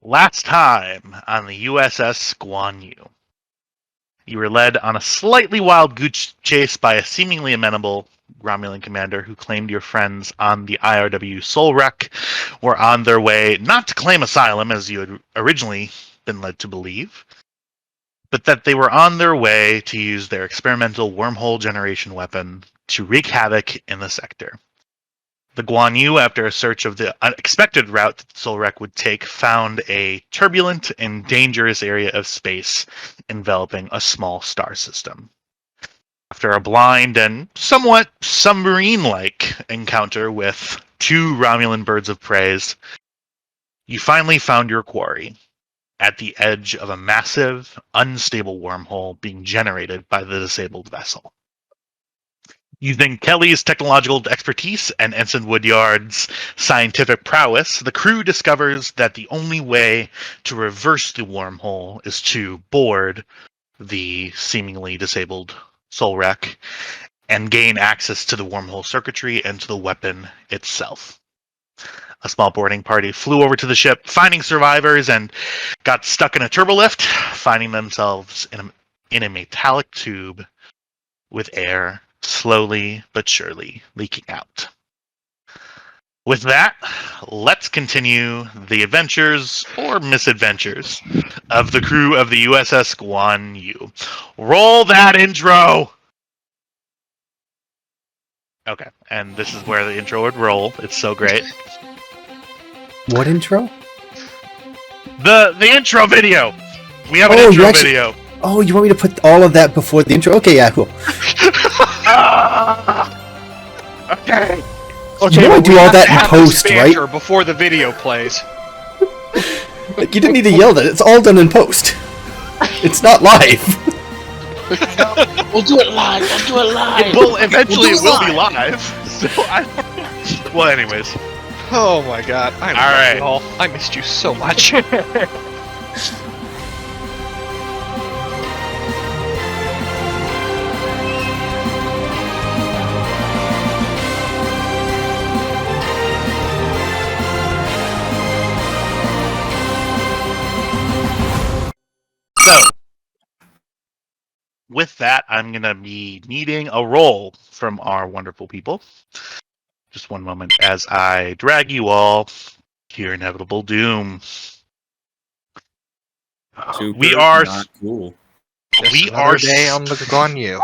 Last time on the USS Guan Yu, you were led on a slightly wild goose chase by a seemingly amenable Romulan commander who claimed your friends on the IRW Soul Wreck were on their way not to claim asylum, as you had originally been led to believe, but that they were on their way to use their experimental wormhole generation weapon to wreak havoc in the sector. The Guan Yu, after a search of the unexpected route that the Soul Wreck would take, found a turbulent and dangerous area of space enveloping a small star system. After a blind and somewhat submarine-like encounter with two Romulan birds of prey, you finally found your quarry at the edge of a massive, unstable wormhole being generated by the disabled vessel. Using Kelly's technological expertise and Ensign Woodyard's scientific prowess, the crew discovers that the only way to reverse the wormhole is to board the seemingly disabled Soul Wreck and gain access to the wormhole circuitry and to the weapon itself. A small boarding party flew over to the ship, finding survivors, and got stuck in a turbolift, finding themselves in a metallic tube with air slowly but surely leaking out. With that, let's continue the adventures or misadventures of the crew of the USS Guan Yu. Roll that intro! Okay, and this is where the intro would roll. It's so great. What intro? The intro video! We have an intro video. Oh, you want me to put all of that before the intro? Okay, yeah, cool. Okay. You know I do all that in post, right? Before the video plays. Like, you didn't need to yell that. It's all done in post. It's not live. We'll do it live. Well, eventually it will be live. So well, anyways. Oh my god. I love you all. I missed you so much. So, with that, I'm going to be needing a roll from our wonderful people. Just one moment as I drag you all to your inevitable doom. Super We are not cool. We Just are another day on the Guan Yu.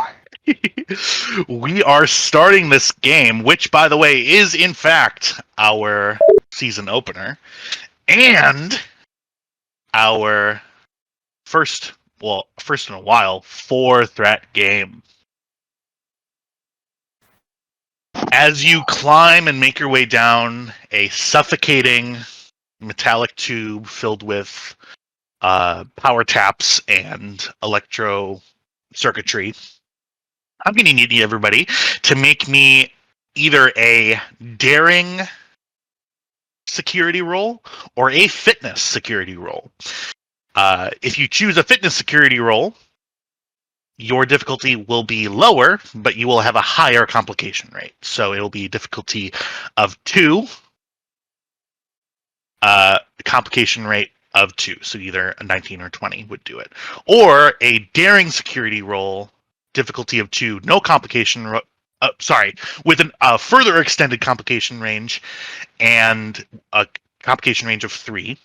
We are starting this game, which, by the way, is in fact our season opener and our first in a while, 4-threat game. As you climb and make your way down a suffocating metallic tube filled with power taps and electro circuitry, I'm going to need everybody to make me either a daring security roll or a fitness security roll. If you choose a fitness security roll, your difficulty will be lower, but you will have a higher complication rate. So it will be difficulty of 2, complication rate of 2. So either a 19 or 20 would do it. Or a daring security roll, difficulty of 2, no complication, with a further extended complication range and a complication range of 3.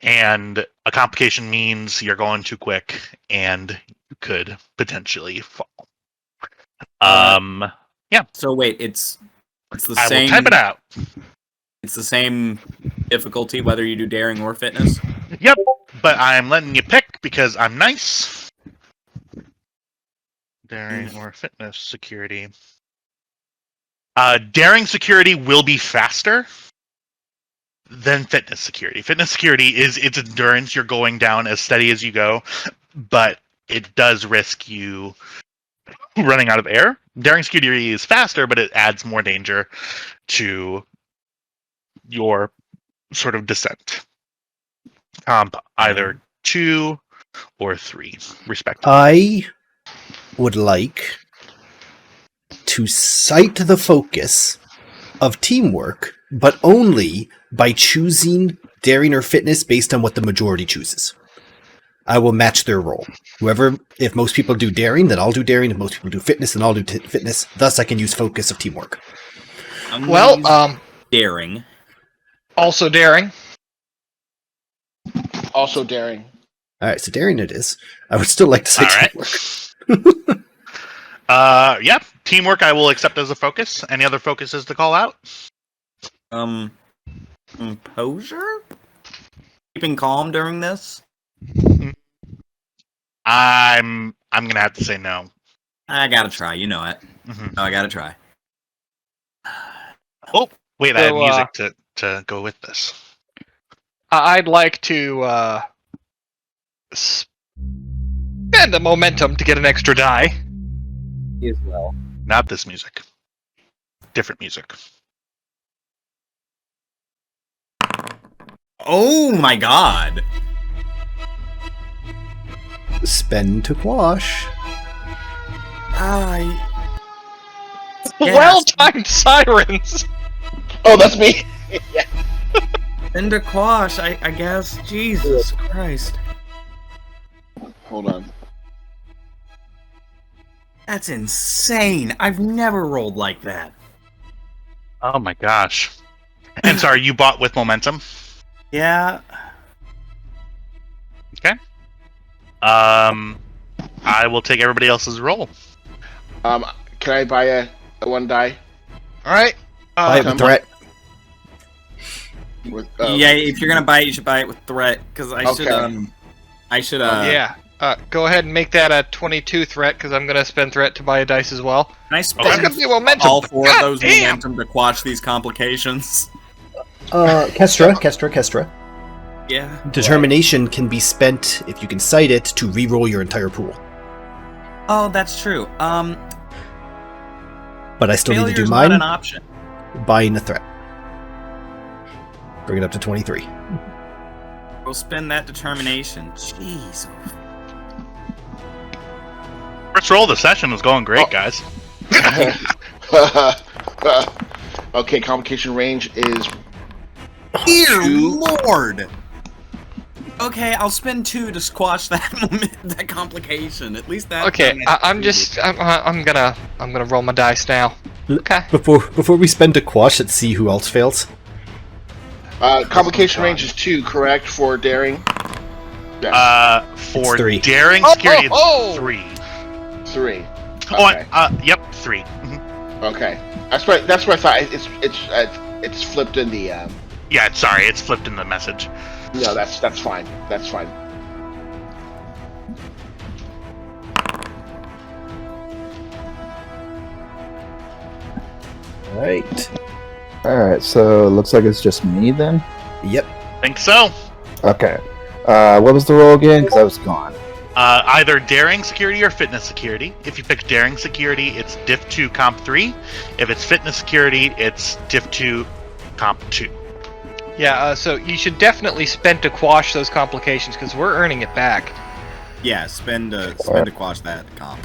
And a complication means you're going too quick and you could potentially fall. Yeah. So wait, it's the I same. will type it out. It's the same difficulty whether you do daring or fitness. Yep, but I'm letting you pick because I'm nice. Daring or fitness security. Daring security will be faster than fitness security. Fitness security is its endurance. You're going down as steady as you go, but it does risk you running out of air. Daring security is faster, but it adds more danger to your sort of descent. Either 2 or 3, respectively. I would like to cite the focus of teamwork, but only by choosing daring or fitness based on what the majority chooses. I will match their roll. If most people do daring, then I'll do daring. If most people do fitness, then I'll do fitness. Thus, I can use focus of teamwork. Daring. Also daring. Also daring. All right, so daring it is. I would still like to say All right. teamwork. Yeah, teamwork I will accept as a focus. Any other focuses to call out? Composure? Keeping calm during this? I'm gonna have to say no. I gotta try, you know it. Mhm. No, I gotta try. Oh, wait, I have So, music to go with this. I'd like to spend a momentum to get an extra die. As well. Not this music. Different music. Oh my god! Spend to quash. Well-timed sirens! Oh, that's me. Spend to quash, I guess. Jesus Christ. Hold on. That's insane. I've never rolled like that. Oh my gosh. And sorry, you bought with momentum? Yeah. Okay. I will take everybody else's roll. Can I buy a one die? All right. Buy it with threat. With, Yeah, if you're gonna buy it, you should buy it with threat. Because I should, yeah. Go ahead and make that a 22 threat, because I'm going to spend threat to buy a dice as well. Can I spend That's going to be momentum. all four of those damn! momentum to quash these complications? Kestra. Yeah. Determination can be spent if you can cite it to re-roll your entire pool. Oh, that's true. But I still need to do Failure's mine. not an option. Buying a threat. Bring it up to 23. We'll spend that determination. Jeez. First roll of the session was going great, guys. Okay, complication range is Dear 2. Lord! Okay, I'll spend 2 to squash that complication. At least that. Okay, I'm gonna roll my dice now. Okay. Before we spend a quash, let's see who else fails. Complication range is 2, correct, for daring? Yes. For It's 3. daring Oh, security, oh, it's oh! 3. 3. Oh, Okay. Yep, 3. Mhm. Okay. That's what I thought. It's flipped in the. Yeah, sorry, it's flipped in the message. No, that's fine. That's fine. Alright, so it looks like it's just me then? Yep. Think so. Okay. What was the roll again? Because I was gone. Either daring security or fitness security. If you pick daring security, it's diff 2 comp 3. If it's fitness security, it's diff 2 comp 2. Yeah, so you should definitely spend to quash those complications, because we're earning it back. Yeah, spend to quash that comp.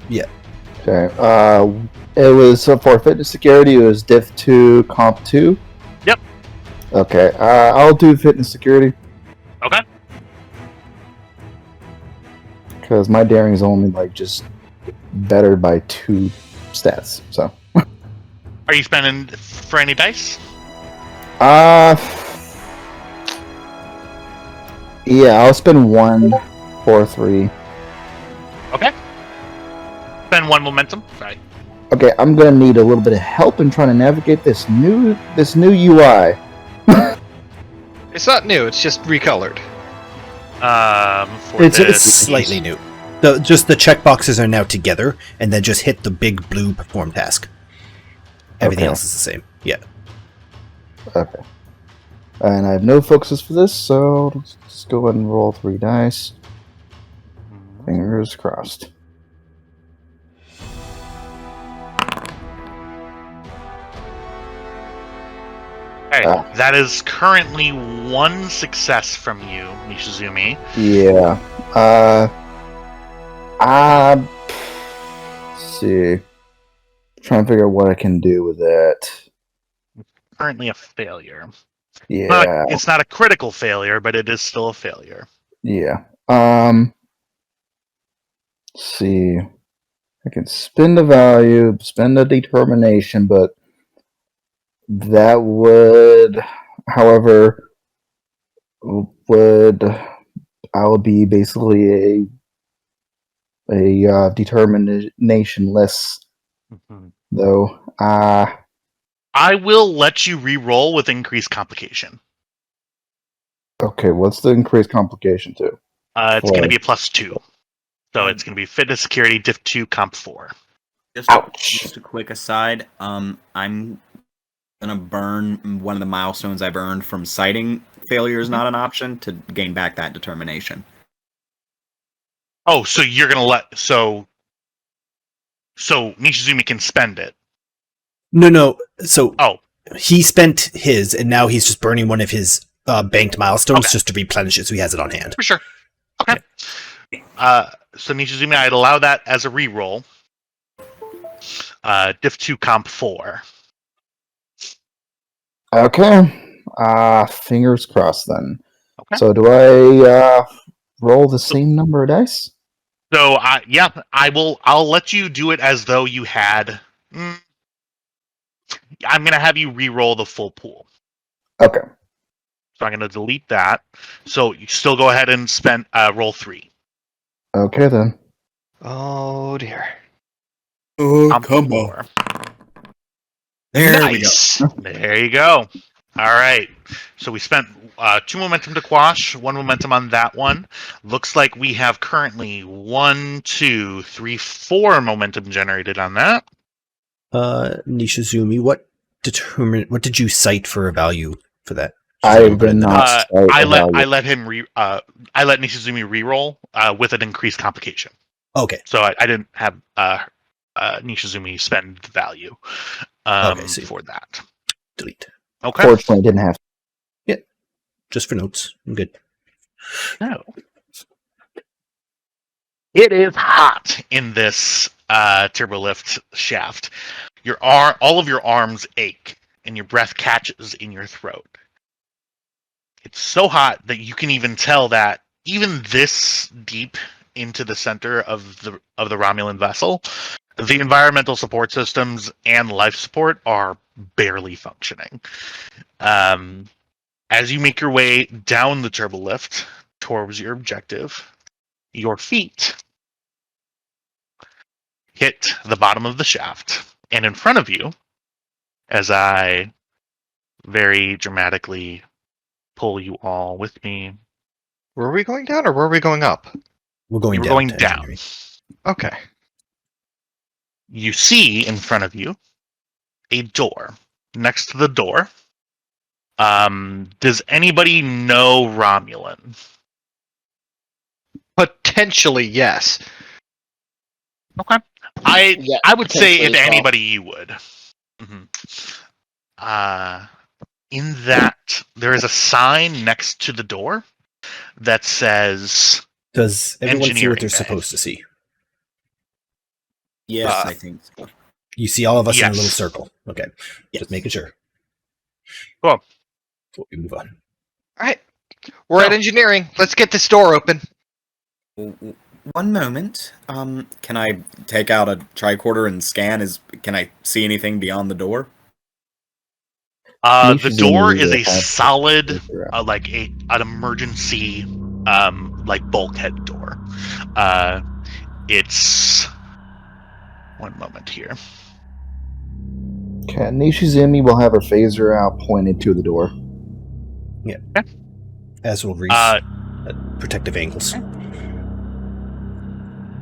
Yeah. Okay. It was for fitness security, it was diff 2 comp 2? Yep. Okay. I'll do fitness security. Okay. Because my daring is only like just bettered by 2 stats, so. Are you spending for any dice? Yeah, I'll spend 1 for 3. Okay. Spend 1 momentum. Right. Okay, I'm gonna need a little bit of help in trying to navigate this new UI. It's not new, it's just recolored. It's slightly new. Just the checkboxes are now together, and then just hit the big blue perform task. Everything Okay. else is the same. Yeah. Okay. And I have no focuses for this, so let's just go ahead and roll 3 dice. Fingers crossed. Okay, that is currently 1 success from you, Mishizumi. Yeah. Let's see. Trying to figure out what I can do with that. Currently a failure. Yeah. It's not a critical failure, but it is still a failure. Yeah. Let's see. I can spend a value, spend a determination, but that would, however, would I would be basically a determination less Mhm. though. I will let you re-roll with increased complication. Okay. What's the increased complication to? It's going to For- be a +2. So it's going to be fitness, security, diff 2, comp 4. Ouch. Just a quick aside. I'm gonna burn one of the milestones I've earned from sighting failure is not an option to gain back that determination. Oh, so you're going to so Nishizumi can spend it. No. So Oh, he spent his, and now he's just burning one of his banked milestones Okay. just to replenish it, so he has it on hand. for sure. Okay. So Nishizumi, I'd allow that as a re-roll. Diff 2, comp 4. Okay. Fingers crossed then. Okay. So do I roll the same number of dice? So I'll let you do it as though you had. I'm gonna have you re-roll the full pool. Okay. So I'm gonna delete that. So you still go ahead and spend roll 3. Okay then. Oh dear. Oh, Comp 4. There Nice. There you go. All right. So we spent 2 momentum to quash, 1 momentum on that one. Looks like we have currently 1, 2, 3, 4 momentum generated on that. Nishizumi, what did you cite for a value for that? I Put it did in the not notes. cite I a let value. I let Nishizumi re-roll with an increased complication. Okay. So I didn't have Nishizumi spend the value Okay, so for that. delete. Okay. Fortunately, didn't have. Just for notes. I'm good. No. It is hot in this turbolift shaft. All of your arms ache, and your breath catches in your throat. It's so hot that you can even tell that even this deep into the center of the Romulan vessel, the environmental support systems and life support are barely functioning. As you make your way down the turbolift towards your objective, your feet hit the bottom of the shaft, and in front of you, as I very dramatically pull you all with me, Were we going down or were we going up? We're going you were down. going to down. engineering. Okay. You see in front of you a door. Next to the door, does anybody know Romulan? Potentially, yes. Okay. Yeah, I would say potentially if as well. anybody, you would. In that, there is a sign next to the door that says Does everyone see Engineering what they're bay. supposed to see? Yes, I think so. You see all of us in a Yes. little circle. Okay. Yes. Just making sure. Cool. Before we move on. All right. We're at engineering. Let's get this door open. One moment. Can I take out a tricorder and scan? Can I see anything beyond the door? The Nishizumi door is will a have solid, to- like an emergency, like bulkhead door. It's one moment here. Okay, Nishizumi will have her phaser out pointed to the door. As will Reese. Protective angles.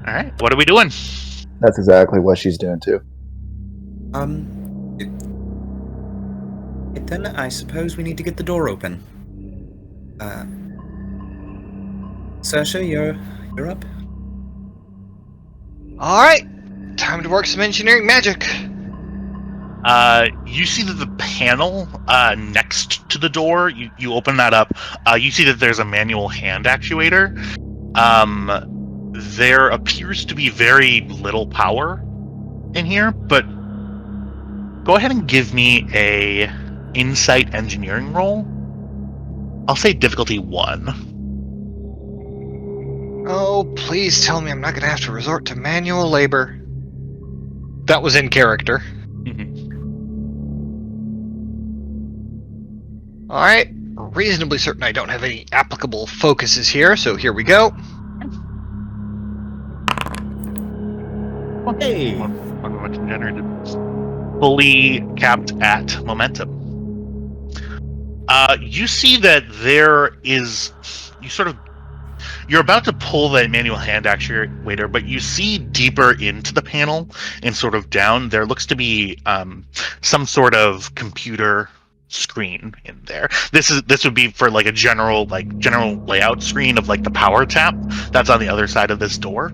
All right, what are we doing? That's exactly what she's doing too. Then I suppose we need to get the door open. Sasha, you're up. All right. Time to work some engineering magic. You see that the panel next to the door, you open that up. You see that there's a manual hand actuator. There appears to be very little power in here, but go ahead and give me a insight engineering roll I'll say difficulty 1. Oh, please tell me I'm not gonna have to resort to manual labor. That was in character. Alright, reasonably certain I don't have any applicable focuses here, so here we go. Hey! Momentum generated. Fully capped at momentum. You see that there is... You're about to pull that manual hand actuator, but you see deeper into the panel and sort of down. There looks to be some sort of computer screen in there. This would be for like a general layout screen of like the power tap that's on the other side of this door.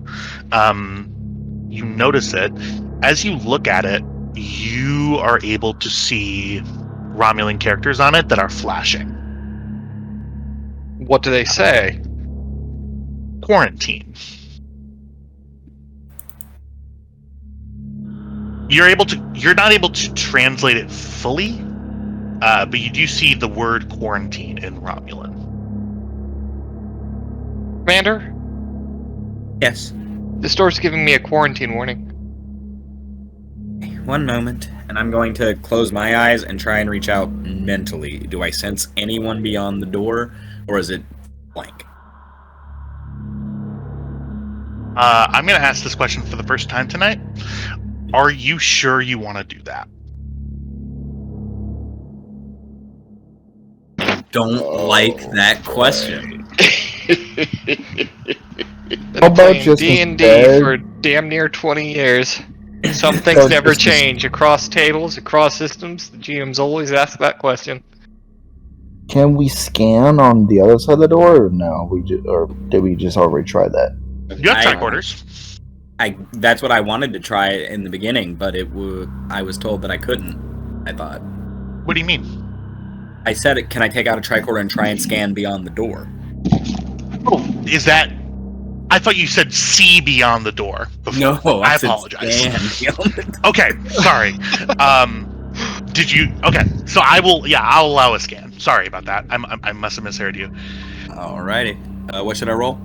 You notice it. As you look at it, you are able to see Romulan characters on it that are flashing. What do they say? Quarantine. You're not able to translate it fully, but you do see the word quarantine in Romulan. Commander, Yes. the store's giving me a quarantine warning. One moment, and I'm going to close my eyes and try and reach out mentally. Do I sense anyone beyond the door, or is it blank? I'm going to ask this question for the first time tonight. Are you sure you want to do that? Don't like that question. Been How about playing just D&D instead- for damn near 20 years. Some things So never just- change. Across tables, across systems, the GMs always ask that question. Can we scan on the other side of the door, or no? Or did we just already try that? You have I- tricorders. That's what I wanted to try in the beginning, but I was told that I couldn't. I thought. What do you mean? I said, can I take out a tricorder and try and scan beyond the door? Oh, is that... I thought you said see beyond the door before. No, I said apologize. scan beyond the door. Okay, sorry. Did you... Okay, so I'll allow a scan. Sorry about that. I must have misheard you. Alrighty. What should I roll?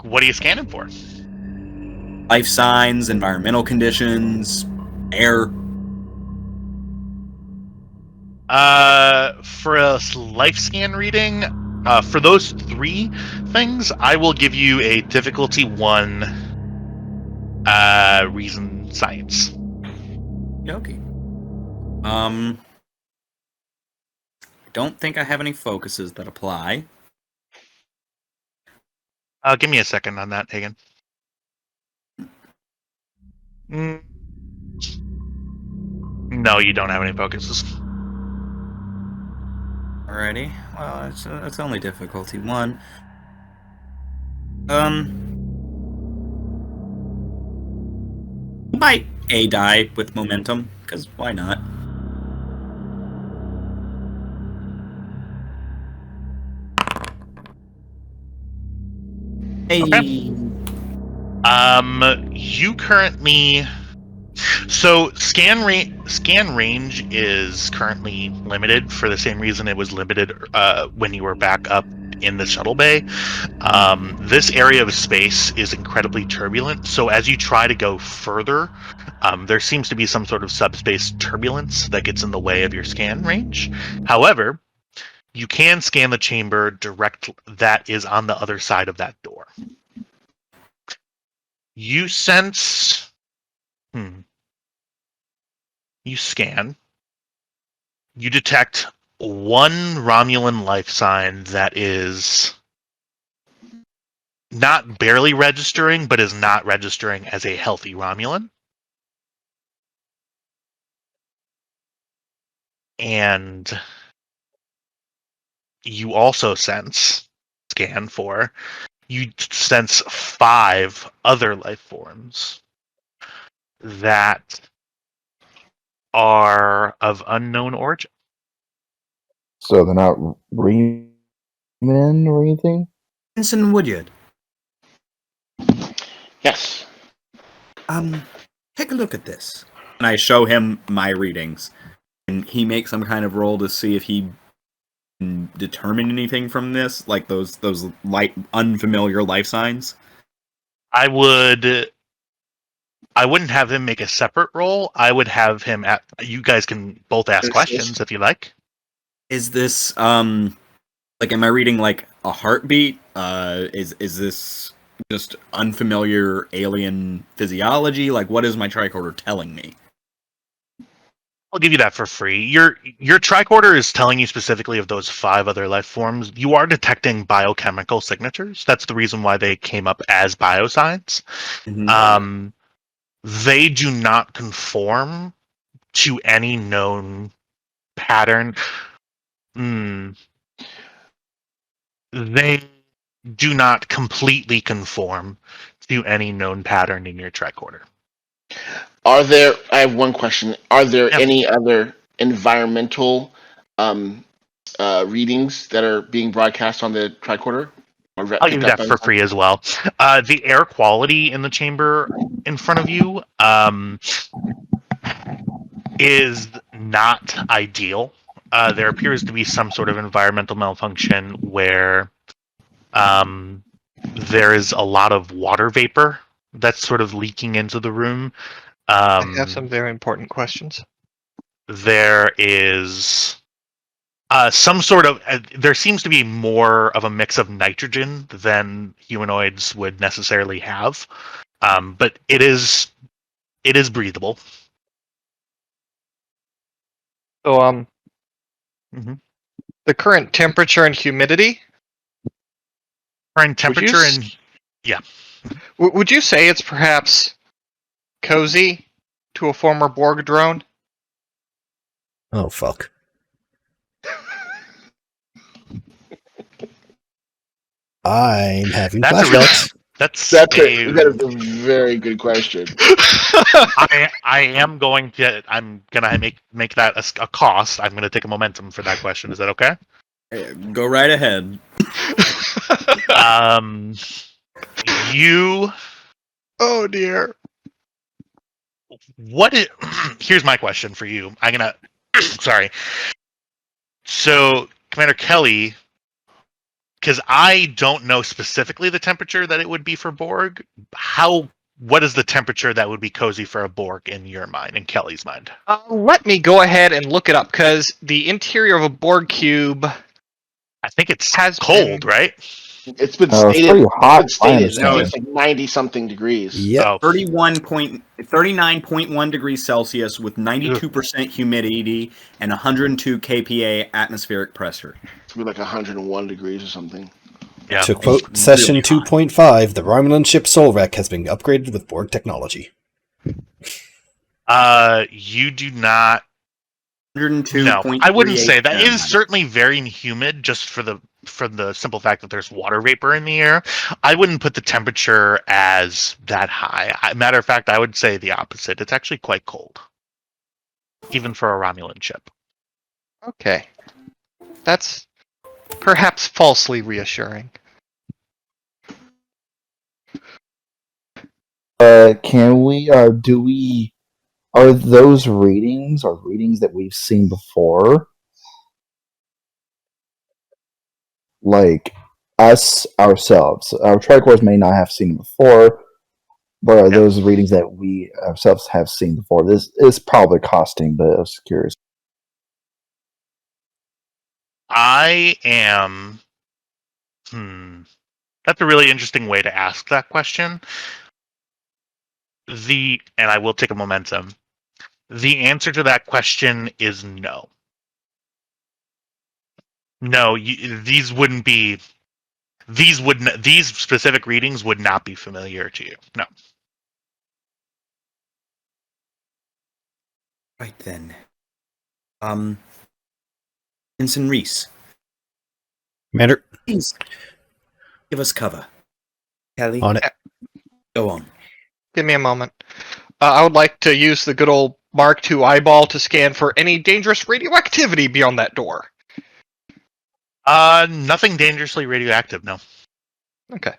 What are you scanning for? Life signs, environmental conditions, air. For a life scan reading, for those 3 things, I will give you a difficulty 1 reason science. Okay. I don't think I have any focuses that apply. Give me a second on that, Hagen. No, you don't have any focuses. Alrighty. Well, it's only difficulty 1. Might A die with momentum, because why not? Hey. Okay. You currently... So, scan range is currently limited for the same reason it was limited when you were back up in the shuttle bay. This area of space is incredibly turbulent, so as you try to go further, there seems to be some sort of subspace turbulence that gets in the way of your scan range. However, you can scan the chamber direct that is on the other side of that door. You sense... You scan. You detect 1 Romulan life sign that is not barely registering, but is not registering as a healthy Romulan. And you also scan 5 other life forms that are of unknown origin. So they're not Reman or anything? Vincent Woodyard. Yes. Take a look at this. And I show him my readings. And he makes some kind of roll to see if he determine anything from this, like those unfamiliar life signs? I wouldn't have him make a separate roll. I would have him at. You guys can both ask questions if you like. Is this like, am I reading like a heartbeat? Is this just unfamiliar alien physiology? Like, what is my tricorder telling me? I'll give you that for free. Your tricorder is telling you specifically of those 5 other life forms. You are detecting biochemical signatures. That's the reason why they came up as biosigns. Mhm. They do not conform to any known pattern. They do not completely conform to any known pattern in your tricorder. Are there? I have one question. Are there Yeah. any other environmental readings that are being broadcast on the tricorder? Or I'll give you that for free as well. The air quality in the chamber in front of you is not ideal. There appears to be some sort of environmental malfunction where there is a lot of water vapor that's sort of leaking into the room. I have some very important questions. There is some sort of. There seems to be more of a mix of nitrogen than humanoids would necessarily have, but it is breathable. So, Mhm. the current temperature and humidity. Current temperature and Would you say it's perhaps cozy to a former Borg drone? Oh fuck. I'm having That's a flashbacks. That is a very good question. I'm gonna make that a cost. I'm gonna take a momentum for that question. Is that okay? Go right ahead. You. Oh dear. Here's my question for you. I'm gonna. Sorry. So, Commander Kelly, because I don't know specifically the temperature that it would be for Borg. What is the temperature that would be cozy for a Borg in your mind, in Kelly's mind? Let me go ahead and look it up, because the interior of a Borg cube I think it's has cold, been- right? It's been It's stated. pretty hot, It's I been stated. No, understand. it's like 90 something degrees. Yep. Oh, 39.1 degrees Celsius with 92% humidity and 102 kPa atmospheric pressure. It's gonna be like 101 degrees or something. yeah. To quote It's Session really hot. 2.5, the Romulan ship Solrek has been upgraded with Borg technology. You do not. 102. No, I wouldn't say that. It is certainly very humid, just for the simple fact that there's water vapor in the air. I wouldn't put the temperature as that high. Matter of fact, I would say the opposite. It's actually quite cold, even for a Romulan ship. Okay. That's perhaps falsely reassuring. Can we? Are those readings or readings that we've seen before? Like us ourselves, our tricors may not have seen before, but are those readings that we ourselves have seen before? This is probably costing, but I was curious. I am. That's a really interesting way to ask that question. And I will take a momentum. The answer to that question is no. No, these wouldn't be. These specific readings would not be familiar to you. No. Right then. Ensign Reese, Commander, please give us cover. Kelly, on it. go on. Give me a moment. I would like to use the good old Mark II eyeball to scan for any dangerous radioactivity beyond that door. Nothing dangerously radioactive. No. Okay.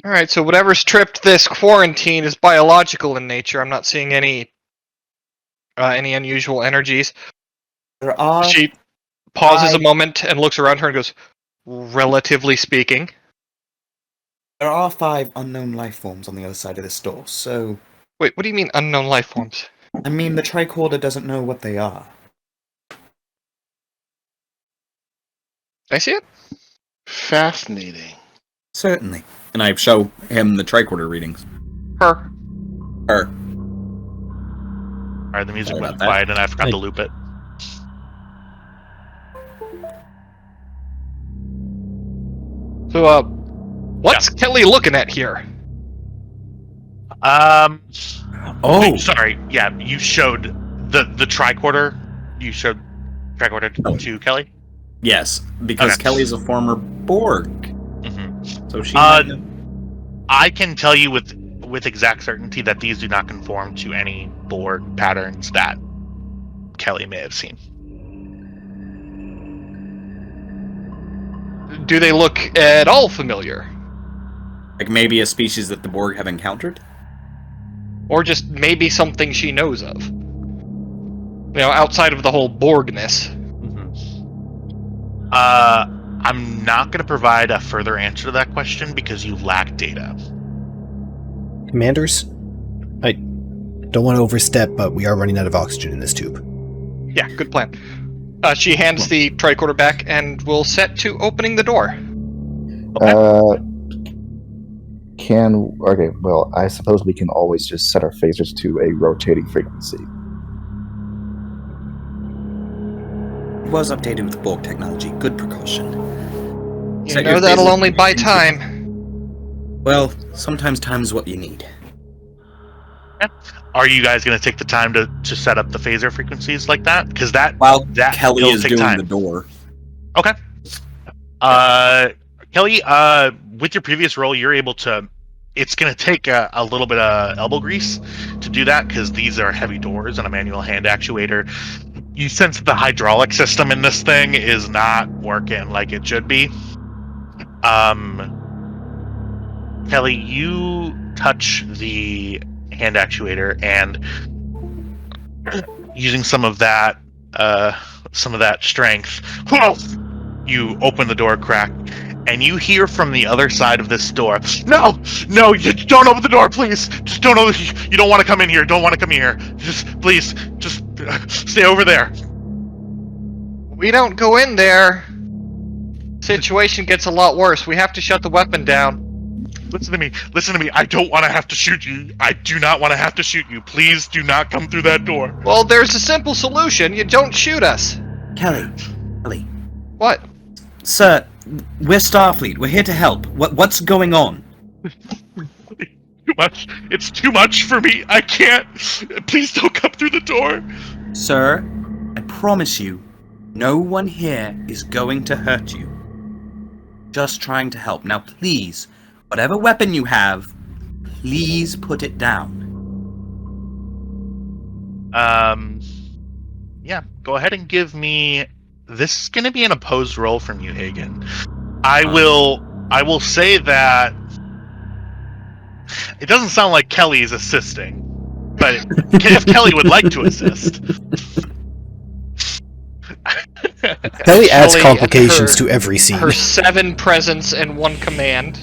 All right. So whatever's tripped this quarantine is biological in nature. I'm not seeing any unusual energies. There are She pauses a moment and looks around her and goes, relatively speaking. There are 5 unknown life forms on the other side of this door, so... Wait, what do you mean unknown life forms? I mean, the tricorder doesn't know what they are. I see it. Fascinating. Certainly. And I show him the tricorder readings. Her. Her. Alright, the music Sorry went about that. quiet and I forgot Hey. to loop it. So, what's Kelly looking at here? Oh! Wait, sorry. Yeah, you showed the tricorder. You showed tricorder to Kelly? Yes, because Okay. Kelly's a former Borg. Mm-hmm. So she might know. I can tell you with exact certainty that these do not conform to any Borg patterns that Kelly may have seen. Do they look at all familiar? Like maybe a species that the Borg have encountered? Or just maybe something she knows of? You know, outside of the whole Borgness. I'm not going to provide a further answer to that question because you lack data. Commanders, I don't want to overstep, but we are running out of oxygen in this tube. Yeah, good plan. She hands the tricorder back and will set to opening the door. Okay, well, I suppose we can always just set our phasers to a rotating frequency. It was updated with Borg technology. Good precaution. You Set know your that'll phasers only to buy frequency. time. Well, sometimes time is what you need. Are you guys going to take the time to set up the phaser frequencies like that? Because that While that Kelly will is take doing time. the door. Okay. Kelly, with your previous role, you're able to. It's going to take a little bit of elbow grease to do that because these are heavy doors and a manual hand actuator. You sense that the hydraulic system in this thing is not working like it should be. Kelly, you touch the hand actuator and using some of that strength, you open the door crack, and you hear from the other side of this door, No, you don't open the door, please. Just don't open. You don't want to come in here. Don't want to come in here. Just please, just stay over there. We don't go in there. Situation gets a lot worse. We have to shut the weapon down. Listen to me. I don't want to have to shoot you. I do not want to have to shoot you. Please do not come through that door. Well, there's a simple solution. You don't shoot us. Kelly. What? Sir, we're Starfleet. We're here to help. What's going on? Too much. It's too much for me. I can't. Please don't come through the door. Sir, I promise you, no one here is going to hurt you. Just trying to help. Now, please, whatever weapon you have, please put it down. Yeah, go ahead and give me. This is going to be an opposed roll from you, Hagen. I will say that it doesn't sound like Kelly is assisting, but if Kelly would like to assist. Kelly adds Kelly complications and to every scene. Her 7 presence and 1 command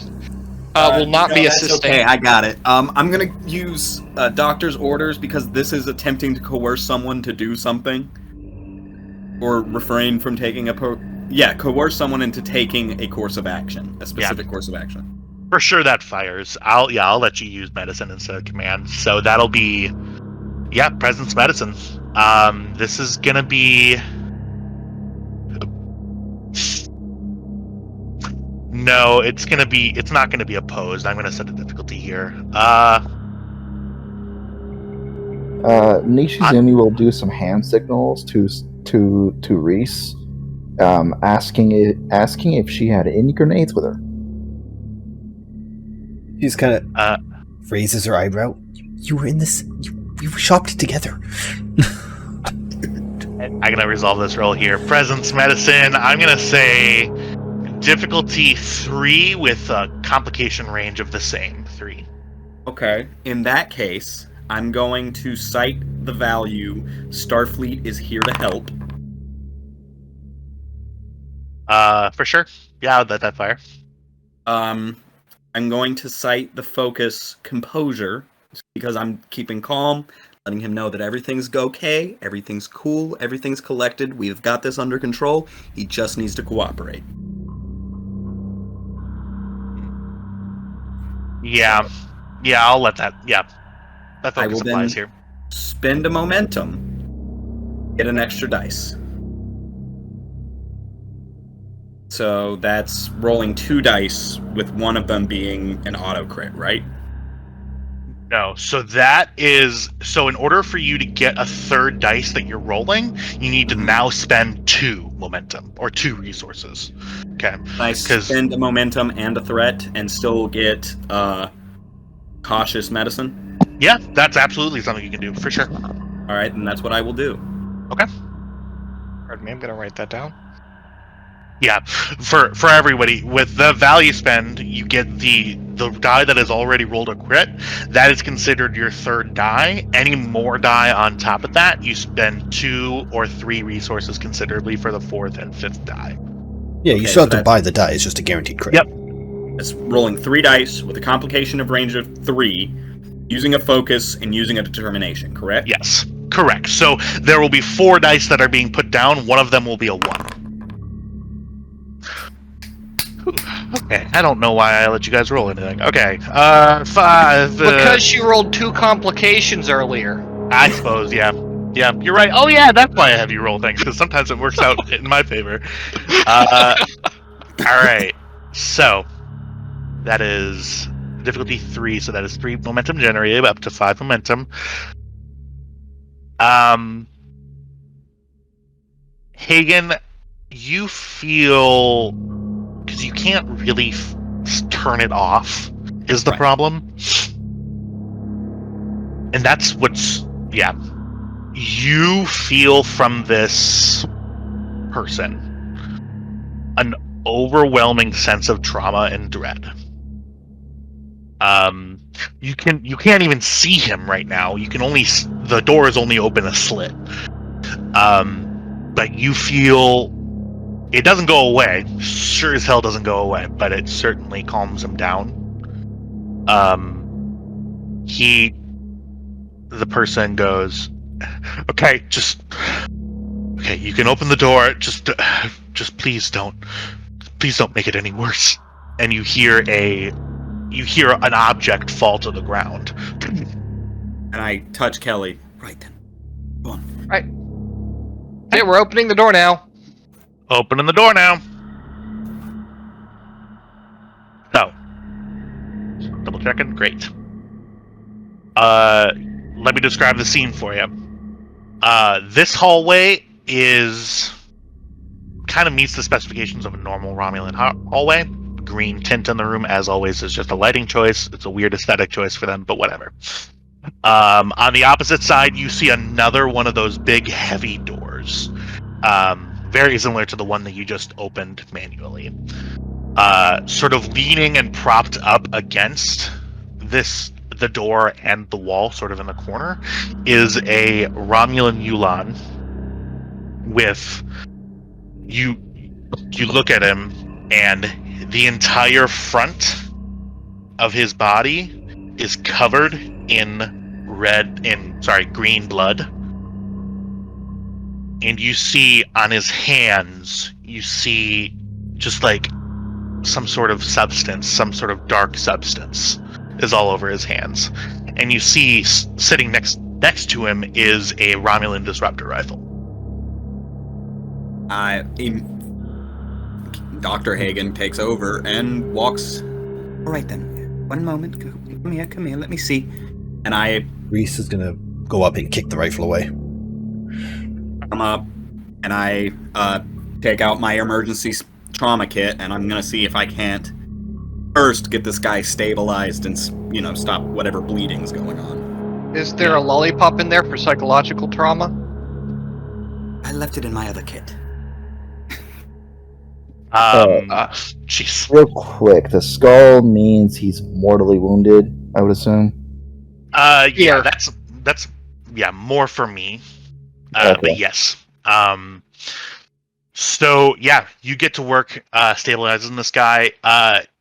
will not be assisting. Okay, I got it. I'm gonna use doctor's orders because this is attempting to coerce someone to do something, or refrain from taking coerce someone into taking a course of action, a specific course of action. For sure that fires. I'll let you use medicine instead of command. So that'll be presence medicine. This is gonna be. No, it's not gonna be opposed. I'm gonna set the difficulty here. Nishizumi will do some hand signals to Reese, asking if she had any grenades with her. She's kind of raises her eyebrow. You were in this. We shopped together. I'm gonna resolve this roll here. Presence medicine. I'm gonna say difficulty 3 with a complication range of the same 3. Okay. In that case, I'm going to cite the value Starfleet is here to help. For sure. Yeah, I'll let that fire. I'm going to cite the focus composure because I'm keeping calm, letting him know that everything's okay, everything's cool, everything's collected. We've got this under control. He just needs to cooperate. Yeah. Yeah, I'll let that. Yeah. That I focus will applies then here. spend a momentum, get an extra dice. So that's rolling 2 dice, with one of them being an auto crit, right? No, so that is so. In order for you to get a third dice that you're rolling, you need to now spend 2 momentum or 2 resources. Okay, I because spend a momentum and a threat and still get cautious medicine. yeah, that's absolutely something you can do for sure. All right, and that's what I will do. Pardon me, I'm gonna write that down. Yeah, for everybody with the value spend, you get the die that has already rolled a crit. That is considered your third die. Any more die on top of that, you spend 2 or 3 resources considerably for the 4th and 5th die. Yeah, you Okay, still have so to buy the die. It's just a guaranteed crit. Yep. It's rolling 3 dice with a complication of range of 3, using a focus and using a determination, correct? Yes, correct. So there will be 4 dice that are being put down. One of them will be a 1. Okay, I don't know why I let you guys roll anything. Okay, 5. Because you rolled 2 complications earlier. I suppose, yeah. Yeah, you're right. Oh, yeah, that's why I have you roll things, because sometimes it works out in my favor. Alright, so that is difficulty 3, so that is 3 momentum generated, up to 5 momentum. Hagen, you feel, because you can't really turn it off, is the problem. And that's what's, yeah. You feel from this person an overwhelming sense of trauma and dread. You can't even see him right now. You can only, the door is only open a slit. But you feel it doesn't go away. Sure as hell doesn't go away, but it certainly calms him down. The person goes, okay, you can open the door. Just please don't make it any worse. And you hear an object fall to the ground. And I touch Kelly. Right then. Go on. Right. Hey, we're opening the door now. Opening the door now. So, double checking. Great. Let me describe the scene for you. This hallway kind of meets the specifications of a normal Romulan hallway. Green tint in the room, as always, is just a lighting choice. It's a weird aesthetic choice for them, but whatever. On the opposite side, you see another one of those big, heavy doors. Very similar to the one that you just opened manually. Sort of leaning and propped up against the door and the wall, sort of in the corner, is a Romulan Yulan with you look at him, and the entire front of his body is covered in green blood. And you see on his hands, you see just like some sort of substance, some sort of dark substance is all over his hands. And you see sitting next to him is a Romulan disruptor rifle. Dr. Hagen takes over and walks. All right then. One moment. Come here. Let me see. And Reese is gonna go up and kick the rifle away. come up and I take out my emergency trauma kit, and I'm gonna see if I can't first get this guy stabilized and stop whatever bleeding's going on. Is there a lollipop in there for psychological trauma? I left it in my other kit. Jeez. Real quick, the skull means he's mortally wounded, I would assume. Yeah, that's more for me. Okay. But yes. So yeah, you get to work stabilizing this guy.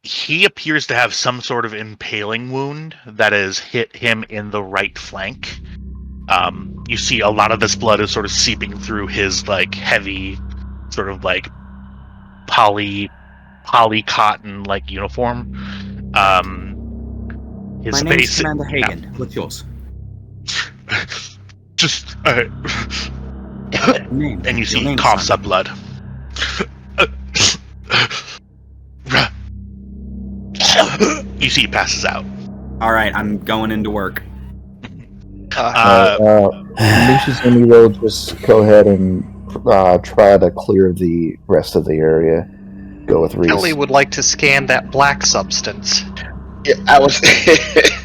He appears to have some sort of impaling wound that has hit him in the right flank. You see a lot of this blood is sort of seeping through his like heavy, sort of like poly cotton like uniform. His My name's face, Commander Hagen. What's yours? just Name. and you Your see name, coughs son. up blood. You see he passes out. All right, I'm going into work. Lucius and me will just go ahead and try to clear the rest of the area. Go with Reese. Kelly would like to scan that black substance. Yeah, I was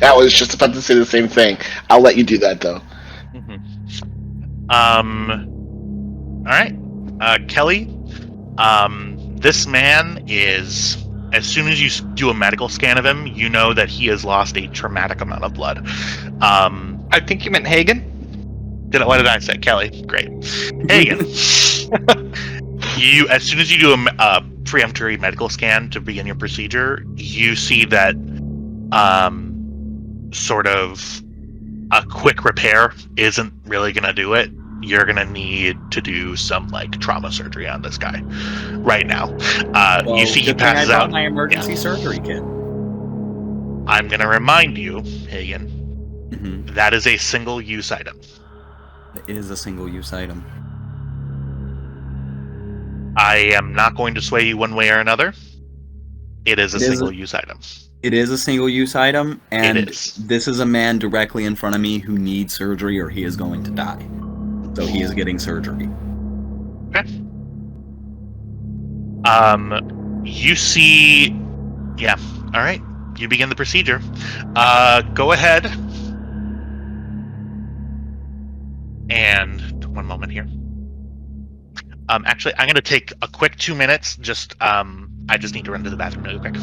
I was just about to say the same thing. I'll let you do that though. All right, Kelly. This man is. As soon as you do a medical scan of him, you know that he has lost a traumatic amount of blood. I think you meant Hagen. What did I say? Kelly. Great. Hagen. As soon as you do a preemptory medical scan to begin your procedure, you see that sort of a quick repair isn't really going to do it. You're going to need to do some like trauma surgery on this guy right now. You see he passes I out. my emergency surgery kit. I'm going to remind you, Hagen, that is a single-use item. It is a single-use item. I am not going to sway you one way or another. It is a single-use item. It is a single-use item, and It is. this is a man directly in front of me who needs surgery or he is going to die. So he is getting surgery. Okay. You see... Yeah, alright. You begin the procedure. Go ahead. And... One moment here. Actually, I'm going to take a quick 2 minutes. I just need to run to the bathroom really quick.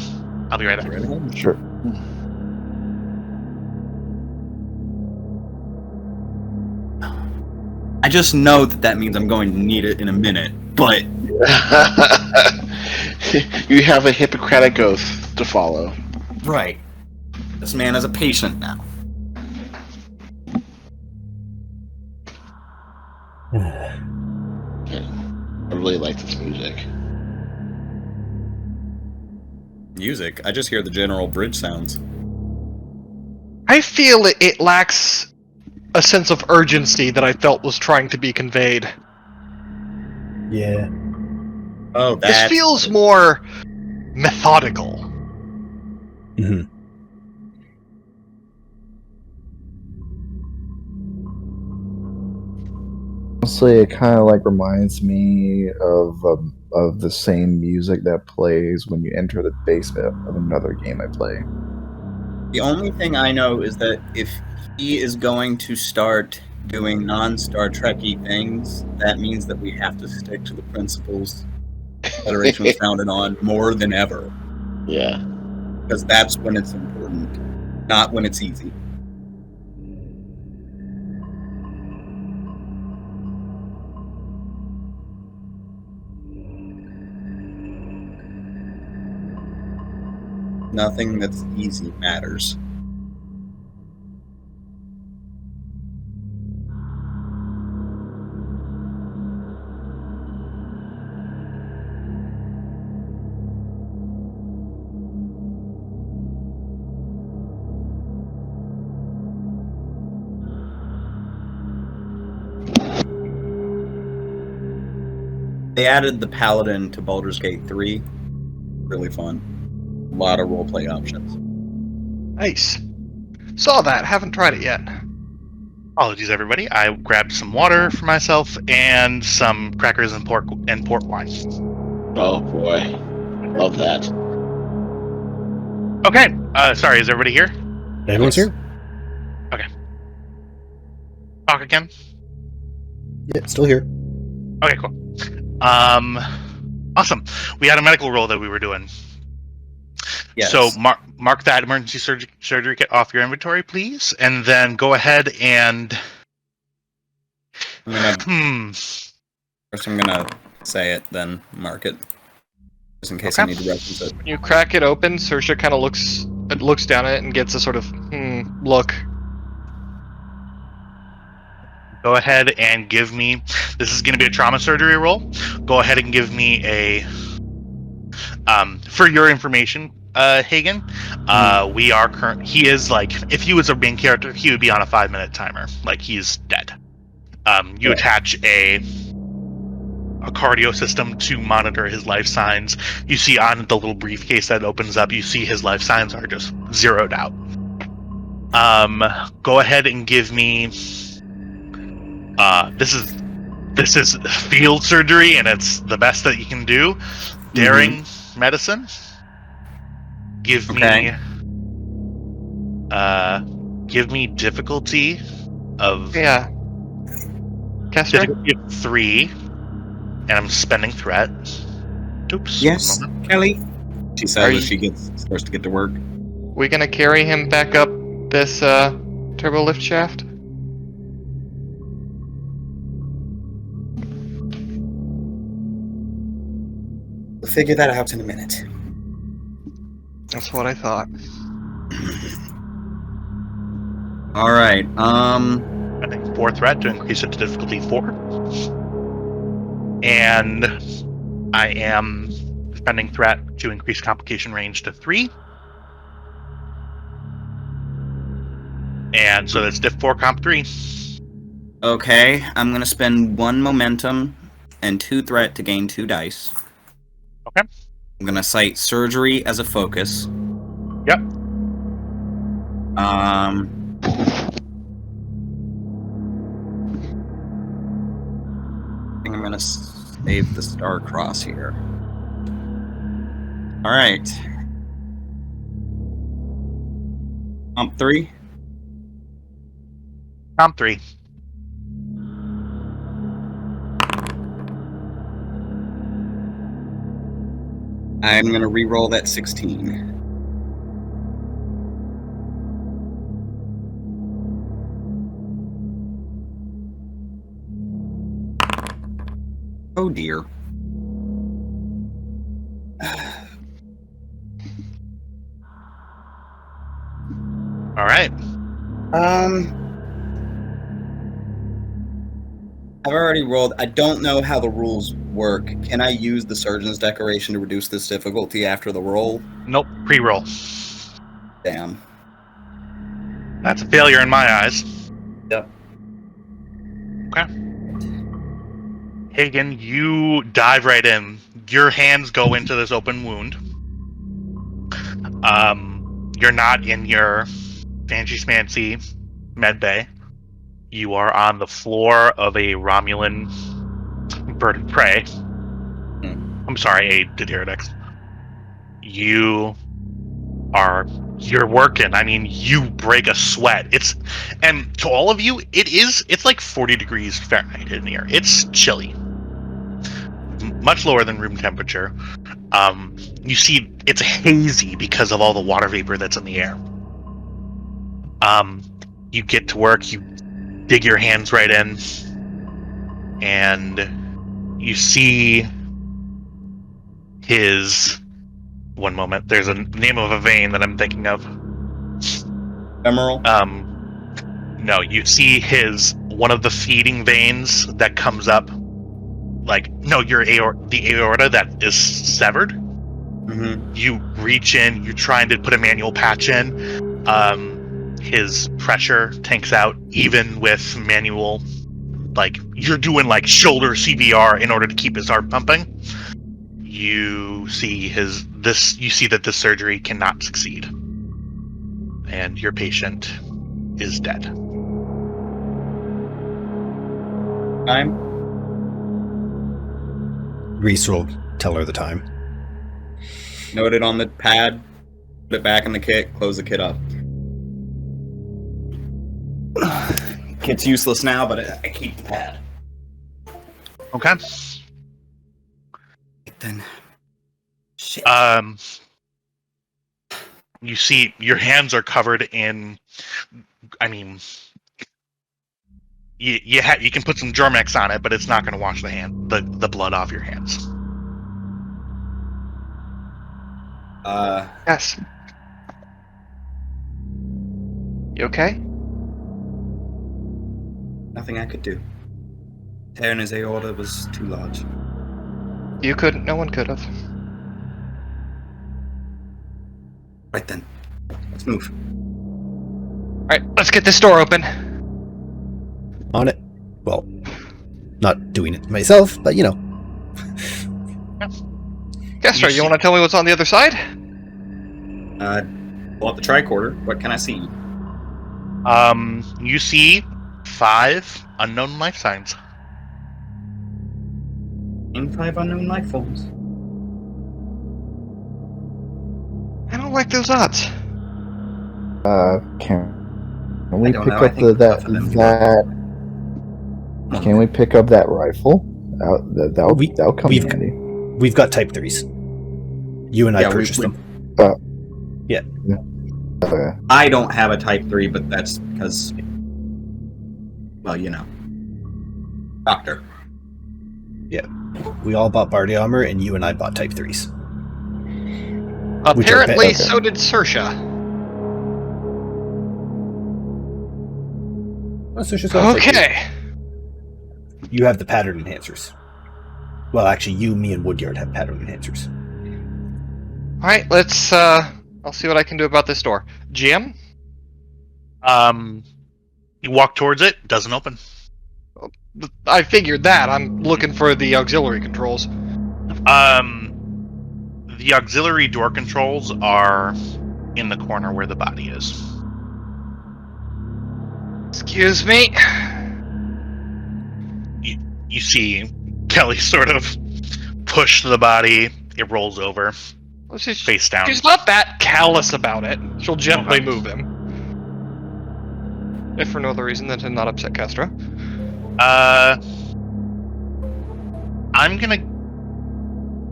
I'll be right back. Sure. I just know that means I'm going to need it in a minute, but... You have a Hippocratic oath to follow. Right. This man is a patient now. I really like this music. Music? I just hear the general bridge sounds. I feel it lacks a sense of urgency that I felt was trying to be conveyed. Yeah. Oh, This feels more methodical. hmm Honestly, it kind of like reminds me of the same music that plays when you enter the basement of another game I play. The only thing I know is that if he is going to start doing non-Star Trek-y things, that means that we have to stick to the principles the Federation was founded on more than ever. Yeah. Because that's when it's important, not when it's easy. Nothing that's easy matters. They added the Paladin to Baldur's Gate 3. Really fun. A lot of roleplay options. Nice. Saw that. Haven't tried it yet. Apologies, everybody. I grabbed some water for myself and some crackers and port wine. Oh boy. Love that. Okay. Sorry, is everybody here? Everyone's here? Talk again? Yeah, still here. Okay, cool. Awesome. We had a medical roll that we were doing. Yes. So mark that emergency surgery kit off your inventory, please, and then go ahead and. First, I'm gonna say it, then mark it. Just in case I Okay. need to reference it. When you crack it open, Saoirse kind of looks down at it and gets a sort of look. Go ahead and give me. This is going to be a trauma surgery roll. Go ahead and give me a. For your information, Hagen, we are current. He is like, if he was a main character, he would be on a 5-minute timer. Like he's dead. You attach a cardio system to monitor his life signs. You see on the little briefcase that opens up, you see his life signs are just zeroed out. Go ahead and give me. This is field surgery, and it's the best that you can do. Daring medicine. Give Okay. me difficulty of Yeah. Kester? difficulty of 3, and I'm spending threat. Oops. Yes, one moment. Kelly. She Are says you- as she starts to get to work. We gonna carry him back up this turbo lift shaft? We'll figure that out in a minute. That's what I thought. All right. Spending 4 threat to increase it to difficulty 4, and I am spending threat to increase complication range to 3. And so that's diff 4, comp 3. Okay, I'm gonna spend 1 momentum and 2 threat to gain 2 dice. Okay. I'm gonna cite surgery as a focus. Yep. I think I'm gonna save the star cross here. All right. Comp 3. Comp 3. I'm gonna re-roll that 16. Oh dear. All right. I've already rolled. I don't know how the rules work. Can I use the surgeon's decoration to reduce this difficulty after the roll? Nope. Pre-roll. Damn. That's a failure in my eyes. Yep. Okay. Hagen, you dive right in. Your hands go into this open wound. You're not in your fancy smancy med bay. You are on the floor of a Romulan bird of prey. I'm sorry, a Deuteridex. You're working. I mean, you break a sweat. And to all of you, it's like 40 degrees Fahrenheit in here. It's chilly. Much lower than room temperature. You see it's hazy because of all the water vapor that's in the air. You get to work, you dig your hands right in, and you see his. One moment, there's a name of a vein that I'm thinking of. Femoral? No, you see one of the feeding veins that comes up. Like, no, the aorta that is severed. Mm-hmm. You reach in, you're trying to put a manual patch in. His pressure tanks out, even with manual. Like, you're doing like shoulder CPR in order to keep his heart pumping. You see that this surgery cannot succeed, and your patient is dead. Time? Reese will tell her the time. Note it on the pad. Put it back in the kit. Close the kit up. Kit's useless now, but I keep the pad. Okay. Then. Shit. You see your hands are covered in, I mean, You can put some Germ-X on it, but it's not going to wash the blood off your hands. Yes. You okay? Nothing I could do. Tearing his aorta was too large. You couldn't. No one could have. Right then. Let's move. Alright, let's get this door open. On it. Well, not doing it myself, but you know. Yes, sir. You want to tell me what's on the other side? Pull up the tricorder. What can I see? You see 5 unknown life signs. In 5 unknown life forms. I don't like those odds. Can we I don't pick know, I up think that both of them that? Can we pick up that rifle? That'll come in handy. We've got Type 3s. You and I Yeah, purchased them. Okay. I don't have a Type 3, but that's because, well, you know. Doctor. We all bought body armor, and you and I bought Type 3s. Apparently, okay. so did Sersha. Oh, so she's got Type 3s. Okay. You have the pattern enhancers. Well, actually, you, me, and Woodyard have pattern enhancers. Alright, let's, I'll see what I can do about this door. Jim? You walk towards it, doesn't open. I figured that. I'm looking for the auxiliary controls. The auxiliary door controls are in the corner where the body is. Excuse me? You see Kelly sort of push the body. It rolls over, Well, she's face down. not that callous about it. She'll gently Okay. move him. If for no other reason than to not upset Castro.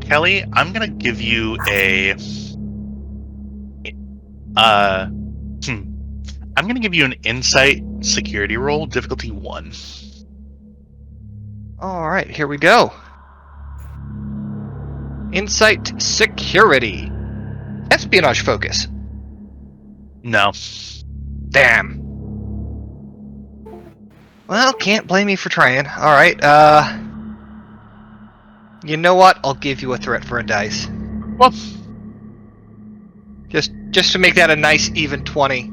Kelly, I'm gonna give you I'm gonna give you an insight security roll, difficulty 1. Alright, here we go. Insight security. Espionage focus. No. Damn. Well, can't blame me for trying. Alright, you know what? I'll give you a threat for a dice. Well, Just to make that a nice even 20.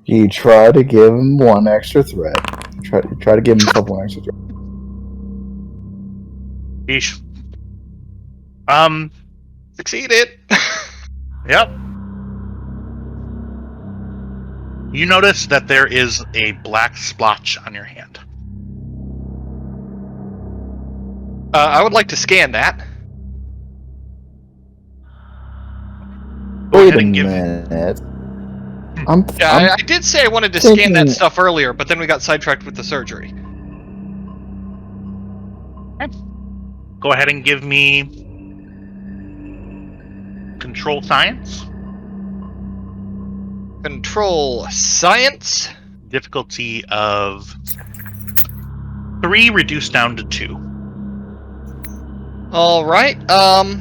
You try to give him one extra threat. Try to give himself one extra threat. yeesh. Succeeded! Yep. You notice that there is a black splotch on your hand. I would like to scan that. Go Wait ahead a and give- minute. Yeah, I did say I wanted to scan that thinking- stuff earlier, but then we got sidetracked with the surgery. Go ahead and give me control science. Control science. Difficulty of 3 reduced down to 2. Alright, I'll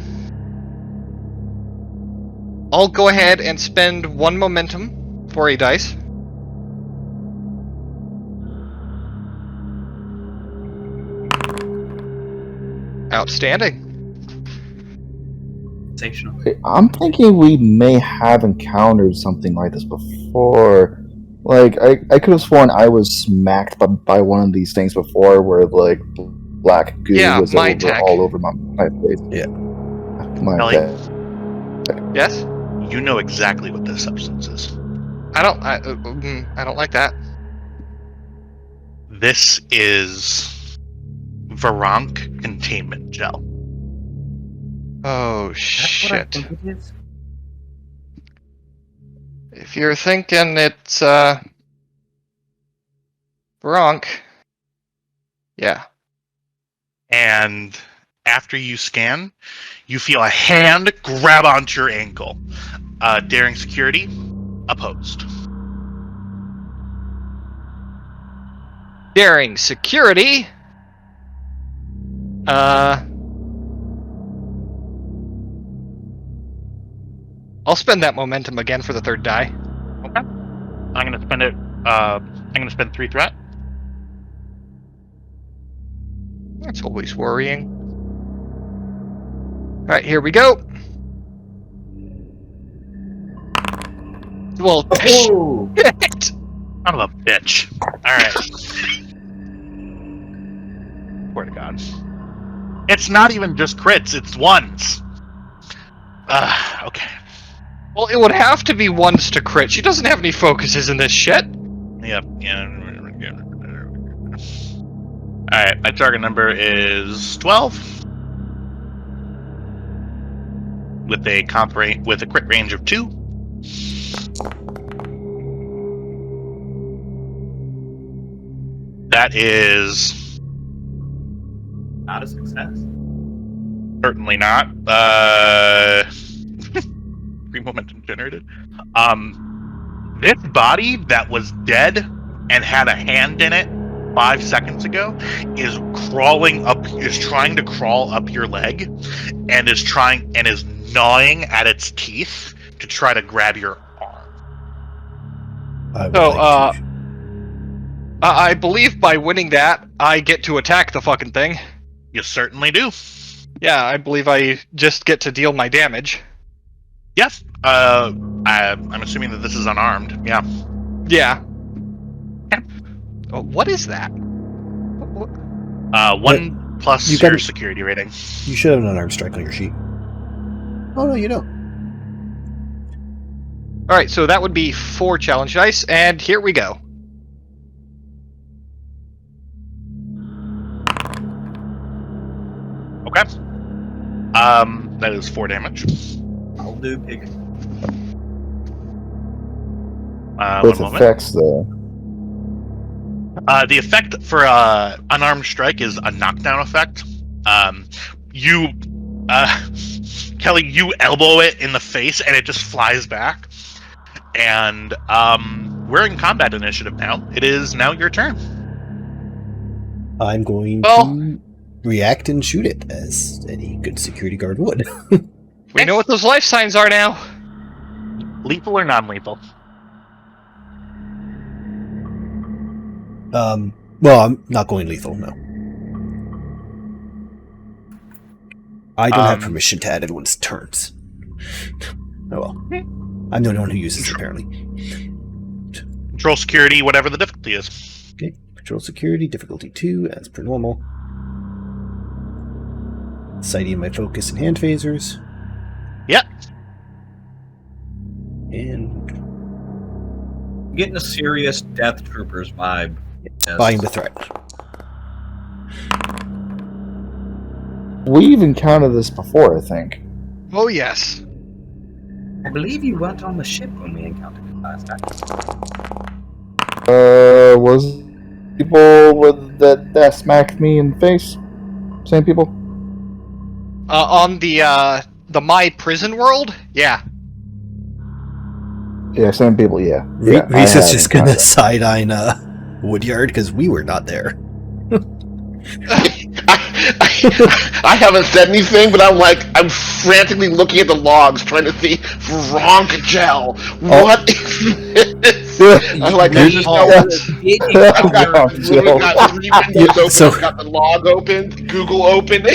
go ahead and spend 1 momentum for a dice. Outstanding. Sensational. I'm thinking we may have encountered something like this before. Like, I could have sworn I was smacked by one of these things before, where like black goo Yeah, was my tech. all over my face. Yeah. My Kelly? tech. Yes? You know exactly what this substance is. I don't like that. This is Varonk containment gel. Oh, That's what I shit. think it is. If you're thinking it's, Bronk. Yeah. And after you scan, you feel a hand grab onto your ankle. Daring security, opposed. Daring security. I'll spend that momentum again for the third die. Okay. I'm gonna spend it. I'm gonna spend 3 threat. That's always worrying. Alright, here we go. Well, Oh! shit! Son of a bitch. Alright. Swear to God. It's not even just crits, it's ones. Okay. Well, it would have to be ones to crit. She doesn't have any focuses in this shit. Yep. Yeah. Alright, my target number is 12. With a crit range of 2. That is Not a success. certainly not. 3 momentum generated. This body that was dead and had a hand in it 5 seconds ago is trying to crawl up your leg and is gnawing at its teeth to try to grab your arm. I would So, like to- I believe by winning that, I get to attack the fucking thing. You certainly do. Yeah, I believe I just get to deal my damage. Yes. I'm assuming that this is unarmed. Yeah. Yeah. Oh, what is that? What? 1 plus you your gotta- security rating. You should have an unarmed strike on your sheet. Oh no, you don't. Alright, so that would be 4 challenge dice, and here we go. Okay. That is 4 damage. I'll do pig. With One moment. effects, though. The effect for unarmed strike is a knockdown effect. You, Kelly, you elbow it in the face and it just flies back. And we're in combat initiative now. It is now your turn. I'm going Well- to react and shoot it, as any good security guard would. We know what those life signs are now. Lethal or non-lethal? Well, I'm not going lethal, no. I don't have permission to add anyone's turns. Oh well. I'm the only one who uses it, apparently. Control security, whatever the difficulty is. Okay, control security, difficulty 2, as per normal. Sighting my focus and hand phasers. Yep. And Getting a serious Death Troopers vibe. Yes. buying the threat. We've encountered this before, I think. Oh, yes. I believe you weren't on the ship when we encountered it last time. Was people with that smacked me in the face? Same people? On the My Prison World? Yeah. Yeah, same people. Yeah. Yeah, I Reese is have just gonna encountered side-eye Woodyard because we were not there. I haven't said anything, but I'm frantically looking at the logs trying to see Ronk Gel. What is this? I'm like, I just know I've got 3 windows open. So- I've got the log open, Google open.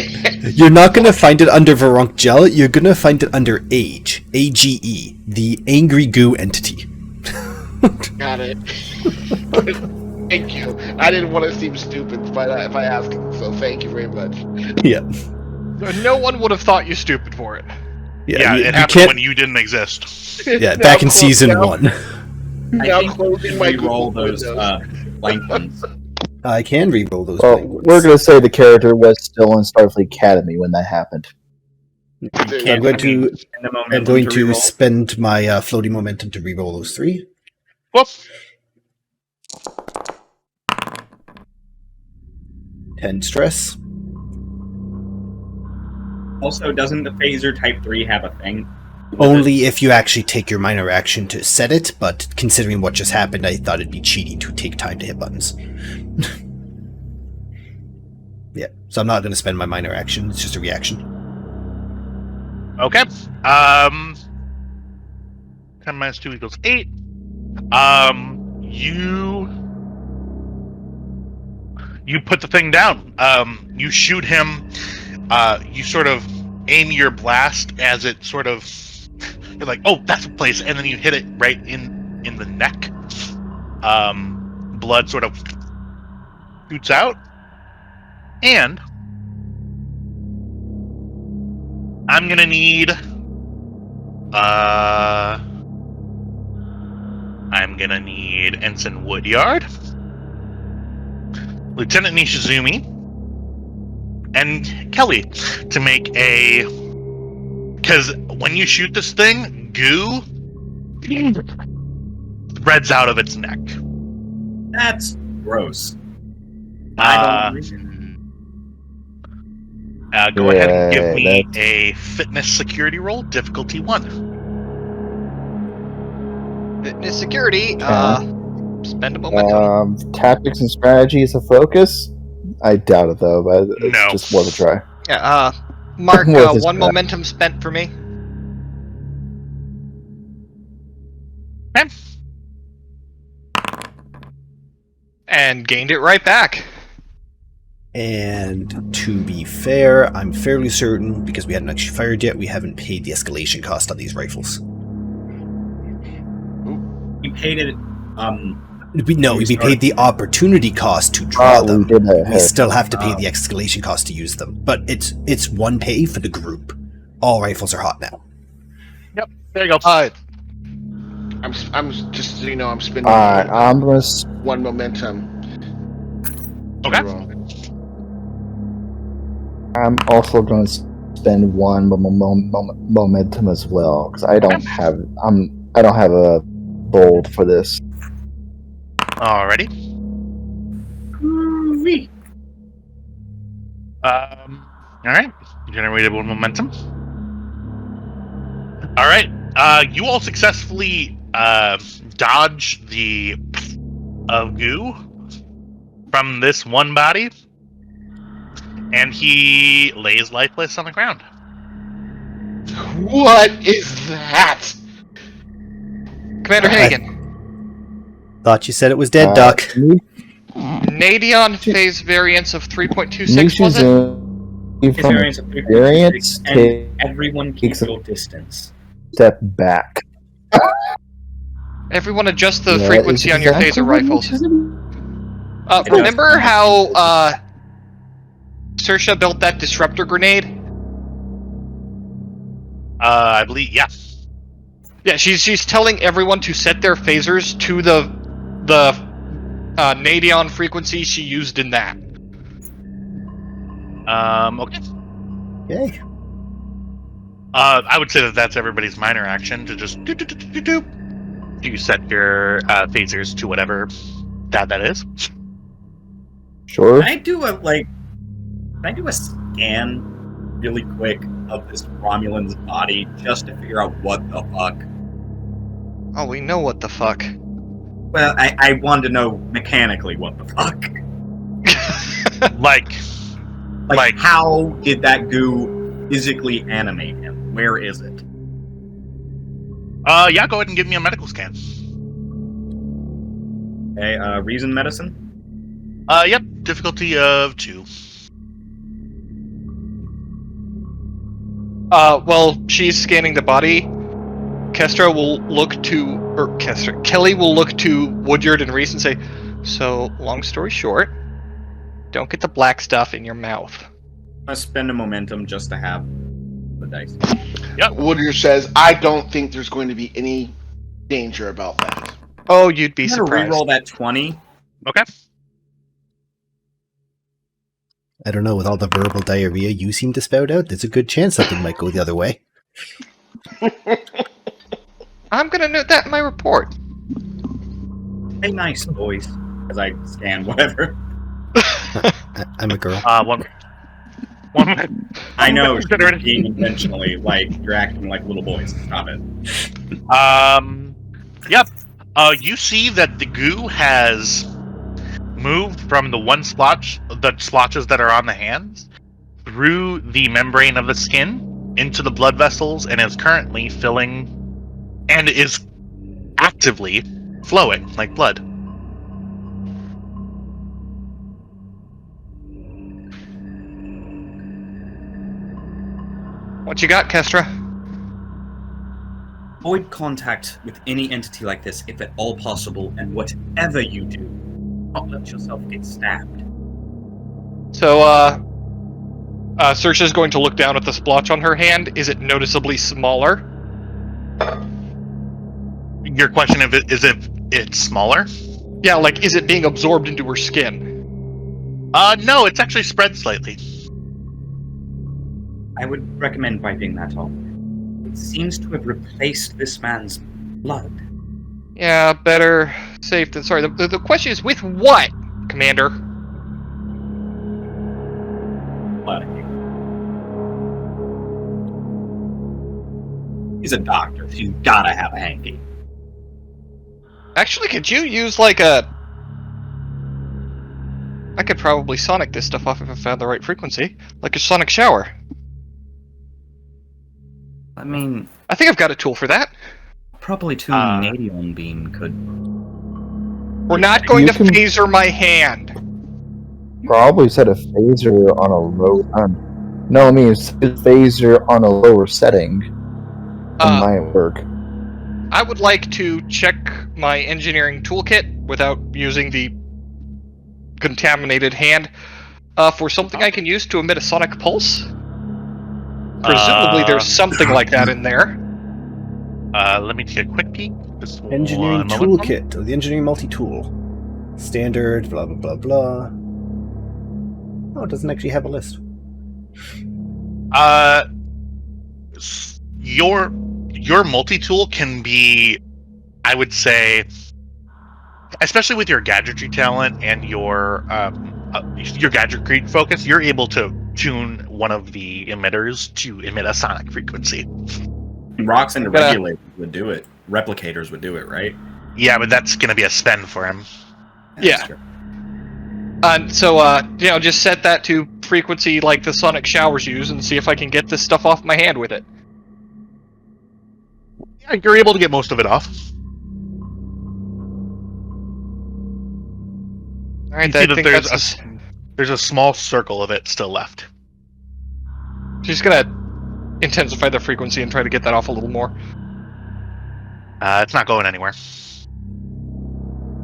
You're not gonna find it under Varunk Gel, you're gonna find it under Age. AGE. The Angry Goo entity. Got it. Thank you. I didn't want to seem stupid if I asked, so thank you very much. Yeah. No one would have thought you stupid for it. Yeah, you it happened can't- when you didn't exist. Yeah, Now back in close season down. 1. I Now think closing we my roll Google those windows. blank ones. I can re-roll those. Well, blank ones. we're gonna say the character was still in Starfleet Academy when that happened. Dude, I'm going to. In the moment I'm going to reroll. spend my floating momentum to re-roll those 3. Whoop. 10 stress. Also, doesn't the phaser Type 3 have a thing? Only if you actually take your minor action to set it, but considering what just happened, I thought it'd be cheating to take time to hit buttons. Yeah, so I'm not going to spend my minor action. It's just a reaction. Okay. 10 minus 2 equals 8. You put the thing down. You shoot him. You sort of aim your blast as it sort of. You're like, oh, that's a place, and then you hit it right in the neck. Blood sort of shoots out, and I'm gonna need. I'm gonna need Ensign Woodyard, Lieutenant Nishizumi, and Kelly to make a. Because when you shoot this thing, goo spreads out of its neck. That's gross. Go ahead and give me a fitness security roll, difficulty 1. Fitness security. Spend a momentum. Tactics and strategy is a focus. I doubt it though, but it's just worth a try. Yeah. Mark, Worth his one try. momentum spent for me. Okay. And gained it right back. And to be fair, I'm fairly certain, because we hadn't actually fired yet, we haven't paid the escalation cost on these rifles. You paid it. We paid the opportunity cost to draw them. We did that. We still have to pay the escalation cost to use them. But it's one pay for the group. All rifles are hot now. Yep. There you go. I'm just so you know, I'm spending Alright, I'm gonna. one momentum. Okay. I'm also going to spend one momentum as well because I don't have. I don't have a bold for this. Alrighty. Alright. You generated 1 momentum. Alright. You all successfully dodge the goo from this one body, and he lays lifeless on the ground. What is that? Commander Hagen. Thought you said it was dead, Doc. Nadion phase variance of 3.26, was it? His variance of 3.26, Variance and everyone keeps your distance. Step back. Everyone adjust the Yeah, frequency is on your exactly phaser what rifles. it is. Remember how Saoirse built that disruptor grenade? I believe, yeah. Yeah, she's telling everyone to set their phasers to the Nadion frequency she used in that. Okay. Okay. I would say that that's everybody's minor action to just do. You set your phasers to whatever that is. Sure. Can I do a scan really quick of this Romulan's body just to figure out what the fuck? Oh, we know what the fuck. Well, I wanted to know mechanically what the fuck. Like how did that goo physically animate him? Where is it? yeah, go ahead and give me a medical scan. Okay, reason medicine? Yep, difficulty of 2. While she's scanning the body, Kelly will look to Woodyard and Reese and say, so, long story short, don't get the black stuff in your mouth. I spend a momentum just to have the dice. Yep. Woodyard says, I don't think there's going to be any danger about that. Oh, you'd be I'm gonna surprised. reroll that 20. Okay. I don't know, with all the verbal diarrhea you seem to spout out, there's a good chance something might go the other way. I'm gonna note that in my report. Hey, nice boys. As I scan whatever. I'm a girl. One. I know, One you're being intentionally, you're acting like little boys. Stop it. Yep. You see that the goo has moved from the one spot the splotches that are on the hands through the membrane of the skin into the blood vessels and is currently filling and is actively flowing like blood. What you got, Kestra? Avoid contact with any entity like this if at all possible, and whatever you do, don't let yourself get stabbed. So, Saoirse is going to look down at the splotch on her hand. Is it noticeably smaller? Your question is if it's smaller? Yeah, like, is it being absorbed into her skin? No, it's actually spread slightly. I would recommend wiping that off. It seems to have replaced this man's blood. Yeah, better safe than sorry. The question is, with what, Commander? Blood. He's a doctor, so you gotta have a hanky. Actually, could you use, like, a... I could probably sonic this stuff off if I found the right frequency. Like a sonic shower. I mean, I think I've got a tool for that. probably too Nadion beam could. We're not going You to can- phaser my hand. Probably set a phaser on a low. No, I mean it's a phaser on a lower setting. It might work. I would like to check my engineering toolkit without using the contaminated hand for something I can use to emit a sonic pulse. Presumably there's something like that in there. Let me take a quick peek. Just Engineering one moment. toolkit, or the engineering multi-tool. Standard, blah, blah, blah, blah. Oh, it doesn't actually have a list. Your multi-tool can be, I would say, especially with your gadgetry talent and your gadgetry focus, you're able to tune one of the emitters to emit a sonic frequency. Rocks and regulators would do it. Replicators would do it, right? Yeah, but that's going to be a spend for him. Yeah. So, just set that to frequency like the sonic showers use and see if I can get this stuff off my hand with it. Yeah, you're able to get most of it off. Alright, You see I that think there's a small circle of it still left. She's gonna intensify the frequency and try to get that off a little more. It's not going anywhere.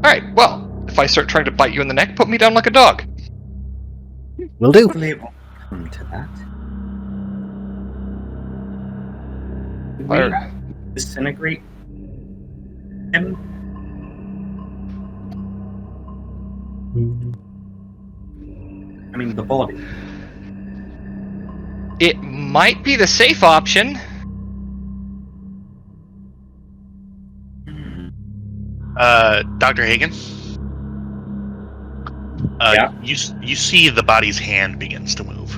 Alright, well, if I start trying to bite you in the neck, put me down like a dog. Will do. Hopefully it won't come to that. Did we Or- disintegrate him? I mean, the body. It might be the safe option. Dr. Hagen? Yeah? You see the body's hand begins to move.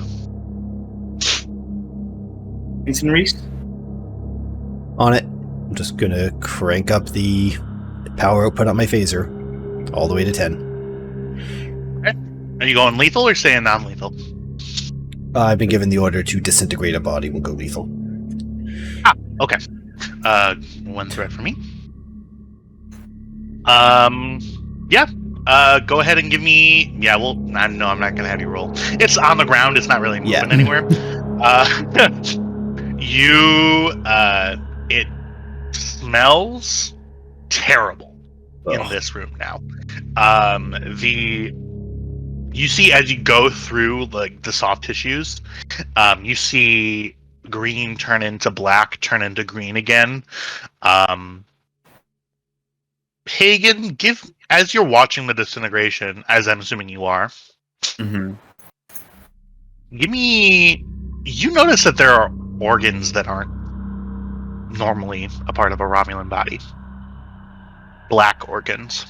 Vincent Reese? On it. I'm just gonna crank up the power output on my phaser all the way to 10. Are you going lethal or staying non-lethal? I've been given the order to disintegrate a body. We'll go lethal. Okay. One threat for me. Yeah. Go ahead and give me. Yeah. Well, no, I'm not gonna have you roll. It's on the ground. It's not really moving Yeah. anywhere. It smells terrible in this room now. You see as you go through like the soft tissues, you see green turn into black, turn into green again. Hagen, as you're watching the disintegration, as I'm assuming you are, Mm-hmm. you notice that there are organs that aren't normally a part of a Romulan body. Black organs.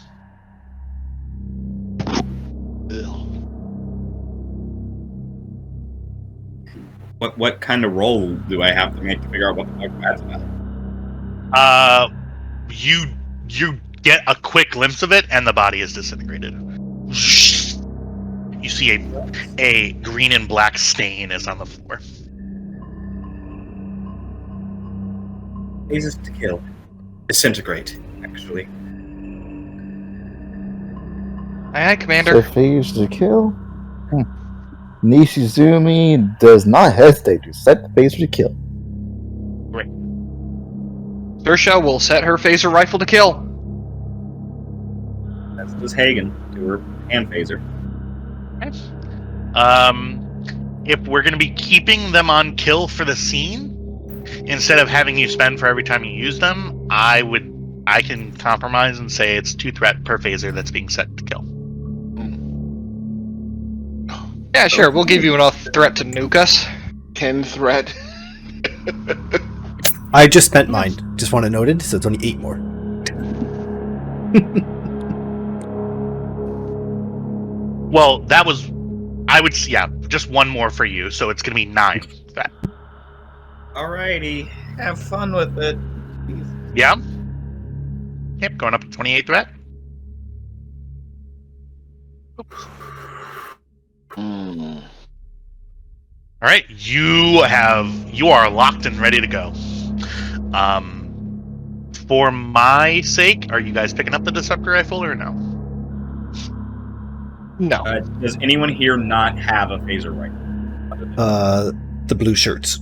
What kind of roll do I have to make to figure out what the fuck that's about? You get a quick glimpse of it, and the body is disintegrated. you see a green and black stain is on the floor. Phases to kill. Disintegrate, actually. Aye, Commander. So phase to kill. Nishizumi does not hesitate to set the phaser to kill. Sersha will set her phaser rifle to kill. That's just Hagen to her hand phaser. If we're going to be keeping them on kill for the scene, instead of having you spend for every time you use them, I can compromise and say it's 2 threat per phaser that's being set to kill. Yeah, sure. We'll give you enough threat to nuke us. 10 threat. I just spent mine. Just want it noted, so it's only 8 more. Well, that was, just 1 more for you, so it's going to be 9 threat. Alrighty, have fun with it. Yeah? Yep, going up to 28 threat. All right, you are locked and ready to go. For my sake, are you guys picking up the disruptor rifle or no? No. Does anyone here not have a phaser rifle? The blue shirts.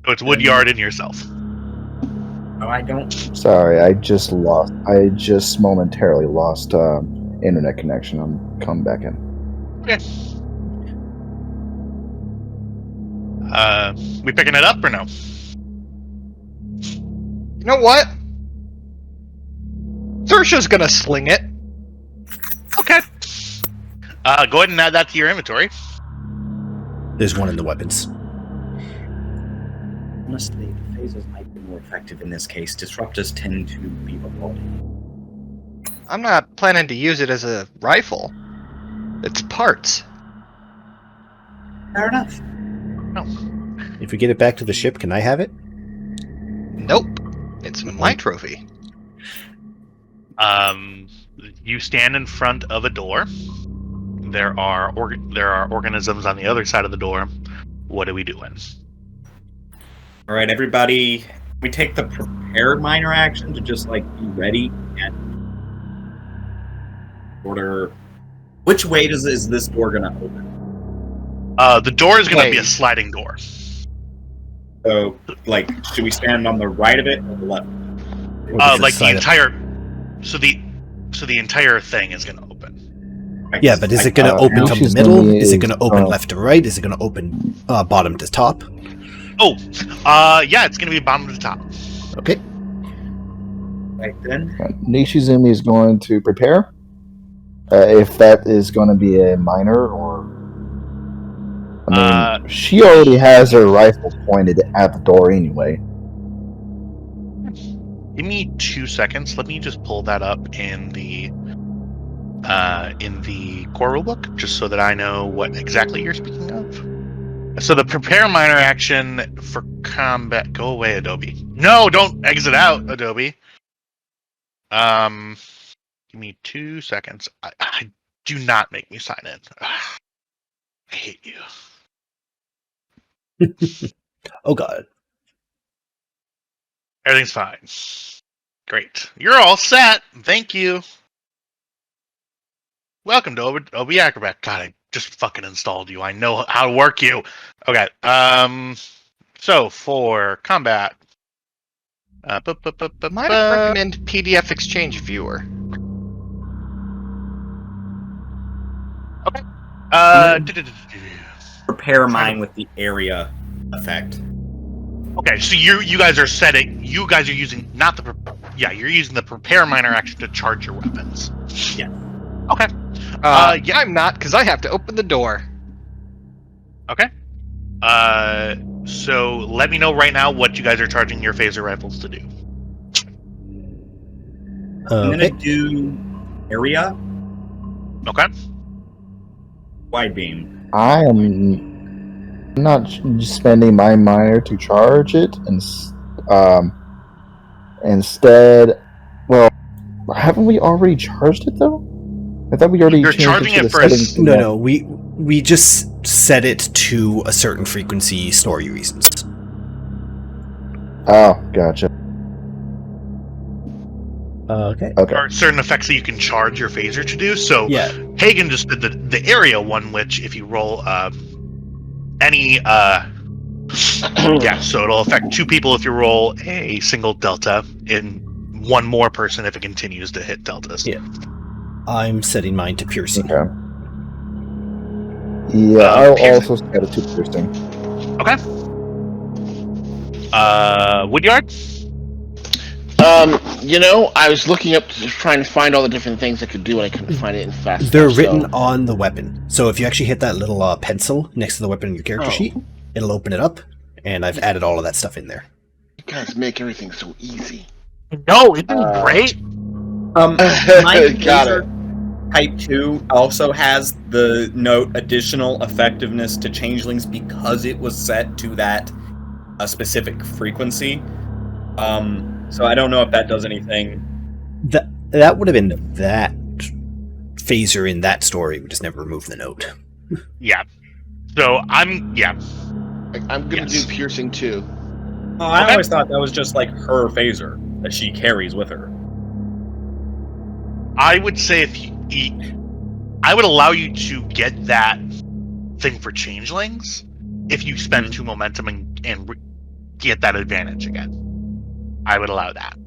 So it's Woodyard and yourself. No, I don't. Sorry, I just momentarily lost internet connection. I'm coming back in. Okay. We picking it up or no? You know what? Sersha's gonna sling it. Okay. Go ahead and add that to your inventory. There's one in the weapons. Honestly, the phasers might be more effective in this case. Disruptors tend to leave a body. I'm not planning to use it as a rifle. It's parts. Fair enough. If we get it back to the ship, can I have it? Nope. It's my trophy. You stand in front of a door. There are organisms on the other side of the door. What are we doing? All right, everybody. We take the prepared minor action to just be ready and order. Which way is this door gonna open? The door is gonna be a sliding door. So, should we stand on the right of it or the left? The entire. So the entire thing is gonna open. Yeah, but is it going to open from the middle? Is it going to open left to right? Is it going to open bottom to top? Yeah, it's gonna be bottom to top. Okay. Right then. Nishizumi is going to prepare. If that is going to be a minor or... I mean, she already has her rifle pointed at the door anyway. Give me 2 seconds. Let me just pull that up in the core rulebook, just so that I know what exactly you're speaking of. So the prepare minor action for combat. Go away, Adobe. No, don't exit out, Adobe. Give me 2 seconds. I do not make me sign in. I hate you. Oh god. Everything's fine. Great. You're all set. Thank you. Welcome to OB Acrobat. God, I just fucking installed you. I know how to work you. Okay. So for combat, Might recommend PDF Exchange Viewer. Okay. Prepare mine with the area effect. Okay, so you guys are setting. You guys are using not the. You're using the prepare minor action to charge your weapons. Yeah. Okay. Yeah, I'm not, because I have to open the door. Okay. So let me know right now what you guys are charging your phaser rifles to do. I'm gonna do area Okay. wide beam. I am not spending my minor to charge it, and instead, well, Haven't we already charged it though? I thought we already You're changed charging it to it the for settings. No, we just set it to a certain frequency, story reasons. Oh, gotcha. Okay. Okay. There are certain effects that you can charge your phaser to do. So Yeah. Hagen just did the area one, which if you roll any yeah, so it'll affect 2 people if you roll a single delta, and 1 more person if it continues to hit deltas. Yeah. I'm setting mine to piercing. Okay. Yeah, I'll piercing. also set it to piercing. Okay. Woodyard? I was looking up, just trying to find all the different things I could do, and I couldn't find it in fast. They're enough, written so- on the weapon. So if you actually hit that little pencil next to the weapon in your character Oh. sheet, it'll open it up, and I've added all of that stuff in there. You guys make everything so easy. No, isn't it great? My Got laser it. Type 2 also has the note additional effectiveness to changelings because it was set to that a specific frequency. So I don't know if that does anything. That would have been that phaser in that story. We just never removed the note. Yeah. So I'm I'm gonna Yes. do piercing too. Oh, I Okay. always thought that was just like her phaser that she carries with her. I would say I would allow you to get that thing for changelings if you spend 2 momentum and get that advantage again. I would allow that.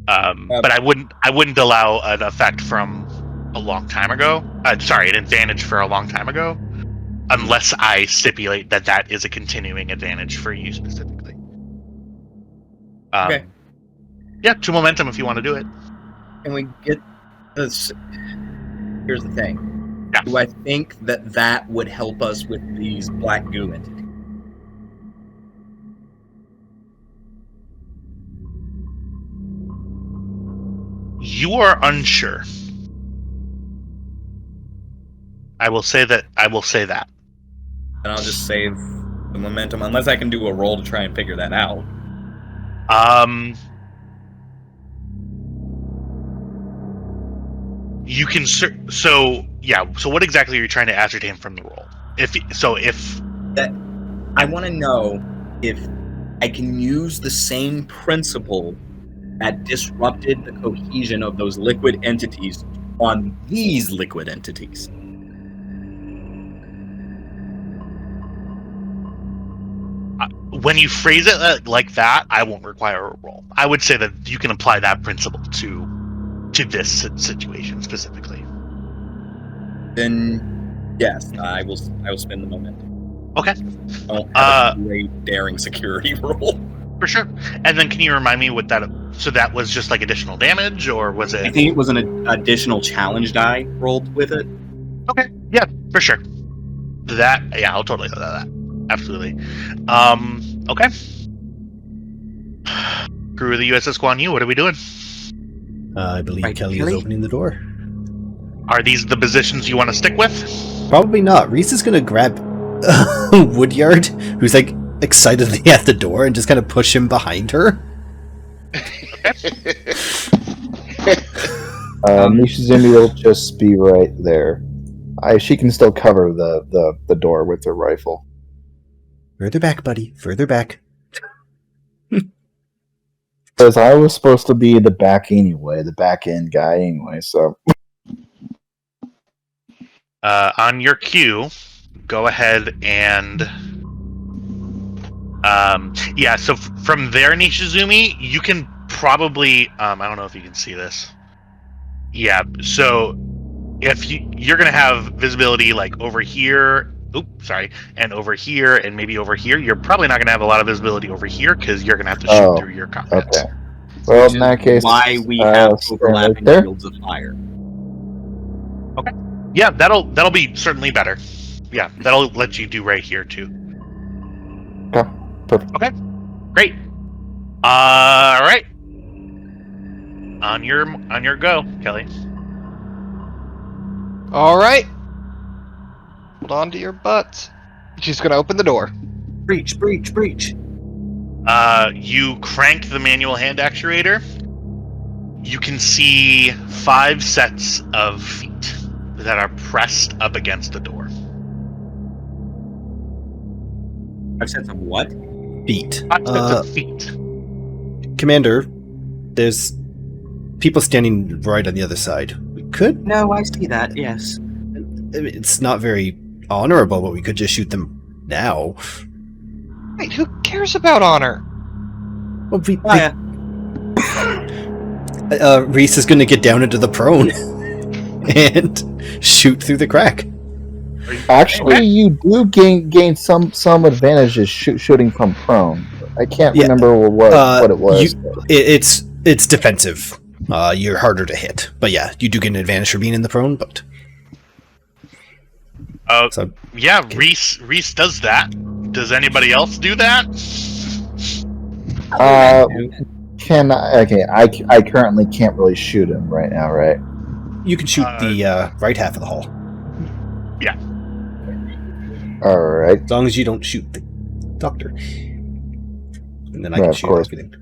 But I wouldn't allow an effect from a long time ago. Sorry, an advantage for a long time ago, unless I stipulate that that is a continuing advantage for you specifically. Okay. Yeah, 2 momentum if you want to do it. Can we get this? Here's the thing. Yeah. Do I think that would help us with these black goo entities? You are unsure. I will say that. And I'll just save the momentum, unless I can do a roll to try and figure that out. You can so what exactly are you trying to ascertain from the roll? If I want to know if I can use the same principle that disrupted the cohesion of those liquid entities on these liquid entities. when you phrase it like that, I won't require a roll. I would say that you can apply that principle to this situation specifically. Then yes, I will spend the momentum. Okay. I don't have a great daring security roll. For sure. And then can you remind me what that... So that was just like additional damage, or was I it... think it was an additional challenge die rolled with it. Okay. Yeah, for sure. That... Yeah, I'll totally do that. Absolutely. Okay. Crew of the USS Guan Yu, what are we doing? I believe Right, Kelly Kelly? is opening the door. Are these the positions you want to stick with? Probably not. Reese is gonna grab Woodyard, who's like excitedly at the door, and just kind of push him behind her. Mishizumi will just be right there. She can still cover the door with her rifle. Further back, buddy. Further back. Because I was supposed to be the back anyway, the back end guy anyway, so. On your cue, go ahead and... yeah, so from there, Nishizumi, you can probably... I don't know if you can see this. Yeah, so if you're going to have visibility like over here... Oops, sorry. And over here, and maybe over here. You're probably not going to have a lot of visibility over here, because you're going to have to shoot through your contacts. Okay. Well, Which in that is case, why we have stand overlapping right there. fields of fire. Yeah, that'll be certainly better. Yeah, that'll let you do right here, too. Okay, perfect. Okay, great. All right. On your go, Kelly. All right. Hold on to your butts. She's gonna open the door. Breach, breach, breach. You crank the manual hand actuator. you can see 5 sets of feet that are pressed up against the door. 5 sets of what? Feet. 5 sets of feet. Commander, there's people standing right on the other side. We could. No, I see that. Yes. It's not very honorable, but we could just shoot them now. Wait, who cares about honor? Well, Oh, yeah. Reese is going to get down into the prone and shoot through the crack. Actually, you do gain some advantages shooting from prone. I can't remember what it was. It's defensive. You're harder to hit, but yeah, you do get an advantage for being in the prone. But yeah, okay. Reese does that. Does anybody else do that? I currently can't really shoot him right now, right? You can shoot the right half of the hall. Yeah. Alright. As long as you don't shoot the doctor. And then I can shoot everything.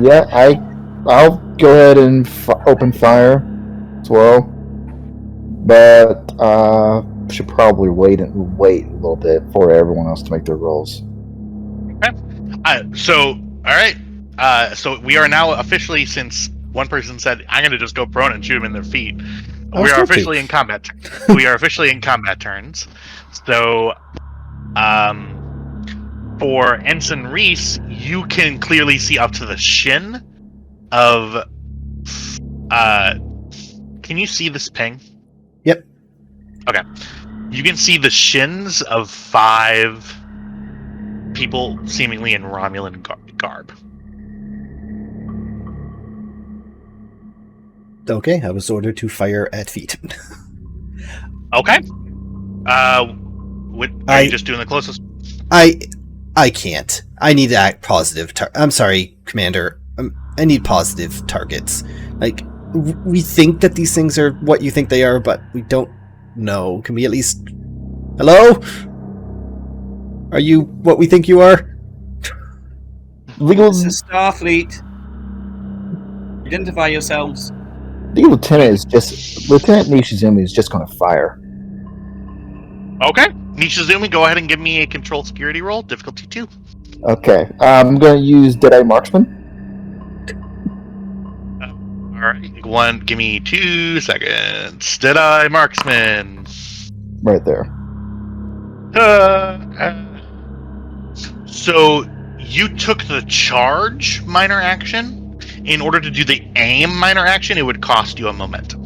Yeah, I'll go ahead and open fire as well. But should probably wait a little bit for everyone else to make their rolls. Okay. Alright. So we are now officially, since one person said, I'm going to just go prone and shoot them in their feet. We are officially in combat. We are officially in combat turns. So, for Ensign Reese, you can clearly see up to the shin of. Can you see this ping? Yep. Okay. You can see the shins of 5 people, seemingly in Romulan garb. Okay, I was ordered to fire at feet. Okay. Are you just doing the closest? I can't. I need to act positive. I'm sorry, Commander. I need positive targets. Like, we think that these things are what you think they are, but we don't know. Can we at least... Hello? Are you what we think you are? This is Starfleet. Identify yourselves. The Lieutenant Nishizumi is just going to fire. Okay. Nishizumi, go ahead and give me a control security roll, difficulty 2. Okay. I'm going to use Deadeye Marksman. Alright, Guan, give me 2 seconds. Deadeye Marksman. Right there. So, you took the charge minor action. In order to do the aim minor action, it would cost you a momentum.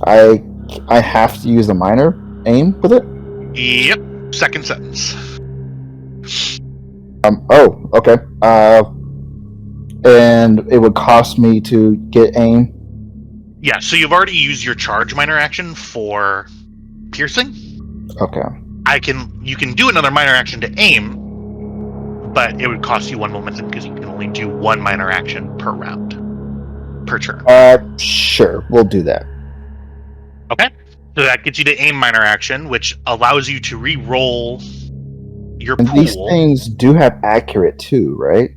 I have to use the minor aim with it? Yep. Second sentence. Oh, okay. And it would cost me to get aim? Yeah, so you've already used your charge minor action for piercing. Okay. You can do another minor action to aim, but it would cost you 1 momentum because you can only do 1 minor action per round. Per turn. Sure. We'll do that. Okay. So that gets you to aim minor action, which allows you to re-roll your pool. These things do have accurate too, right?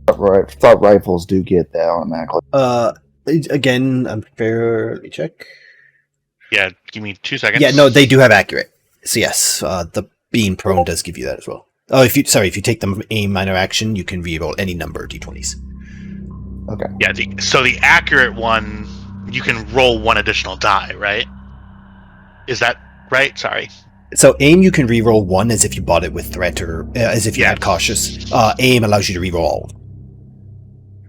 Thought rifles do get that automatically. Again, I'm fairly check. Yeah, give me 2 seconds. Yeah, no, they do have accurate. So yes, the being prone does give you that as well. Oh, if you take them aim minor action, you can re-roll any number of d20s. Okay. Yeah, so the accurate one, you can roll 1 additional die, right? Is that right? Sorry. So aim, you can re-roll 1 as if you bought it with threat or as if you had cautious. Aim allows you to re-roll all of them.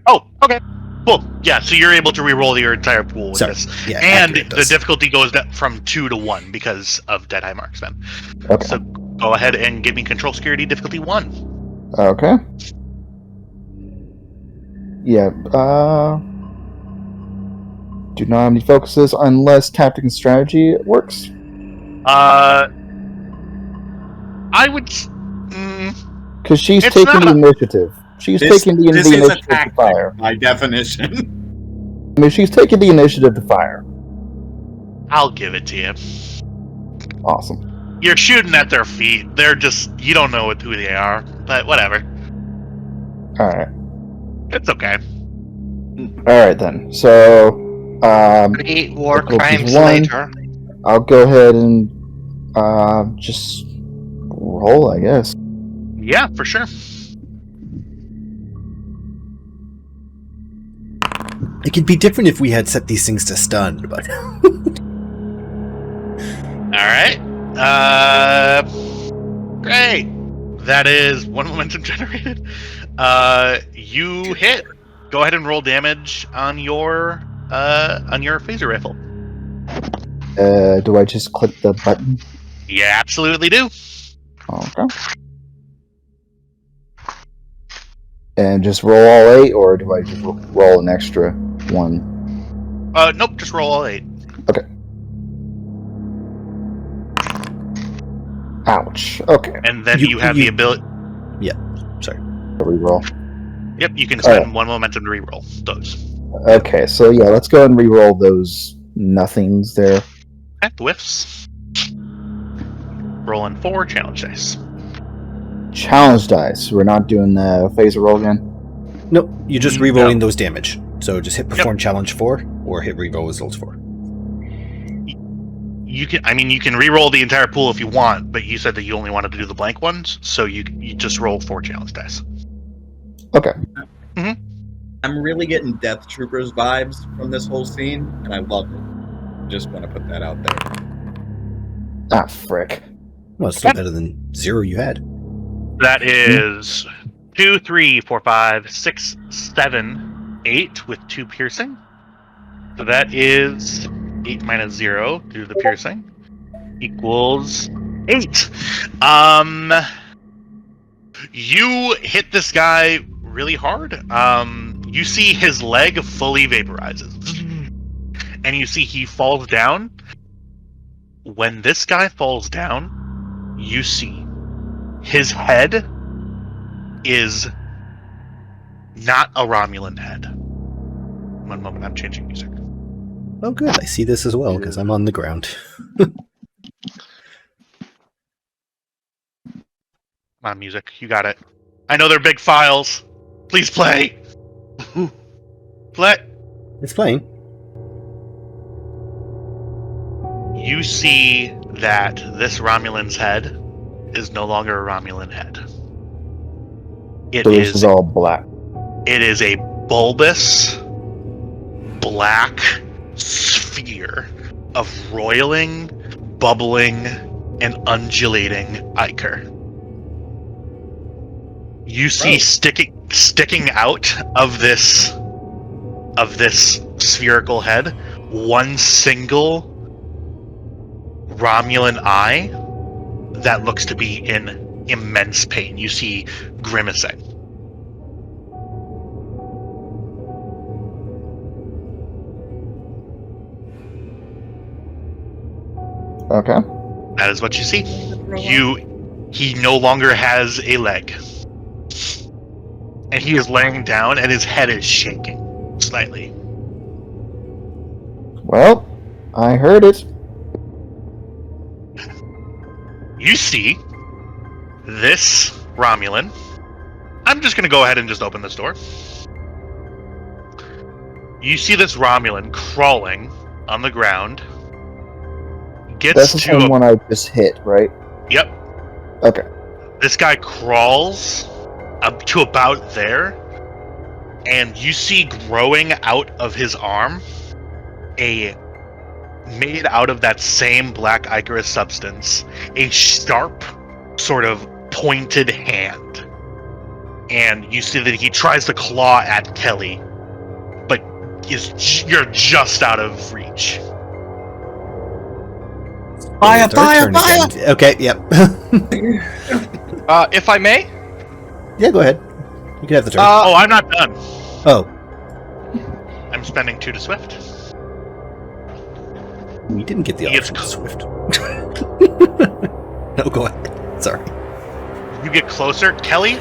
Oh, okay. Cool. Yeah, so you're able to re-roll your entire pool with this. Yeah, and the difficulty goes from 2 to 1 because of Deadeye Marksman. Okay. So go ahead and give me control security difficulty 1. Okay. Yeah, do not have any focuses unless tactic and strategy works. I would... Because she's taking the initiative. She's taking the initiative to fire. By definition. I mean, she's taking the initiative to fire. I'll give it to you. Awesome. You're shooting at their feet. They're just... You don't know who they are, but whatever. Alright. It's okay. Alright then. So, 3 war Echo crimes P1. later. I'll go ahead and just roll, I guess. Yeah, for sure. It could be different if we had set these things to stun, but All right. Great. That is 1 momentum generated. You hit. Go ahead and roll damage on your phaser rifle. Do I just click the button? You absolutely do. Okay. And just roll all 8, or do I just roll an extra 1? Nope. Just roll all 8. Ouch. Okay. And then you have the ability. Reroll. Yep, you can spend 1 momentum to reroll those. Okay, so yeah, let's go and reroll those nothings there. Okay, whiffs. Rolling 4 challenge dice. Challenge dice. We're not doing the phaser roll again? nope, you're just re-rolling those damage. So just hit perform Yep. challenge 4 or hit reroll results 4. You can re-roll the entire pool if you want, but you said that you only wanted to do the blank ones, so you just roll 4 challenge dice. Okay. I'm really getting Death Troopers vibes from this whole scene, and I love it. Just want to put that out there. Ah, frick. Well, it's still better than 0 you had. That is 2, 3, 4, 5, 6, 7, 8 with 2 piercing. So that is 8 minus 0 due to the piercing equals 8. You hit this guy really hard. You see his leg fully vaporizes. And you see he falls down. When this guy falls down, you see his head is not a Romulan head. 1 moment, I'm changing music. Oh, good. I see this as well because I'm on the ground. Come on, music. You got it. I know they're big files. Please play. Play. It's playing. You see that this Romulan's head is no longer a Romulan head. So this is all black. It is a bulbous, black sphere of roiling, bubbling, and undulating ichor. You see sticking out of this spherical head one single Romulan eye that looks to be in immense pain. You see grimacing. Okay. That is what you see. He no longer has a leg. And he is laying down and his head is shaking slightly. Well, I heard it. You see this Romulan. I'm just going to go ahead and just open this door. You see this Romulan crawling on the ground. That's the same one I just hit, right? Yep. Okay. This guy crawls up to about there, and you see growing out of his arm made out of that same black ichorous substance, a sharp, sort of pointed hand. And you see that he tries to claw at Kelly, but you're just out of reach. Fire! Okay, yep. If I may, yeah, go ahead. You can have the turn. Oh, I'm not done. Oh, I'm spending 2 to Swift. we didn't get the He gets option to Swift. No, go ahead. Sorry. You get closer. Kelly,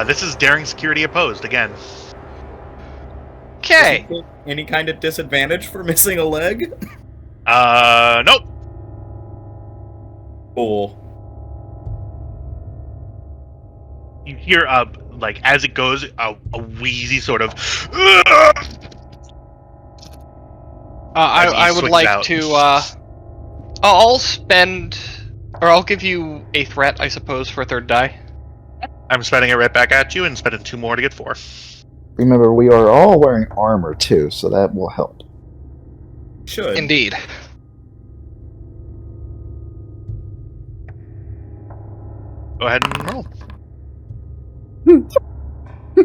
this is daring security opposed again. okay. Any kind of disadvantage for missing a leg? Nope. Cool. You hear like as it goes, a wheezy sort of. I would switches like out. to. I'll spend, or I'll give you a threat, I suppose, for a third die. I'm spending it right back at you, and spending 2 more to get 4. Remember, we are all wearing armor too, so that will help. Should. Indeed. Go ahead and roll.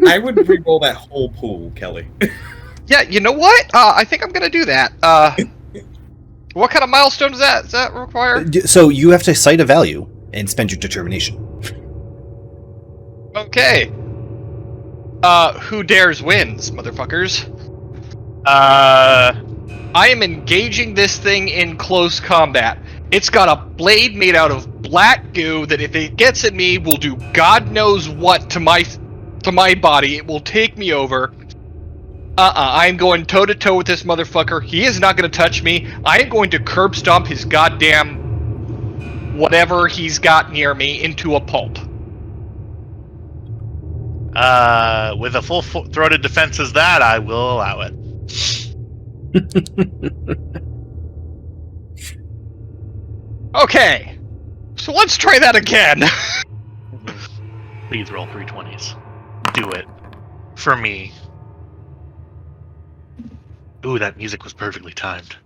I would re-roll that whole pool, Kelly. Yeah, you know what? I think I'm gonna do that. What kind of milestone does that require? So you have to cite a value and spend your determination. Okay. Who dares wins, motherfuckers? I am engaging this thing in close combat. It's got a blade made out of black goo that if it gets at me will do God knows what to my body. It will take me over. I'm going toe to toe with this motherfucker. He is not going to touch me. I am going to curb stomp his goddamn whatever he's got near me into a pulp. With a full-throated defense as that, I will allow it. Okay. So let's try that again. Please roll 3 20s. Do it. For me. Ooh, that music was perfectly timed.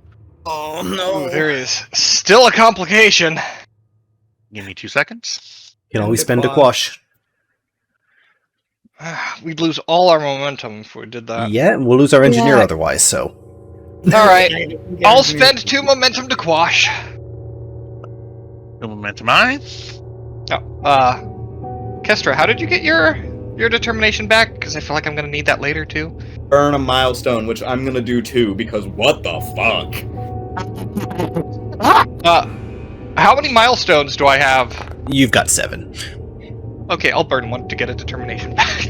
Oh no! Ooh, there is still a complication. Give me 2 seconds. You can always spend a quash. We'd lose all our momentum if we did that. Yeah, we'll lose our engineer otherwise, so. Alright. I'll spend 2 momentum to quash. No momentum I. Oh, Kestra, how did you get your determination back? Because I feel like I'm gonna need that later too. Burn a milestone, which I'm gonna do too, because what the fuck? How many milestones do I have? You've got 7. Okay, I'll burn one to get a determination back.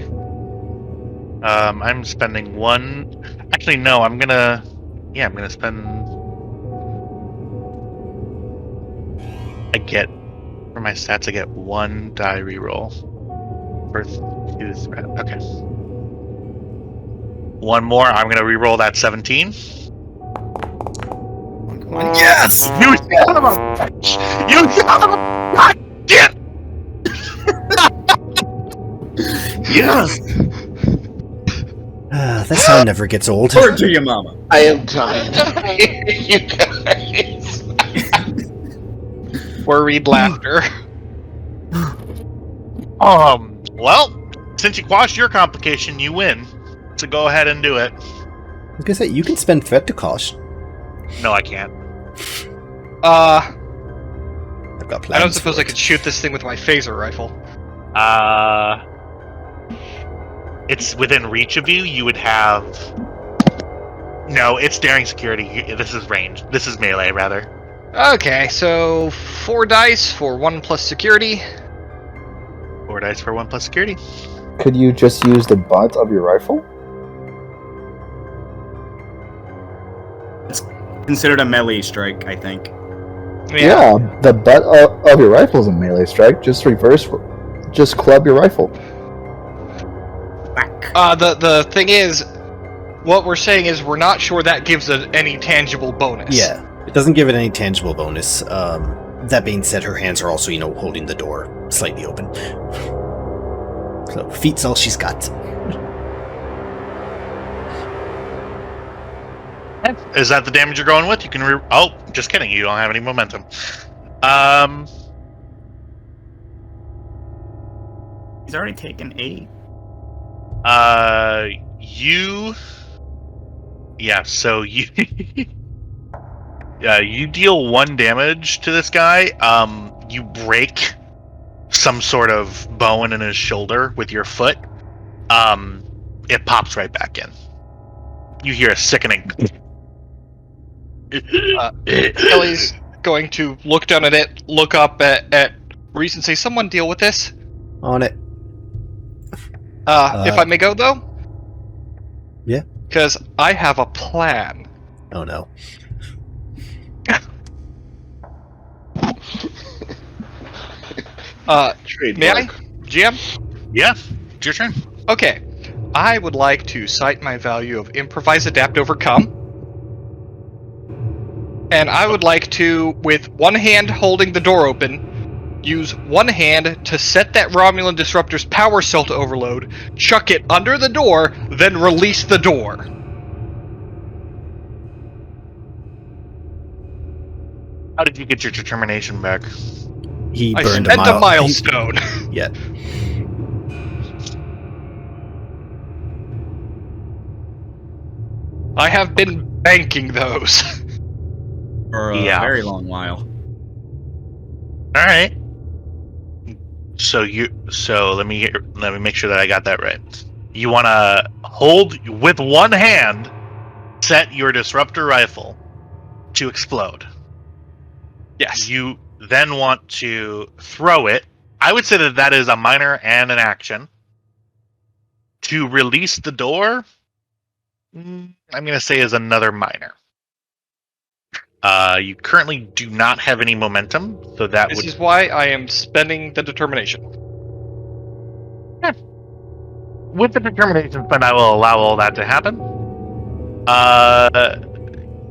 I'm spending 1. Actually, no, I'm gonna spend. For my stats, I get 1 die reroll. First 2 threat. Okay. 1 more, I'm gonna reroll that 17. Yes! You son of a bitch! You son of a goddamn! Yes! That sound never gets old. Word to your mama. I am dying. You guys. Worried laughter. Well, since you quashed your complication, you win. So go ahead and do it. Like I said, you can spend threat to cost. No, I can't. I've got plans. I don't suppose I could shoot this thing with my phaser rifle. It's within reach of you. You would have. No, it's daring security. This is range. This is melee, rather. Okay, so 4 dice for 1 plus security. 4 dice for 1 plus security. Could you just use the butt of your rifle? It's considered a melee strike, I think. Yeah, the butt of your rifle is a melee strike. Just club your rifle. Whack. The thing is, what we're saying is we're not sure that gives any tangible bonus. Yeah, it doesn't give it any tangible bonus. That being said, her hands are also, holding the door slightly open. So, feet's all she's got. Is that the damage you're going with? You can oh, just kidding. You don't have any momentum. He's already taken 8. So you you deal 1 damage to this guy. You break some sort of bone in his shoulder with your foot. It pops right back in. You hear a sickening. Kelly's going to look down at it, look up at Reese and say, "Someone deal with this." On it. If I may go, though? Yeah. Because I have a plan. Oh no. May I? GM? Yeah, it's your turn. Okay. I would like to cite my value of improvise, adapt, overcome. And I would like to, with one hand holding the door open, use one hand to set that Romulan disruptor's power cell to overload, chuck it under the door, then release the door. How did you get your determination back? He I burned spent a milestone. Yeah. I have been banking those. For a Yeah. very long while. All right. So let me make sure that I got that right. You want to hold with one hand, set your disruptor rifle to explode. Yes. You then want to throw it. I would say that is a minor and an action. To release the door, I'm going to say is another minor. You currently do not have any momentum, so that This is why I am spending the determination. with the determination spend, I will allow all that to happen.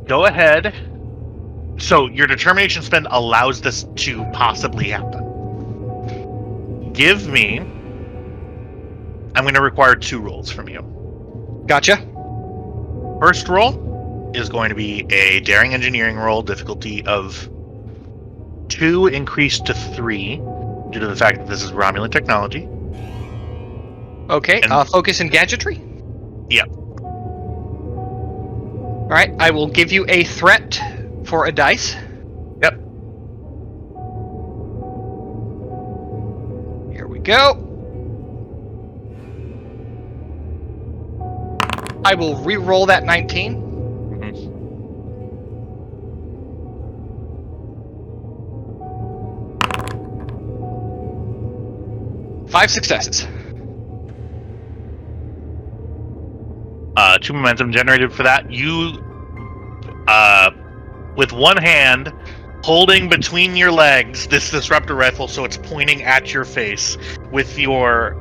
Go ahead. So your determination spend allows this to possibly happen. Give me. I'm going to require 2 rolls from you. Gotcha. First roll is going to be a daring engineering roll, difficulty of 2 increased to 3 due to the fact that this is Romulan technology. Okay, And- focus and gadgetry? Yep. Alright, I will give you a threat for a dice. Yep. Here we go. I will re-roll that 19. Mhm. 5 successes. 2 momentum generated for that. You, with one hand, holding between your legs this disruptor rifle so it's pointing at your face. With your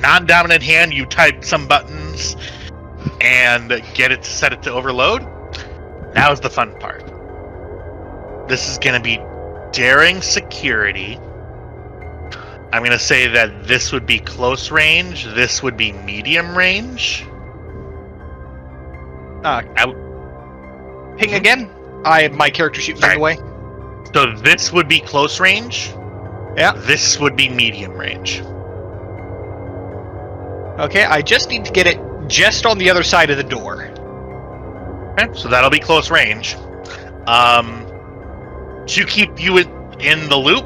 non-dominant hand, you type some buttons and get it to set it to overload. Now's the fun part. This is going to be daring security. I'm going to say that this would be close range. This would be medium range. Ping again. My character shoots Sorry. away. So this would be close range. Yeah. This would be medium range. Okay, I just need to get it just on the other side of the door. Okay, so that'll be close range. To keep you in the loop,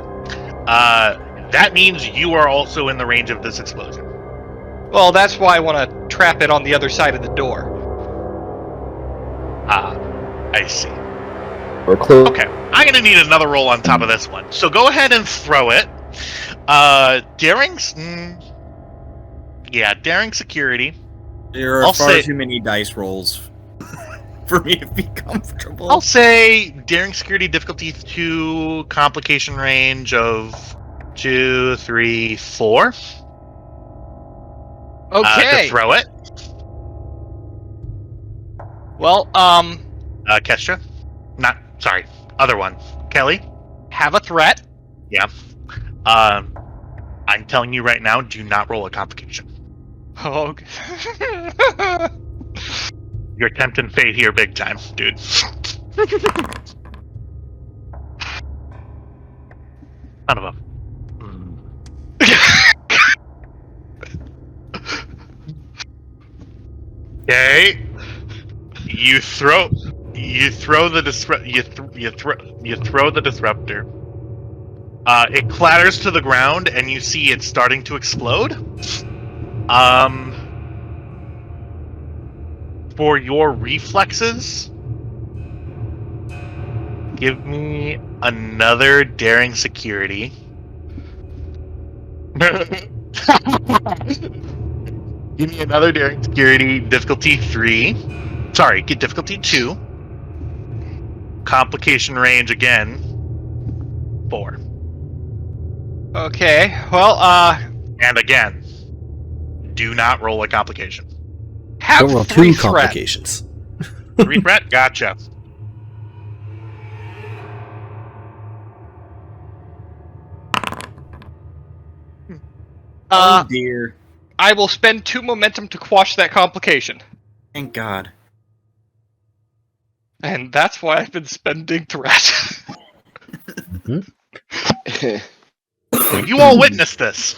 that means you are also in the range of this explosion. Well, that's why I want to trap it on the other side of the door. I see. We're close. Okay, I'm gonna need another roll on top of this one. So go ahead and throw it. Daring, daring security. There are I'll far say- too many dice rolls for me to be comfortable. I'll say daring security difficulty 2, complication range of 2, 3, 4. Okay. To throw it. Well, Kestra? Sorry, other one. Kelly? have a threat. Yeah. I'm telling you right now, do not roll a complication. Oh. You're tempting fate here big time, dude. Son of a... Okay. You throw the disruptor. It clatters to the ground, and you see it starting to explode. For your reflexes, give me another daring security. Give me another daring security, difficulty 3. Sorry, get difficulty 2. Complication range again, 4. Okay. Well, And again, Do not roll a complication. Have Don't roll 3 two threat. complications. 3 threat? Gotcha. Oh dear. I will spend 2 momentum to quash that complication. Thank God. And that's why I've been spending threat. You all witnessed this.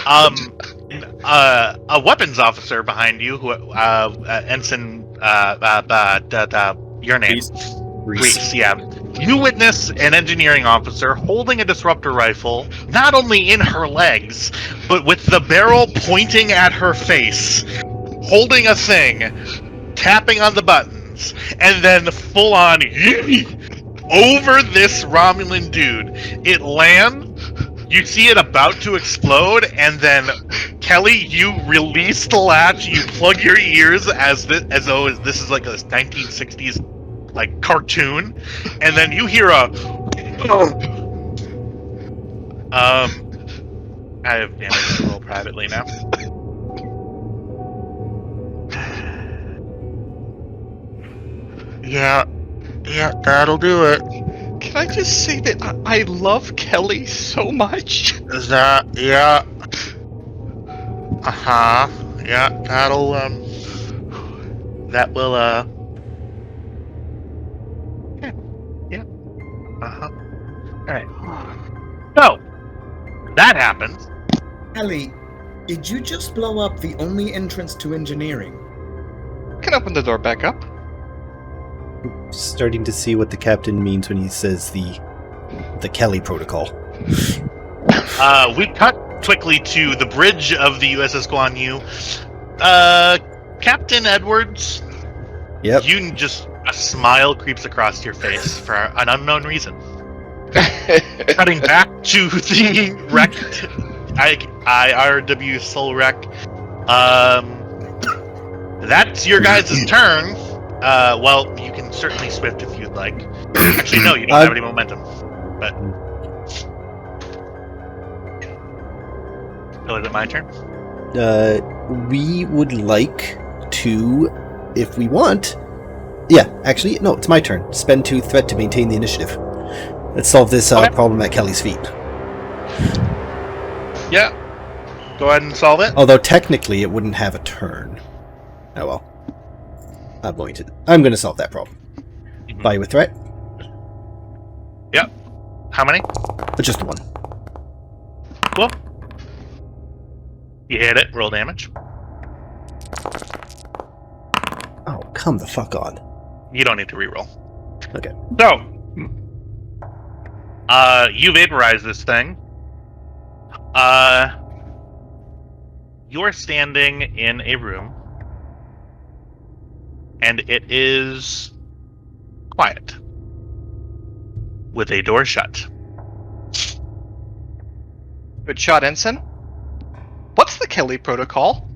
A weapons officer behind you, who Ensign, your name, Reese. Yeah. You witness an engineering officer holding a disruptor rifle, not only in her legs, but with the barrel pointing at her face, holding a thing, tapping on the buttons, and then full on over this Romulan dude. It lands. You see it about to explode, and then Kelly, you release the latch. You plug your ears as though this is like a 1960s like cartoon, and then you hear a. I have damage to roll privately now. Yeah, that'll do it. Can I just say that I love Kelly so much? Is that, yeah. Uh-huh. Yeah, that'll, that will, yeah. Uh-huh. Alright. So, that happens. Ellie, did you just blow up the only entrance to engineering? Can open the door back up. Starting to see what the captain means when he says the Kelly protocol. We cut quickly to the bridge of the USS Guan Yu. Captain Edwards. Yep. You just, a smile creeps across your face for an unknown reason. Cutting back to the wrecked IRW Soul Wreck. That's your guys' turn. Well, you can certainly swift if you'd like. Actually, no, you don't have any momentum. But so is it my turn? We would like to, if we want. Yeah, actually, no, it's my turn. Spend 2 threat to maintain the initiative. Let's solve this Okay. problem at Kelly's feet. Yeah. Go ahead and solve it. Although technically it wouldn't have a turn. Oh well. I'm going to solve that problem. Buy with threat? Yep. How many? Just 1. Cool. You hit it. Roll damage. Oh, come the fuck on. You don't need to reroll. Okay. So, you vaporize this thing. You're standing in a room, and it is quiet, with a door shut. Good shot, Ensign. What's the Kelly protocol?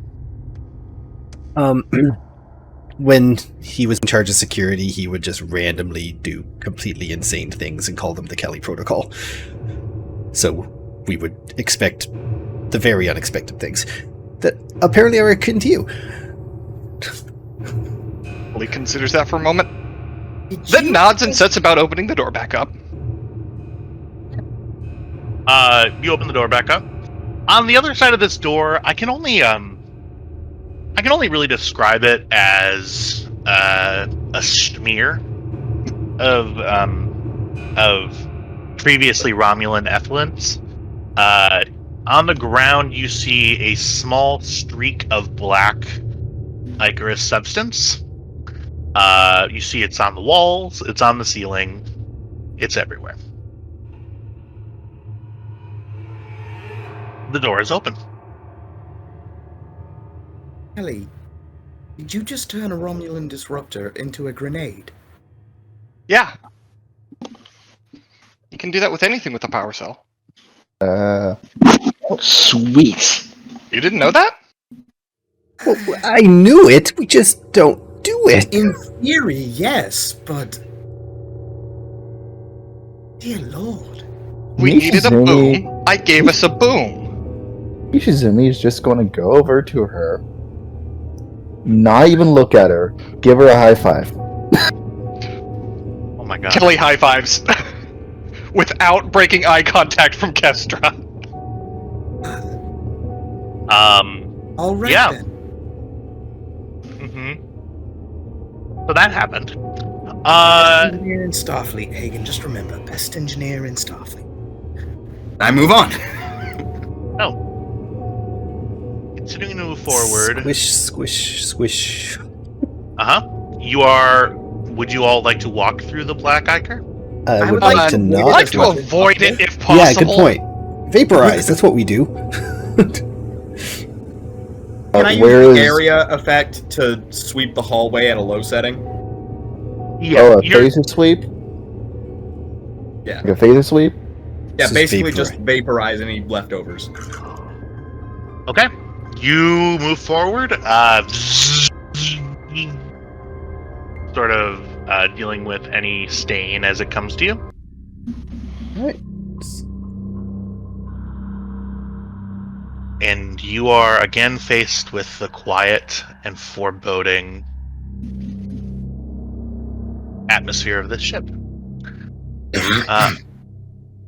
When he was in charge of security, he would just randomly do completely insane things and call them the Kelly protocol. So we would expect the very unexpected things that apparently are akin to you. Lee considers that for a moment, then nods and sets about opening the door back up. You open the door back up. On the other side of this door, I can only really describe it as a smear of previously Romulan effluence. On the ground, you see a small streak of black ichorous substance. You see it's on the walls, it's on the ceiling, it's everywhere. The door is open. Ellie, did you just turn a Romulan disruptor into a grenade? Yeah. You can do that with anything with a power cell. Sweet. You didn't know that? Well, I knew it, we just don't do it. In theory, yes, but... Dear Lord. We needed a Amazing. boom. I gave us a boom. Ishizumi is just going to go over to her, not even look at her, give her a high five. Oh my god. Kelly high fives. Without breaking eye contact from Kestra. All right Yeah. then. So that happened. Best engineer in Starfleet, Hagen. Just remember, best engineer in Starfleet. I move on. Continuing to move forward. Squish, squish, squish. You are. Would you all like to walk through the black ichor? I would like to I'd not. like to avoid it if possible. Yeah, good point. Vaporize. That's what we do. Can I use Where the is area effect to sweep the hallway at a low setting? a phaser sweep? Yeah. Like a phaser sweep? Yeah, This is basically vaporize. just vaporize any leftovers. Okay. You move forward. Sort of dealing with any stain as it comes to you. Alright. And you are again faced with the quiet and foreboding atmosphere of this ship.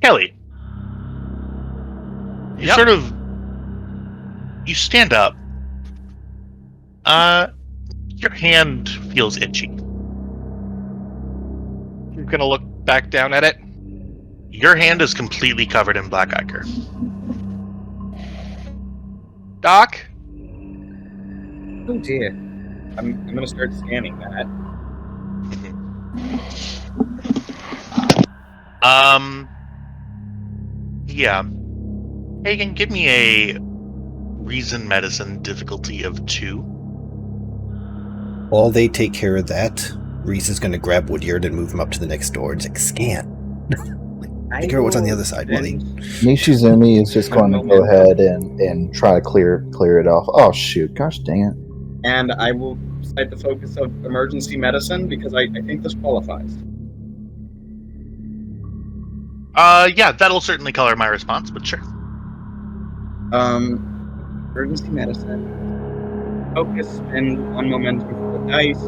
Kelly, you Yep. sort of you stand up. Your hand feels itchy. You're gonna look back down at it. Your hand is completely covered in black ichor. Doc? Oh dear. I'm gonna start scanning that. Yeah. Hagen, give me a reason medicine difficulty of 2. While they take care of that, Reese is going to grab Woodyard and move him up to the next door and say, scan. Take care of what's on the other side, buddy. Nishizumi is just going to go ahead and try to clear it off. Oh shoot! Gosh dang it! And I will cite the focus of emergency medicine because I think this qualifies. Yeah, that'll certainly color my response, but sure. Emergency medicine. Focus, spend 1 momentum for the dice.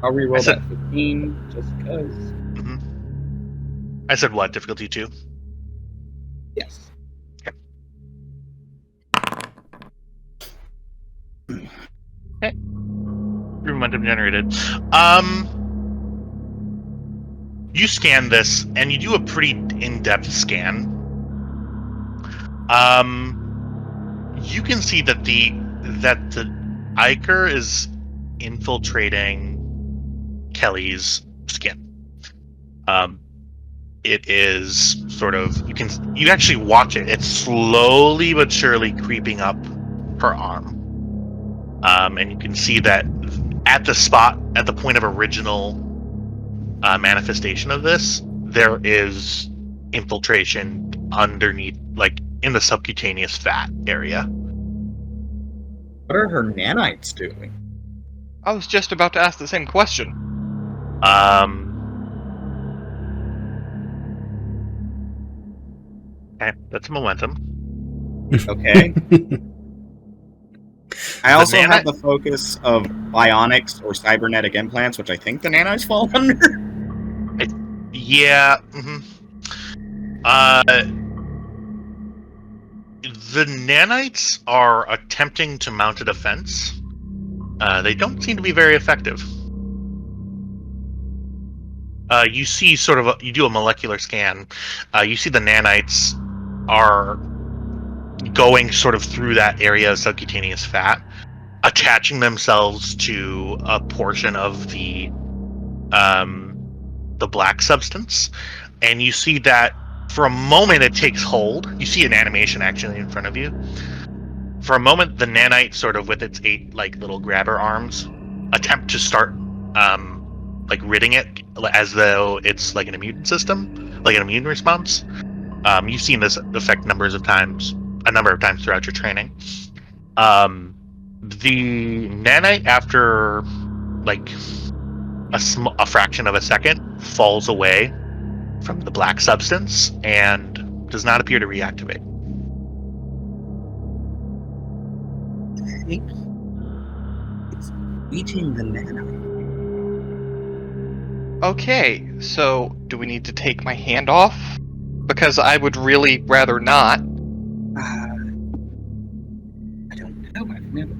I'll reroll I said- that 15 just because. I said what? Difficulty 2? Yes. Momentum generated. You scan this, and you do a pretty in-depth scan. You can see that the ichor is infiltrating Kelly's skin. It is sort of you actually watch it. It's slowly but surely creeping up her arm. And you can see that at the point of original manifestation of this, there is infiltration underneath, like in the subcutaneous fat area. What are her nanites doing? I was just about to ask the same question. Okay, that's a momentum. Okay. I also nani- have the focus of bionics or cybernetic implants, which I think the nanites fall under. Yeah. The nanites are attempting to mount a defense. They don't seem to be very effective. You see you do a molecular scan. You see the nanites are going sort of through that area of subcutaneous fat, attaching themselves to a portion of the black substance, and you see that for a moment it takes hold. You see an animation actually in front of you. For a moment, the nanite, sort of with its 8 like little grabber arms, attempt to start like ridding it as though it's like an immune system, like an immune response. You've seen this effect a number of times throughout your training. The nanite, after like a fraction of a second, falls away from the black substance and does not appear to reactivate. I think it's eating the nano. Okay, so do we need to take my hand off? Because I would really rather not. I don't know. I've never.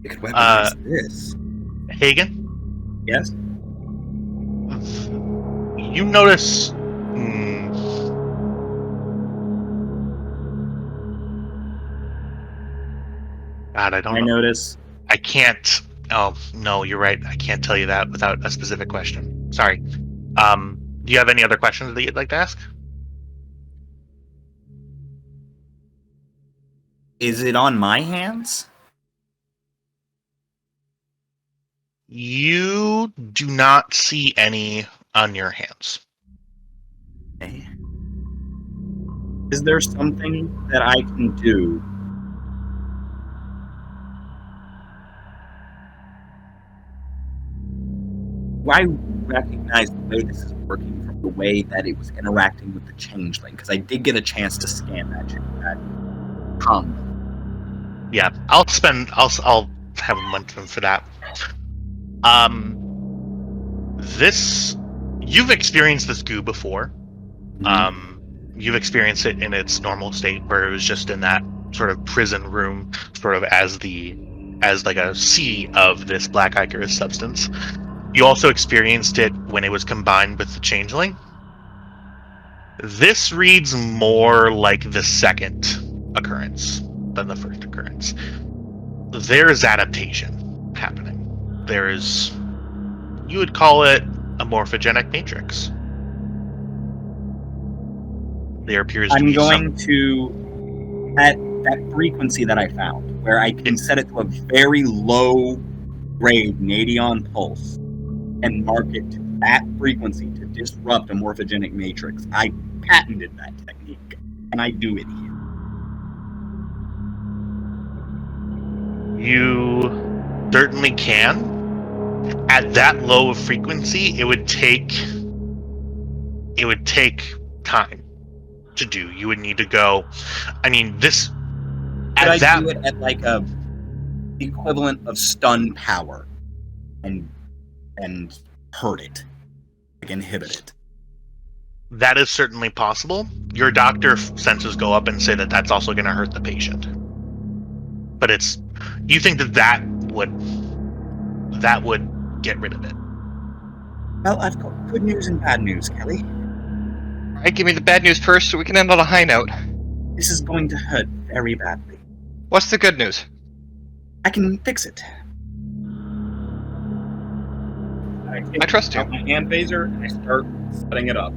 You could weaponize this. Hagen, Yes. you notice. God, I don't I know. notice. I can't. Oh no, you're right. I can't tell you that without a specific question. Sorry. Do you have any other questions that you'd like to ask? Is it on my hands? You do not see any on your hands. Okay. Is there something that I can do? Do I recognize the way this is working from the way that it was interacting with the changeling? Because I did get a chance to scan that combo. Yeah, I'll have a moment for that. This, you've experienced this goo before. You've experienced it in its normal state, where it was just in that sort of prison room, sort of as like a sea of this black ichorous substance. You also experienced it when it was combined with the changeling. This reads more like the second occurrence than the first occurrence. There's adaptation happening. There's, you would call it a morphogenic matrix. There appears to I'm be going to, at that frequency that I found, where I can set it to a very low grade Nadion pulse and mark it to that frequency to disrupt a morphogenic matrix. I patented that technique, and I do it here. You certainly can. At that low of frequency, it would take time to do. You would need to go. I mean, this. Could I that do it at like a equivalent of stun power, and hurt it, like inhibit it? that is certainly possible. Your doctor senses go up and say that that's also going to hurt the patient. But it's, you think that would get rid of it. Well, I've got good news and bad news, Kelly. Alright, give me the bad news first so we can end on a high note. This is going to hurt very badly. What's the good news? I can fix it. I trust you. My hand phaser and I start setting it up.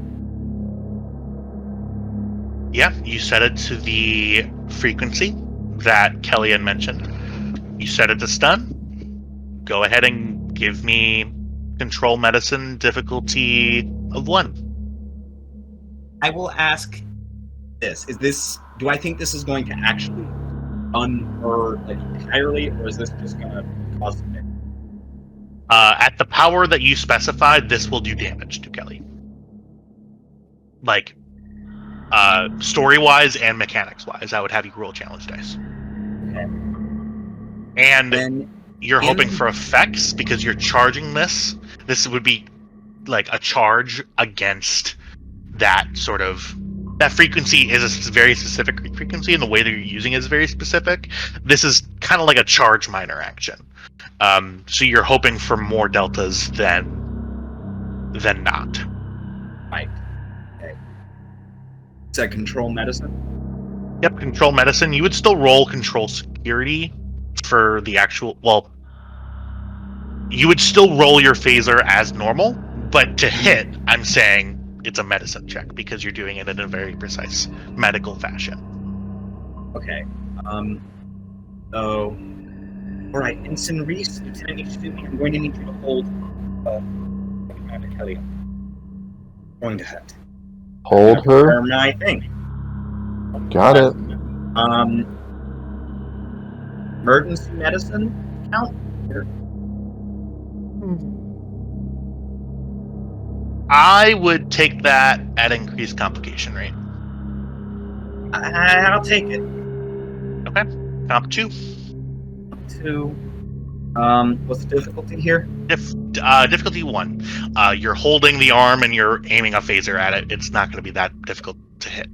Yeah, you set it to the frequency that Kelly had mentioned. You set it to stun. Go ahead and give me control medicine difficulty of 1. I will ask this. Do I think this is going to actually stun her like entirely, or is this just going to cause damage? At the power that you specified, this will do damage to Kelly. Like, story-wise and mechanics-wise, I would have you roll challenge dice. Okay. And Then you're hoping for effects because you're charging this. This would be like a charge against that sort of. That frequency is a very specific frequency, and the way that you're using it is very specific. This is kind of like a charge minor action. So you're hoping for more deltas than not. Right. Okay. Is that control medicine? Yep, control medicine. You would still roll control security for the actual. Well, you would still roll your phaser as normal, but to hit, I'm saying it's a medicine check because you're doing it in a very precise medical fashion. Okay. So, all right, Ensign Reese, Lieutenant H2, I'm going to need you to hold Kelly. Going to hurt. Hold her. My thing. Got it. Emergency medicine count? I would take that at increased complication rate. I'll take it. Okay. Comp 2. 2. What's the difficulty here? Difficulty 1. You're holding the arm and you're aiming a phaser at it. It's not going to be that difficult to hit.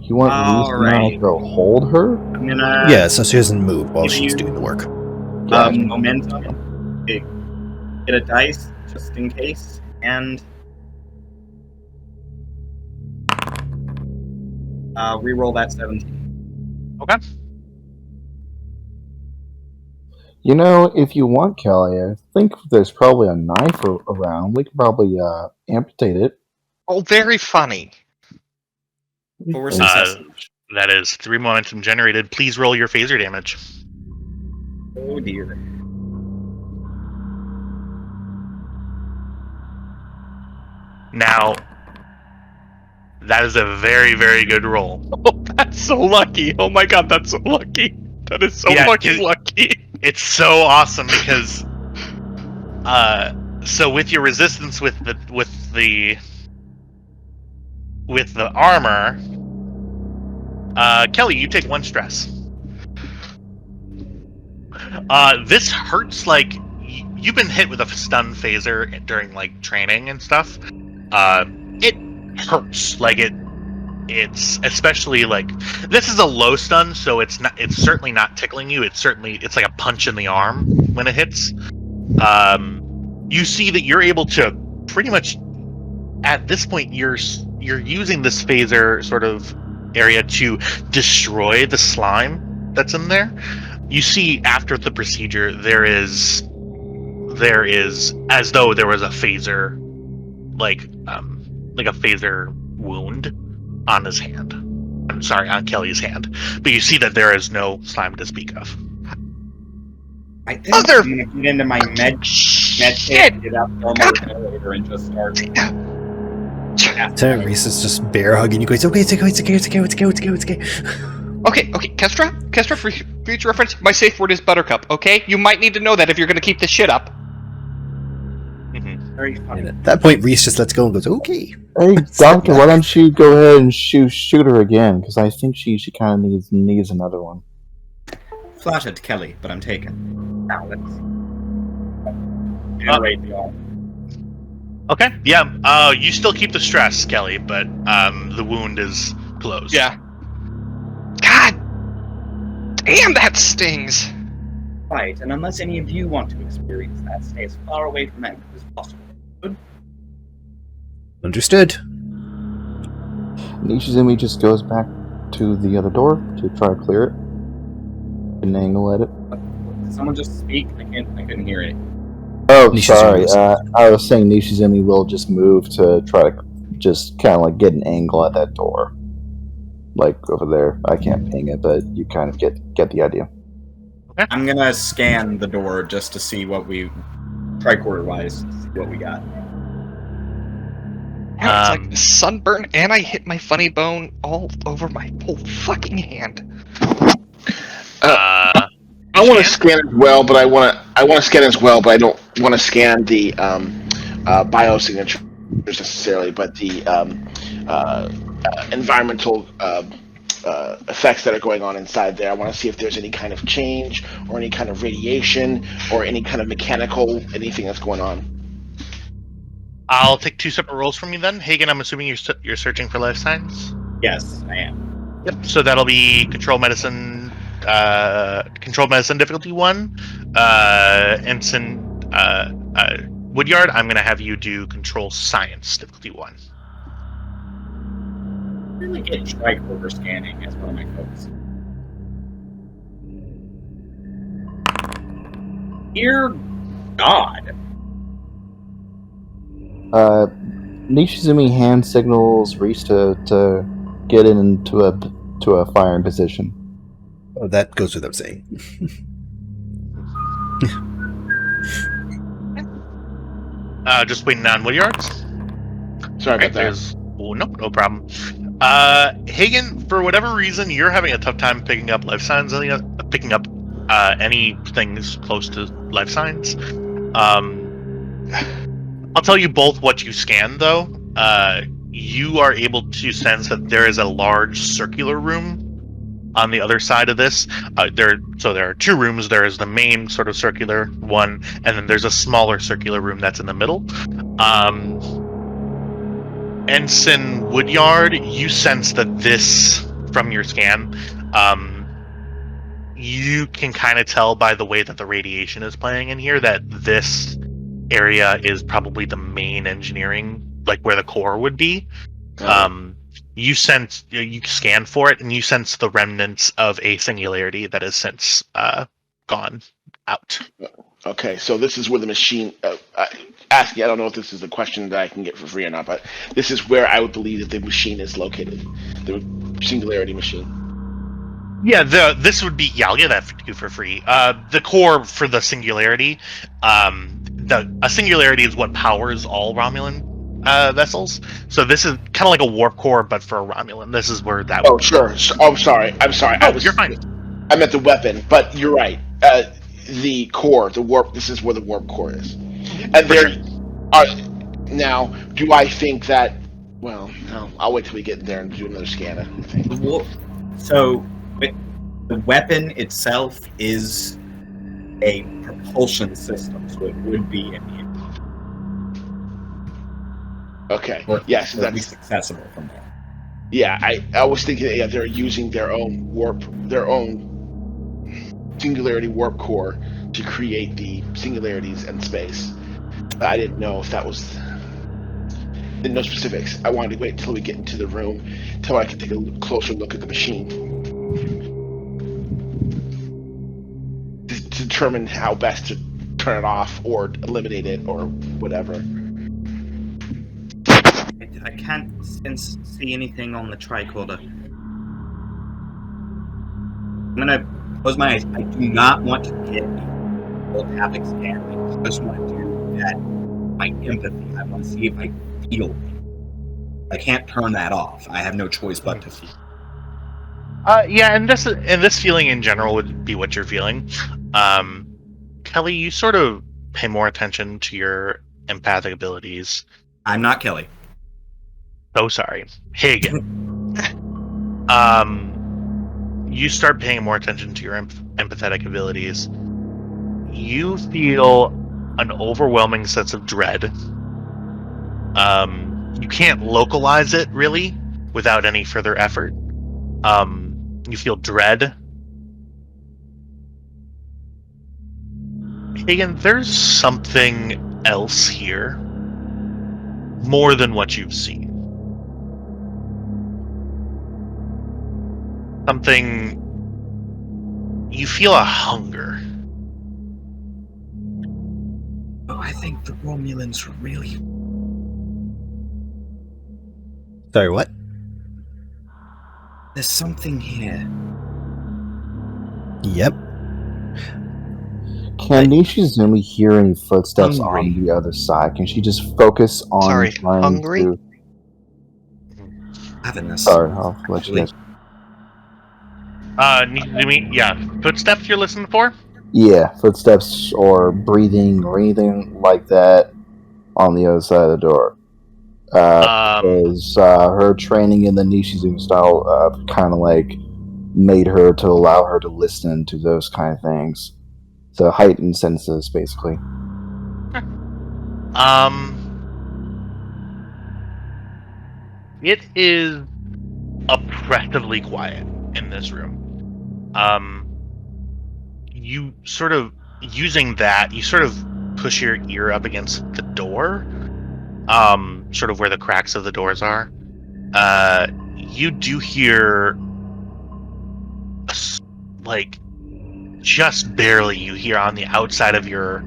You want Reese to Alright. go hold her? I'm gonna Yeah, so she doesn't move while Give she's you- doing the work. momentum. Okay. Get a dice just in case, and reroll that 17. Okay. You know, if you want, Kelly, I think there's probably a knife around. We could probably amputate it. Oh, very funny. But we're Uh, successful. That is 3 momentum generated. Please roll your phaser damage. Oh dear. Now, that is a very, very good roll. Oh, that's so lucky. Oh my god, that's so lucky. That is so Yeah, fucking lucky. It's so awesome because, so with your resistance with the armor, Kelly, you take 1 stress. This hurts like you've been hit with a stun phaser during like training and stuff. It hurts like it's especially like this is a low stun, so it's certainly not tickling you. It's like a punch in the arm when it hits. You see that you're able to pretty much at this point you're using this phaser sort of area to destroy the slime that's in there. You see after the procedure there is as though there was a phaser like a phaser wound on his hand. I'm sorry, on Kelly's hand. But you see that there is no slime to speak of. I think I'm gonna get into my med kit and get out the elevator and just start. Lieutenant Reese is just bear hugging you guys. Okay, it's okay. Okay, Kestra, for future reference, my safe word is Buttercup, okay? You might need to know that if you're gonna keep this shit up. Very funny. And at that point, Reese just lets go and goes, okay. Hey, Doctor, why don't you go ahead and shoot her again? Because I think she kind of needs another one. Flash it to Kelly, but I'm taken. Now let's generate the arm. Okay. Yeah. You still keep the stress, Kelly, but the wound is closed. Yeah. God damn, that stings. Right, and unless any of you want to experience that, stay as far away from it as possible. Good. Understood. Nishizumi just goes back to the other door to try to clear it. An angle at it. Did someone just speak? I couldn't hear it. Oh, Nishizumi sorry. I was saying Nishizumi will just move to try to just kind of like get an angle at that door. Like over there. I can't ping it, but you kind of get the idea. I'm gonna scan the door just to see what we, tricorder wise, see what we got. Yeah, it's like sunburn, and I hit my funny bone all over my whole fucking hand. I want to scan as well, but I want to scan as well, but I don't want to scan the biosignatures necessarily, but the environmental effects that are going on inside there. I want to see if there's any kind of change or any kind of radiation or any kind of mechanical anything that's going on. I'll take 2 separate rolls from you then. Hagen, I'm assuming you're searching for life signs? Yes, I am. Yep. So that'll be control medicine difficulty 1. Ensign Woodyard, I'm going to have you do control science difficulty 1. I really get tricorder scanning as one of my focus. Dear God. Nishizumi hand signals Reese to get into a firing position. Oh, that goes without saying. Just waiting on Woodyard's. Sorry Okay, about that. no problem. Hagen, for whatever reason, you're having a tough time picking up life signs, picking up any things close to life signs. I'll tell you both what you scan, though. You are able to sense that there is a large circular room on the other side of this. There are two rooms. There is the main sort of circular one, and then there's a smaller circular room that's in the middle. Ensign Woodyard, you sense that this, from your scan, you can kind of tell by the way that the radiation is playing in here that this area is probably the main engineering, like where the core would be. You scan for it, and you sense the remnants of a singularity that has since gone out. Okay, so this is where the machine. Asking, I don't know if this is a question that I can get for free or not, but this is where I would believe that the machine is located, the singularity machine. Yeah, this would be I'll get that to you for free. The core for the singularity, a singularity is what powers all Romulan vessels. So this is kind of like a warp core, but for a Romulan. This is where that. Oh, sure. I'm sorry. Oh, you're fine. I meant the weapon, but you're right. The core, the warp. This is where the warp core is. And there are now. Do I think that? Well, no. I'll wait till we get there and do another scan. So, the weapon itself is a propulsion system, so it would be an Okay. or Yes, at least accessible from there. Yeah, I was thinking that they're using their own singularity warp core to create the singularities in space. I didn't know if that was. Didn't know specifics. I wanted to wait until we get into the room, till I could take a closer look at the machine, to determine how best to turn it off or eliminate it or whatever. I can't see anything on the tricorder. I'm gonna close my eyes. I do not want to get a telepathic scan. I just want to do that. My empathy. I want to see if I feel. I can't turn that off. I have no choice but to feel. Yeah, and this feeling in general would be what you're feeling. Kelly, you sort of pay more attention to your empathic abilities. I'm not Kelly. So sorry. Hagen. You start paying more attention to your empathetic abilities. You feel an overwhelming sense of dread. You can't localize it, really, without any further effort. You feel dread. Hagen, there's something else here. More than what you've seen. Something. You feel a hunger. Oh, I think the Romulans are really. Sorry, what? There's something here. Yep. Can Nishizumi hear any footsteps Hungry. on the other side? Can she just focus on Sorry, trying hungry? to... Having this. Sorry, I'll let you guys... Yeah, footsteps you're listening for? Yeah, footsteps or breathing or anything like that on the other side of the door. Because her training in the Nishizumi style kind of like made her to allow her to listen to those kind of things. So heightened senses, basically. It is oppressively quiet in this room. You sort of, using that, you sort of push your ear up against the door, sort of where the cracks of the doors are. You do hear, like, just barely you hear on the outside of your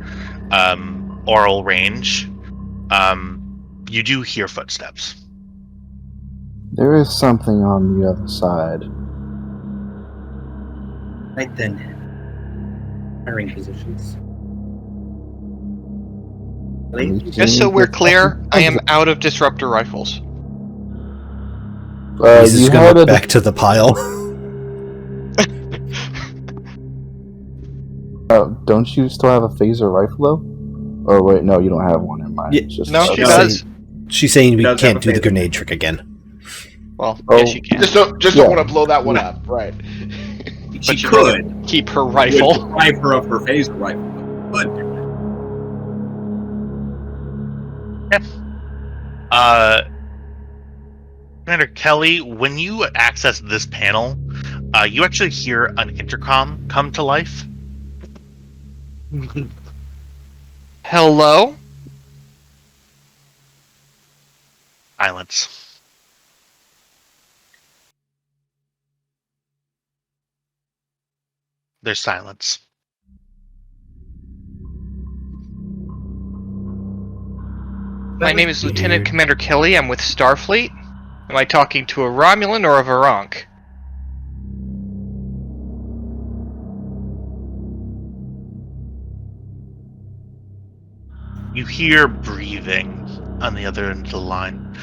oral range, you do hear footsteps. There is something on the other side. Right then. Firing positions. Just so we're clear, I am out of disruptor rifles. He's just gonna look back to the pile. Don't you still have a phaser rifle though? Oh wait, no, you don't have one in mind. Yeah, It's just No, a she she's does. she's saying we Does have can't a do the phaser. grenade trick again. Well, Oh, yes, you can. Just don't Yeah. want to blow that one No. up, right? She But you could. keep her Would rifle. deprive her of her phaser rifle. But Commander Kelly, when you access this panel, you actually hear an intercom come to life. Hello? Silence. There's silence. My name is Lieutenant Commander Kelly. I'm with Starfleet. Am I talking to a Romulan or a Varank? You hear breathing on the other end of the line.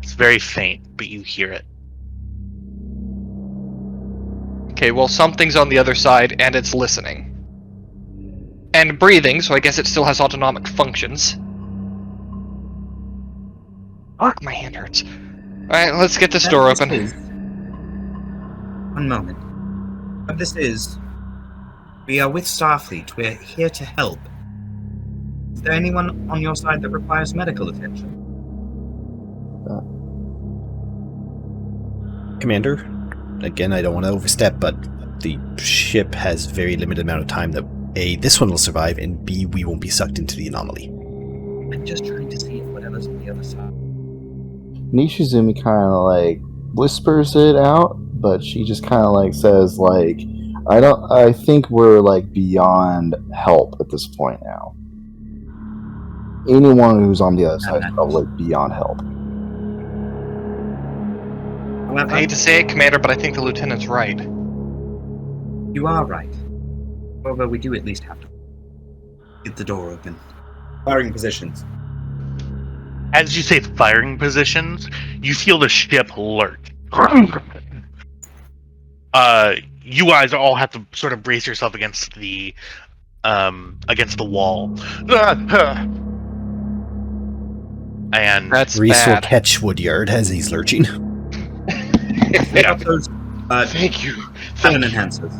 It's very faint, but you hear it. Okay, well, something's on the other side, and it's listening. And breathing, so I guess it still has autonomic functions. Fuck, my hand hurts. Alright, let's get this door open. One moment. What this is, we are with Starfleet. We're here to help. Is there anyone on your side that requires medical attention? Commander, again, I don't want to overstep, but the ship has very limited amount of time that A, this one will survive, and B, we won't be sucked into the anomaly. I'm just trying to see if whatever's on the other side. Nishizumi kind of like whispers it out, but she just kind of like says like, I think we're like beyond help at this point now. Anyone who's on the other side is probably beyond help. However, I hate to say it, Commander, but I think the Lieutenant's right. you are right. However, we do at least have to get the door open. firing positions. As you say firing positions, you feel the ship lurch. You guys all have to sort of brace yourself against the wall. And That's Reese will bad. catch Woodyard as he's lurching. Pick up those Thank you. pattern enhancers.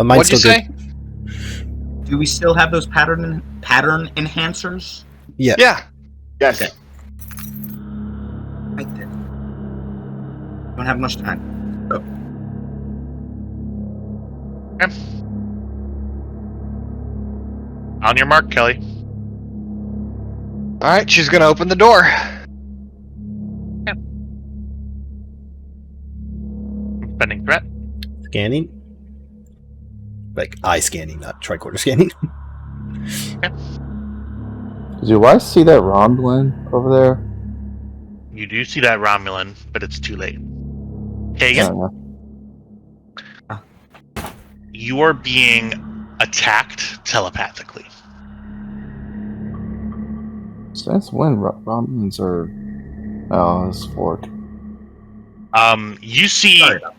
Mine's What'd you still say? good. Do we still have those pattern enhancers? Yeah. Yeah. Yes. Okay. Right then. Don't have much time. on your mark, Kelly. Alright, she's gonna open the door. Spending threat. Scanning. Like eye scanning, not tricorder scanning. Do I see that Romulan over there? You do see that Romulan, but it's too late. I Kagan, don't know. you are being attacked telepathically. Since when Romulans are? Oh, it's fork. You see Sorry about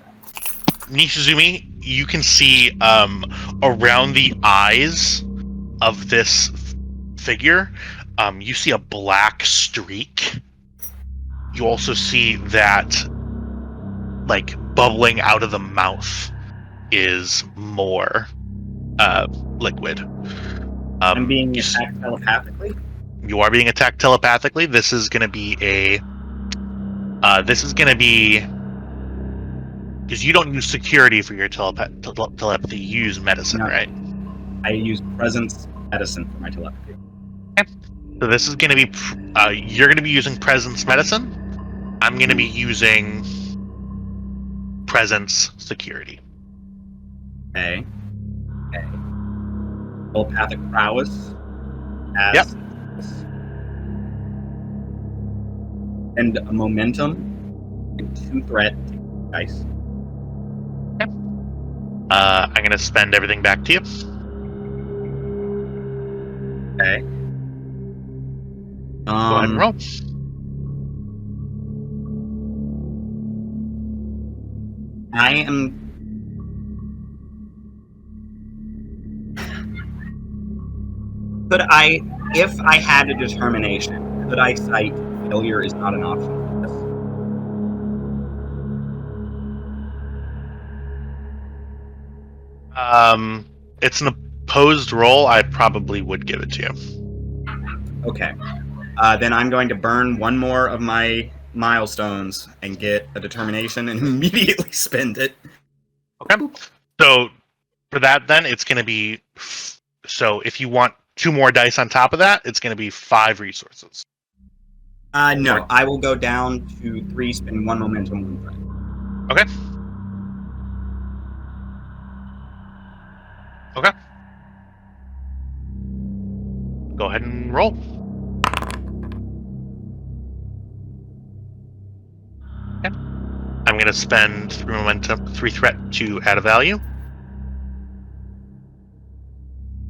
Nishizumi. You can see around the eyes of this figure. You see a black streak. You also see that, like, bubbling out of the mouth is more liquid. I'm being you s- attacked telepathically. You are being attacked telepathically. This is going to be because you don't use security for your telepathy. You use medicine, No. right? I use presence medicine for my telepathy. So this is going to be you're going to be using presence medicine. I'm going to be using presence security. Okay. Okay. Telepathic prowess. As Yep. And a momentum. And 2 threat dice. I'm going to spend everything back to you. Okay. Go ahead and roll. I am Could I, if I had a determination, could I cite failure is not an option for this? It's an opposed roll. I probably would give it to you. Okay. Then I'm going to burn one more of my milestones and get a determination and immediately spend it. Okay. So for that, then it's going to be. So if you want 2 more dice on top of that, it's going to be 5 resources. No, I will go down to 3, spend 1 momentum, 1 threat. Okay. Okay. Go ahead and roll. Okay. I'm going to spend 3 momentum, 3 threat to add a value.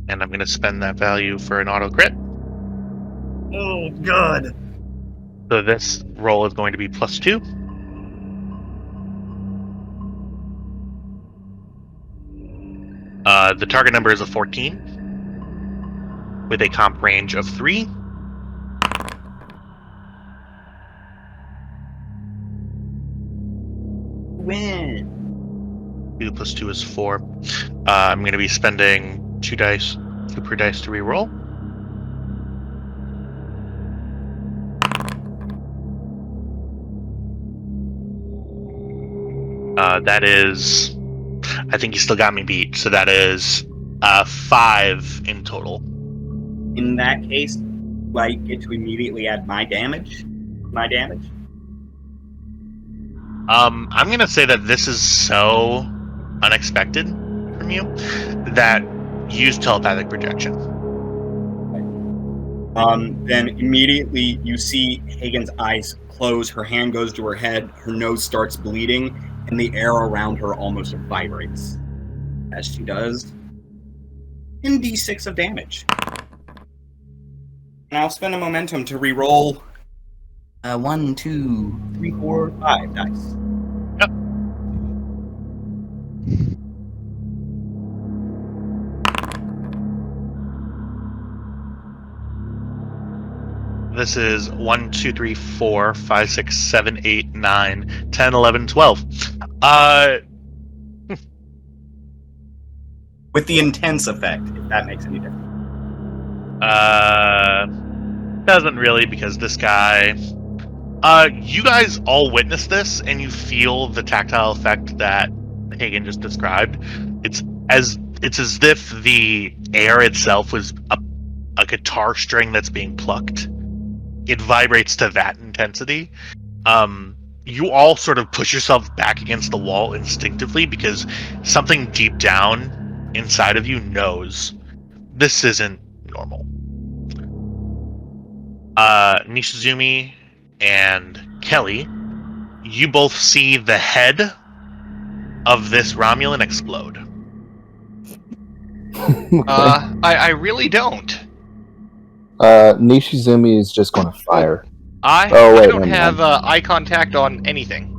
And I'm going to spend that value for an auto crit. Oh, God. So this roll is going to be +2. The target number is a 14 with a comp range of 3. Win. 2 + 2 is 4. I'm going to be spending 2 dice, 2 per dice to reroll. That is, I think you still got me beat. So that is 5 in total. In that case, do I get to immediately add my damage? I'm going to say that this is so unexpected from you that use telepathic projection. Then immediately you see Hagen's eyes close, her hand goes to her head, her nose starts bleeding, and the air around her almost vibrates. As she does, 10d6 of damage. And I'll spend a momentum to re-roll 1, 2, 3, 4, 5 dice. Yep. This is 1, 2, 3, 4, 5, 6, 7, 8, 9, 10, 11, 12. With the intense effect, if that makes any difference. Doesn't really, because this guy. You guys all witness this, and you feel the tactile effect that Hagen just described. It's as if the air itself was a guitar string that's being plucked. It vibrates to that intensity. You all sort of push yourself back against the wall instinctively because something deep down inside of you knows this isn't normal. Nishizumi and Kelly, you both see the head of this Romulan explode. I really don't. Nishizumi is just going to fire. I wait, don't never have mind. eye contact on anything.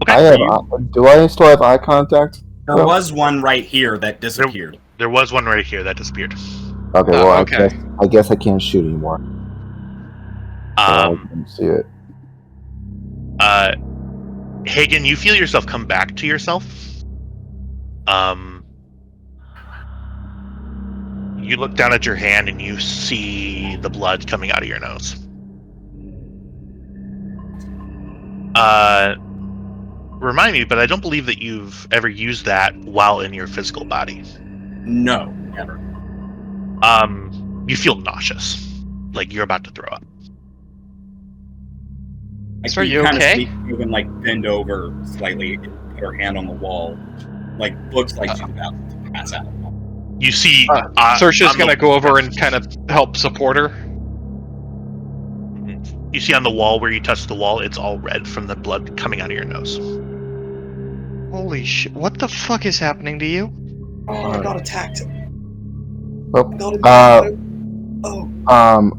Okay. I have. Do I still have eye contact? There was one right here that disappeared. There was one right here that disappeared. Okay, well, okay. I guess I can't shoot anymore. I can see it. Hagen, you feel yourself come back to yourself. You look down at your hand and you see the blood coming out of your nose. Remind me, but I don't believe that you've ever used that while in your physical body. No, never. You feel nauseous, like you're about to throw up. Are you okay? Even like bend over slightly, put her hand on the wall, like looks like she's about to pass out. You see, Saoirse's gonna go over and kind of help support her. You see on the wall where you touch the wall, it's all red from the blood coming out of your nose. Holy shit! What the fuck is happening to you? Oh, I got attacked.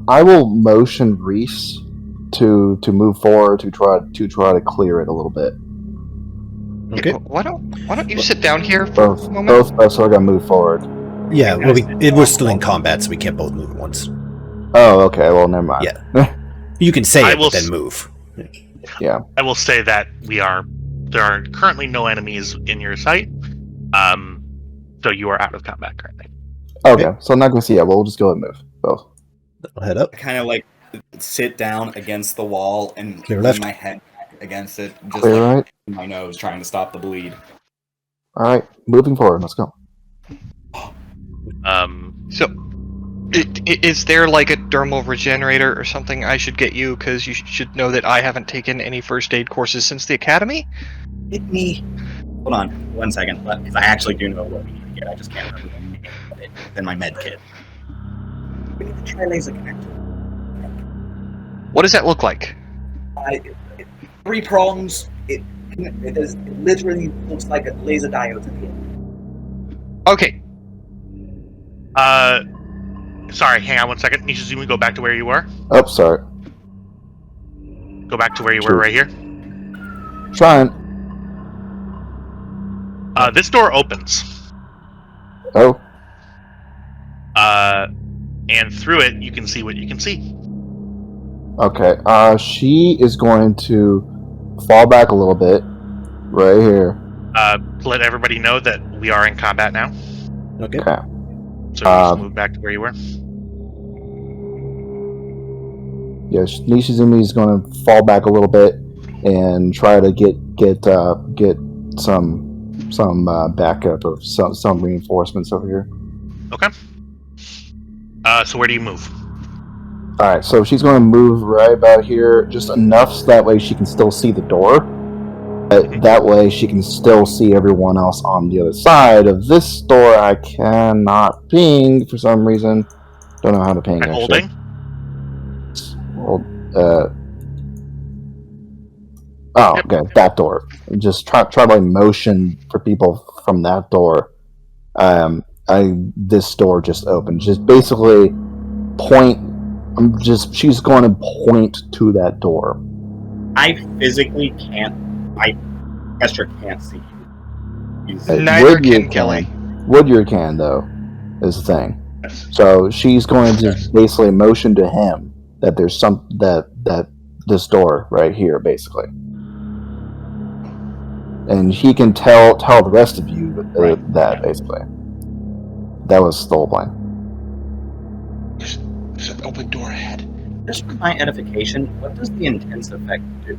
I will motion Reese to move forward to try to clear it a little bit. Okay. Why don't you sit down here for Both a moment? of us are gonna move forward. Yeah, You well, guys did we're still in combat, so we can't both move at once. Oh, okay. Well, never mind. Yeah. You can say I it, will but then s- move. I will say that there are currently no enemies in your sight. So you are out of combat currently. Okay, so I'm not gonna see it. We'll just go ahead and move both. I'll head up. I kind of like sit down against the wall and Clear lean left. my head back against it, just Clear like right. my nose, trying to stop the bleed. All right, moving forward. Let's go. So, is there like a dermal regenerator or something I should get you? Because you should know that I haven't taken any first aid courses since the academy. Hit me. Hold on 1 second, because I actually do know what we need to get. I just can't remember the name of it. Then my med kit. We need to try laser connector. What does that look like? 3 prongs. It literally looks like a laser diode at the end. Okay. Sorry, hang on 1 second. Nishizumi, go back to where you were. Oh, sorry. Go back to where you were Sure. right here. Trying. This door opens. Oh, And through it, you can see what you can see. okay. She is going to fall back a little bit, right here. Let everybody know that we are in combat now. Okay. Okay. So you just move back to where you were. Yeah, Nishizumi is going to fall back a little bit and try to get some backup of some reinforcements over here. Okay. So where do you move? All right, so she's going to move right about here, just enough so that way she can still see the door. That way she can still see everyone else on the other side of this door. I cannot ping for some reason. Don't know how to ping. By Actually. holding? Well, okay, that door. Just try to motion for people from that door. This door just opened. Just basically point. She's going to point to that door. I physically can't. I Esther can't see you. Neither can Kelly. Woodyer can, though, is the thing. Yes. So she's going to just basically motion to him that there's that this door right here, basically, and he can tell the rest of you that basically. That was the whole plan. There's an open door ahead. Just for my edification, what does the intense effect do?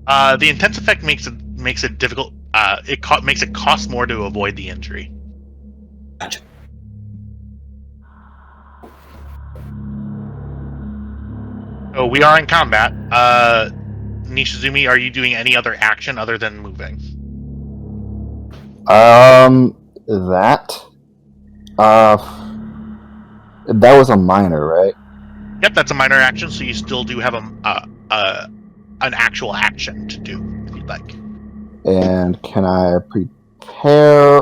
The intense effect makes it difficult. Makes it cost more to avoid the injury. Gotcha. So we are in combat. Nishizumi, are you doing any other action other than moving? That was a minor, right? Yep, that's a minor action. So you still do have an actual action to do if you'd like. And can I prepare?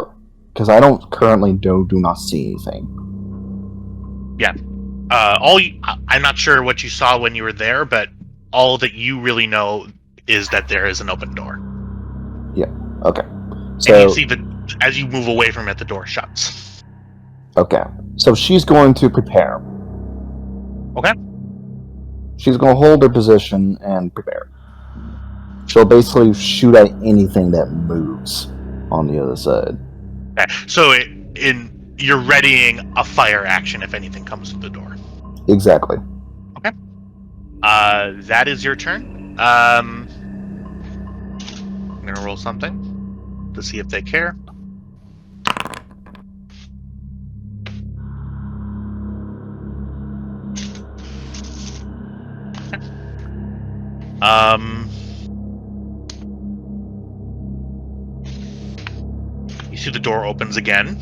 Because I don't currently do not see anything. Yeah. I'm not sure what you saw when you were there, but all that you really know is that there is an open door. Yeah. Okay. So And you see as you move away from it, the door shuts. okay. So she's going to prepare. Okay. She's going to hold her position and prepare. She'll basically shoot at anything that moves on the other side. Okay. So you're readying a fire action if anything comes through the door. Exactly. Okay. That is your turn. I'm gonna roll something to see if they care. You see the door opens again.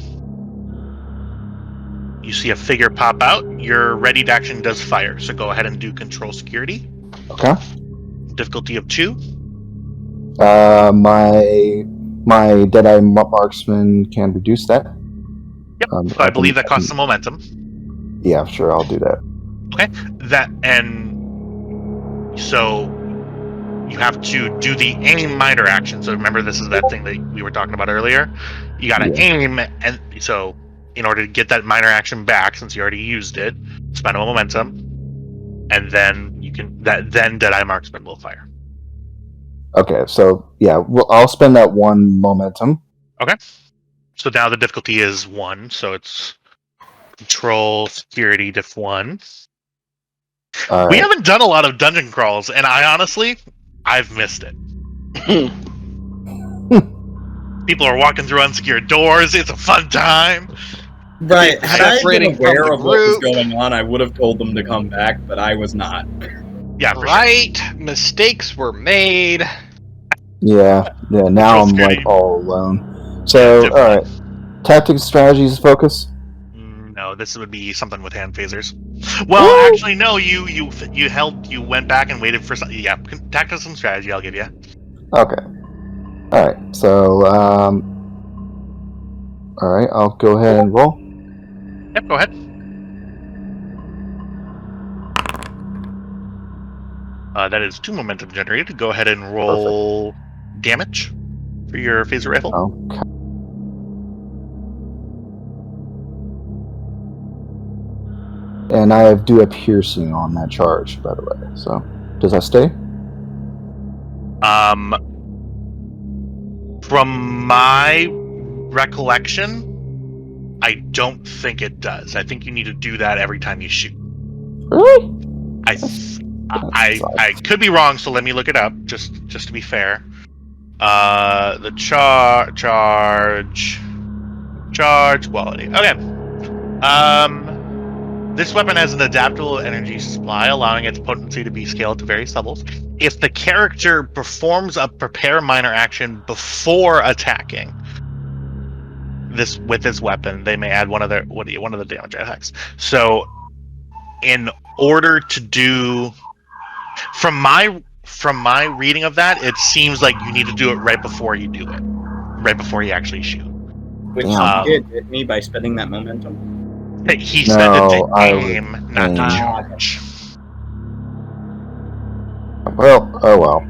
You see a figure pop out. Your readied action does fire, so go ahead and do control security. Okay. Difficulty of 2. My Deadeye marksman can reduce that. Yep. So I believe that costs some momentum. Yeah, sure, I'll do that. Okay. So you have to do the aim minor action. So remember, this is that thing that we were talking about earlier. You got to aim, and so in order to get that minor action back, since you already used it, spend a momentum, and then you can then Deadeye Marksman will fire. Okay, so yeah, well, I'll spend that 1 momentum. Okay. So now the difficulty is 1, so it's control security diff 1. All We right. haven't done a lot of dungeon crawls, and I've missed it. People are walking through unsecured doors. It's a fun time. Right. Had I been Separating from aware the of what was group. going on, I would have told them to come back, but I was not. Yeah, for sure. Right, mistakes were made. Yeah. Now Control I'm security. like all alone. So, all right. Tactics, strategies, focus. No, this would be something with hand phasers. Well, actually, no. You went back and waited for something. Yeah, tactics and strategy. I'll give you. Okay. All right. So, all right. I'll go ahead and roll. Yep, go ahead. That is 2 momentum generated. Go ahead and roll damage for your phaser rifle. Okay. And I do a piercing on that charge, by the way. So, does that stay? From my recollection, I don't think it does. I think you need to do that every time you shoot. Really? I could be wrong, so let me look it up just to be fair. The charge quality. Okay. This weapon has an adaptable energy supply, allowing its potency to be scaled to various levels. If the character performs a prepare minor action before attacking with this weapon, they may add one of the damage attacks. So, in order to do, from my reading of that, it seems like you need to do it right before you do it, right before you actually shoot. Which Damn. you did me by spending that momentum. He spent it to I aim, not to aim. charge. Well, oh well.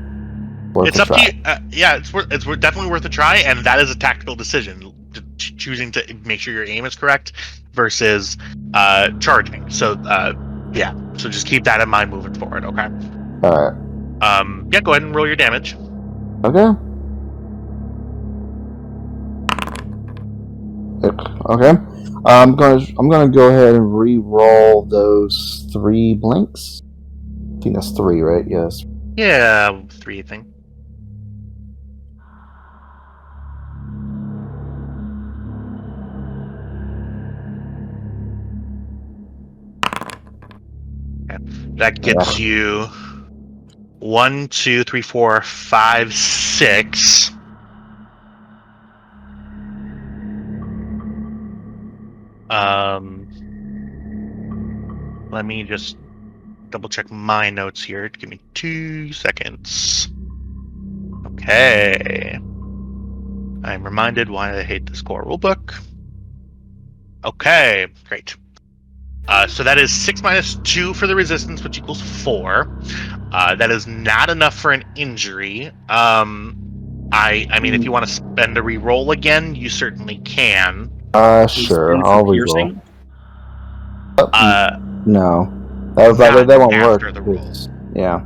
Worth It's a up try. to you. Yeah, it's definitely worth a try, and that is a tactical decision, choosing to make sure your aim is correct versus charging. So yeah, so just keep that in mind moving forward. Okay. All right. Yeah, go ahead and roll your damage. Okay. Okay. I'm gonna go ahead and re-roll those 3 blinks. I think that's 3, right? Yes. Yeah, 3 thing. Okay. That gets you 1, 2, 3, 4, 5, 6. Let me just double check my notes here. Give me 2 seconds. Okay. I'm reminded why I hate this core rulebook. Okay, great. So that is 6 minus 2 for the resistance, which equals 4. That is not enough for an injury. I mean, if you want to spend a reroll again, you certainly can. Sure. I'll re-roll. Piercing? No. That won't work. After the roll. Yeah.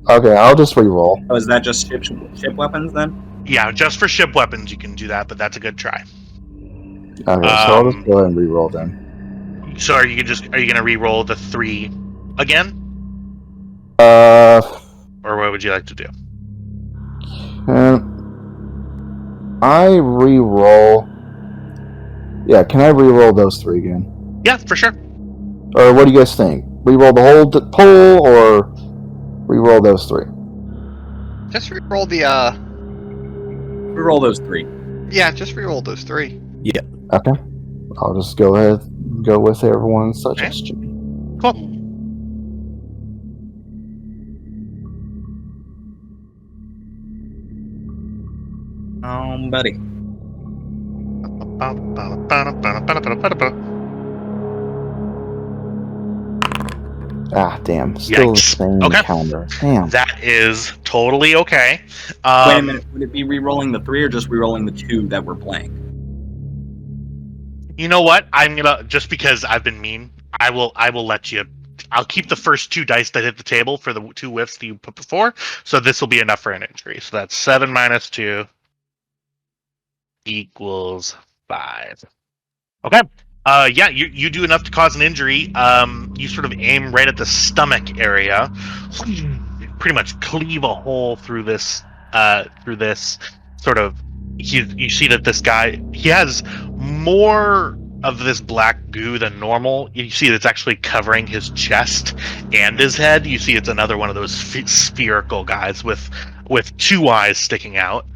Okay, I'll just re-roll. Oh, is that just ship weapons then? Yeah, just for ship weapons you can do that, but that's a good try. Okay, so I'll just go ahead and re-roll then. So are you gonna re-roll the 3 again? Or what would you like to do? I re-roll. Yeah, can I re-roll those 3 again? Yeah, for sure. Or what do you guys think? Re-roll the whole poll, or re-roll those 3? Just re-roll the Reroll those 3. Yeah, just re-roll those 3. Okay. I'll just go ahead and go with everyone's suggestion. Cool. Buddy. Ah, damn. Still the same counter. Damn. That is totally okay. Wait a minute. Would it be re-rolling the 3 or just re-rolling the 2 that we're playing? You know what? I'm gonna, just because I've been mean, I will let you. I'll keep the first 2 dice that hit the table for the 2 whiffs that you put before. So this will be enough for an injury. So that's 7 minus 2 equals 5. Okay. Yeah, you do enough to cause an injury. You sort of aim right at the stomach area, pretty much cleave a hole through this sort of. You see that this guy, he has more of this black goo than normal. You see it's actually covering his chest and his head. You see it's another one of those spherical guys with 2 eyes sticking out.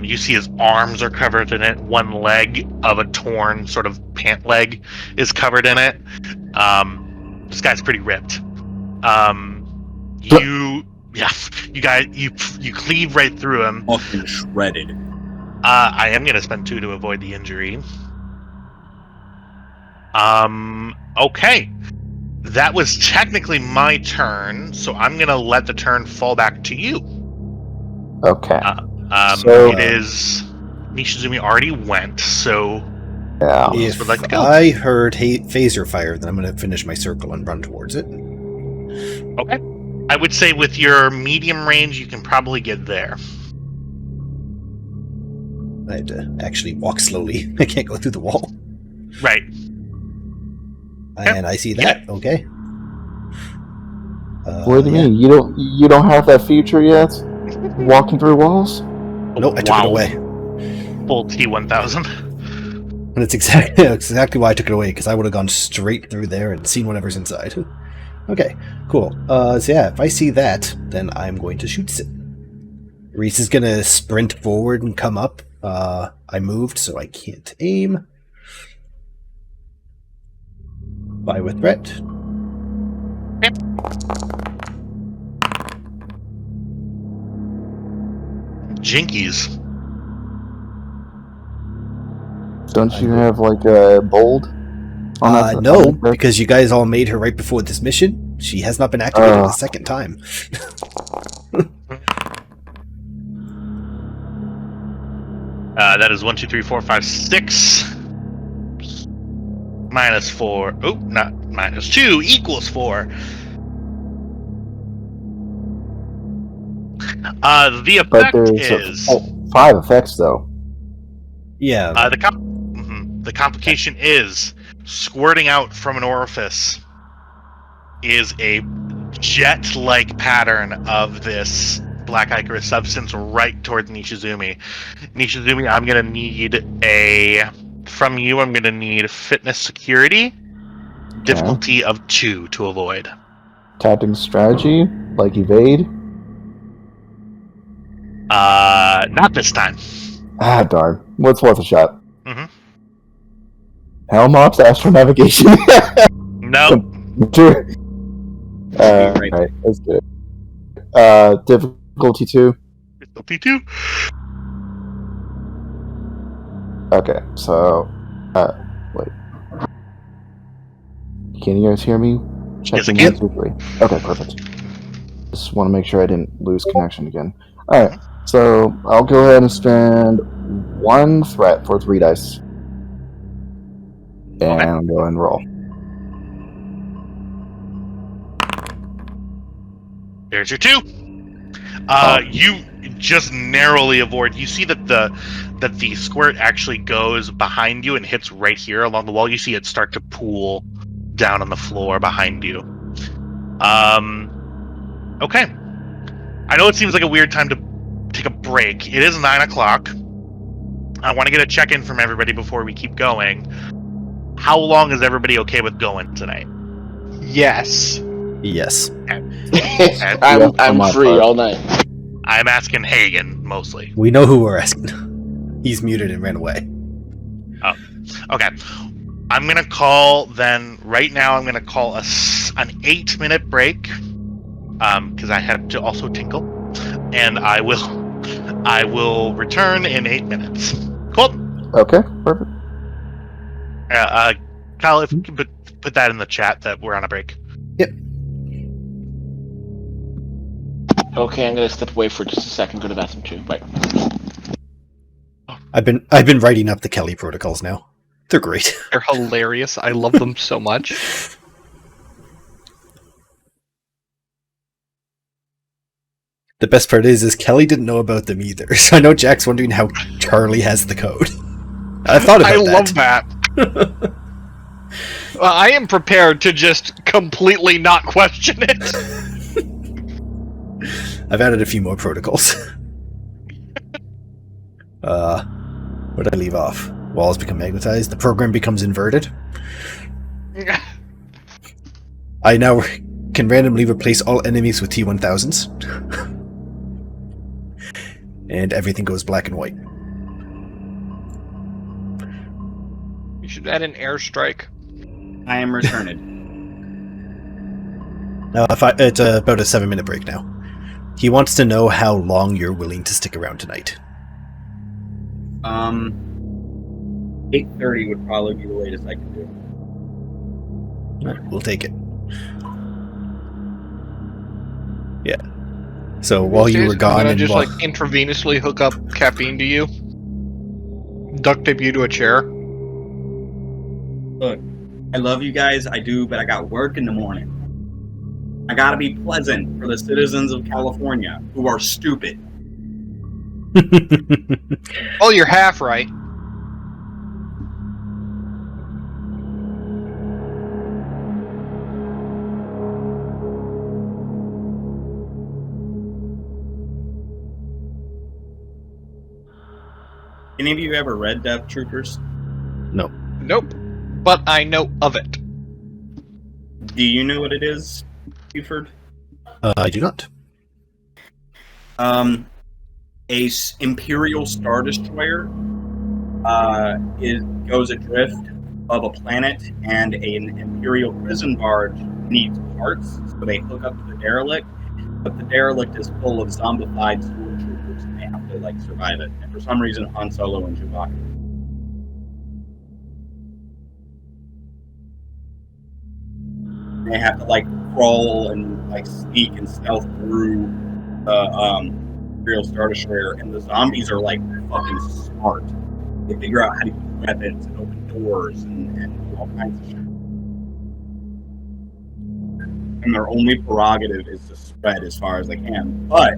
You see his arms are covered in it. One leg of a torn sort of pant leg is covered in it. This guy's pretty ripped. You cleave right through him. Fucking shredded. I am going to spend 2 to avoid the injury. Okay. That was technically my turn, so I'm going to let the turn fall back to you. Okay. It is... Nishizumi already went, so... Yeah. Who else If would like to go? I heard phaser fire, then I'm going to finish my circle and run towards it. Okay. I would say with your medium range, you can probably get there. I had to actually walk slowly. I can't go through the wall. Right. And I see that. Okay. What do you mean? You don't have that feature yet? Walking through walls? No, I took it away. Full T1000. And it's exactly why I took it away, because I would have gone straight through there and seen whatever's inside. Okay, cool. So yeah, if I see that, then I'm going to shoot it. Reese is going to sprint forward and come up. I moved, so I can't aim. Bye with threat. Yep. Jinkies. Don't you have like a bold? On that No, on that? because you guys all made her right before this mission. She has not been activated a second time. That is 1, 2, 3, 4, 5, 6. Minus 4. Oh, not minus 2 equals 4. The But effect there's is 5 effects though. Yeah. The complication is squirting out from an orifice is a jet-like pattern of this black ichorous substance right towards Nishizumi. Nishizumi, I'm gonna need from you. I'm gonna need fitness security, difficulty of 2 to avoid. Tactics strategy, like evade. Not this time. Ah, darn. What's worth a shot? Mhm. Helm ops, astronavigation. No. Right, that's good. Difficulty 2. Difficulty 2. Okay, so, wait. Can you guys hear me? Yes, I Checking can. quickly. Okay, perfect. Just want to make sure I didn't lose connection again. Alright, so I'll go ahead and spend 1 threat for 3 dice. And Okay. I'll go and roll. There's your 2. You just narrowly avoid. You see that the squirt actually goes behind you and hits right here along the wall. You see it start to pool down on the floor behind you. Okay. I know it seems like a weird time to take a break. It is 9 o'clock. I want to get a check-in from everybody before we keep going. How long is everybody okay with going tonight? Yes. Yes. I'm free all night. I'm asking Hagen mostly. We know who we're asking. He's muted and ran away. Oh, okay. I'm gonna call then. Right now, I'm gonna call an 8-minute break, because I have to also tinkle, and I will return in 8 minutes. Cool. Okay, perfect. Kyle, if you can put that in the chat that we're on a break. Yep. Okay, I'm gonna step away for just a second. Go to the bathroom too. Bye. I've been writing up the Kelly protocols now. They're great. They're hilarious. I love them so much. The best part is Kelly didn't know about them either. So I know Jack's wondering how Charlie has the code. I thought about I that. love that. I am prepared to just completely not question it. I've added a few more protocols. Where did I leave off? Walls become magnetized. The program becomes inverted. I now can randomly replace all enemies with T-1000s. And everything goes black and white. You should add an airstrike. I am returned. Now, it's about a 7-minute break now. He wants to know how long you're willing to stick around tonight. 8:30 would probably be the latest I can do. We'll take it. Yeah. So while you were I'm gone, gonna and just like intravenously hook up caffeine to you, duct tape you to a chair. Look, I love you guys, I do, but I got work in the morning. I gotta be pleasant for the citizens of California who are stupid. Oh, you're half right. Any of you ever read Death Troopers? No. Nope. But I know of it. Do you know what it is, Buford? I do not. Imperial Star Destroyer goes adrift of a planet, and an Imperial prison barge needs parts, so they hook up to the derelict. But the derelict is full of zombified stormtroopers, and they have to like survive it. And for some reason, Han Solo and Chewbacca. They have to like crawl and like sneak and stealth through the Imperial Star Destroyer, and the zombies are like fucking smart. They figure out how to use weapons and open doors and do all kinds of shit. And their only prerogative is to spread as far as they can. But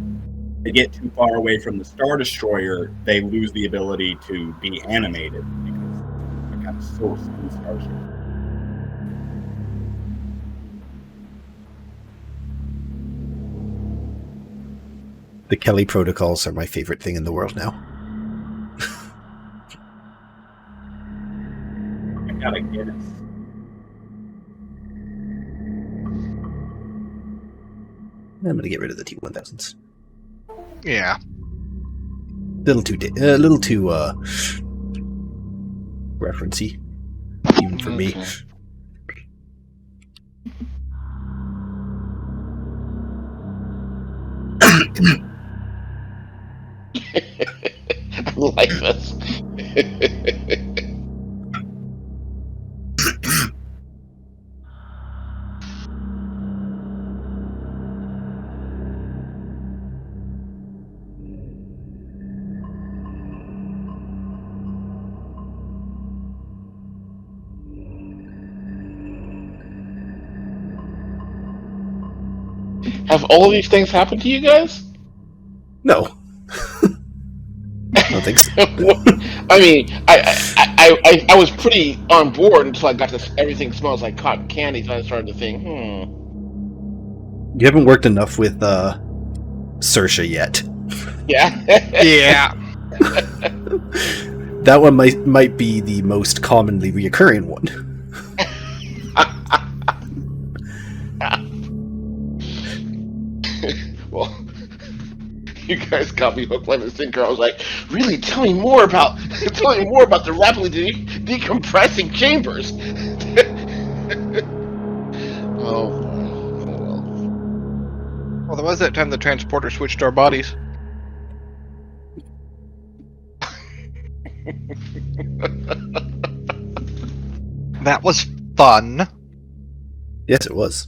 they get too far away from the Star Destroyer, they lose the ability to be animated because they're kind of source in the Star Destroyer. The Kelly protocols are my favorite thing in the world now. I gotta get it. I'm going to get rid of the T-1000s. Yeah. Little too referencey, even for me. I like this. Have all of these things happened to you guys? No. I don't think so. I mean, I was pretty on board until I got this. Everything smells like cotton candy, so I started to think, You haven't worked enough with Saoirse yet. yeah, Yeah. That one might be the most commonly reoccurring one. Well, you guys got me hooked, line, and sinker. I was like, really? Tell me more about the rapidly decompressing chambers. Oh well. Well, there was that time the transporter switched our bodies. That was fun. Yes, it was.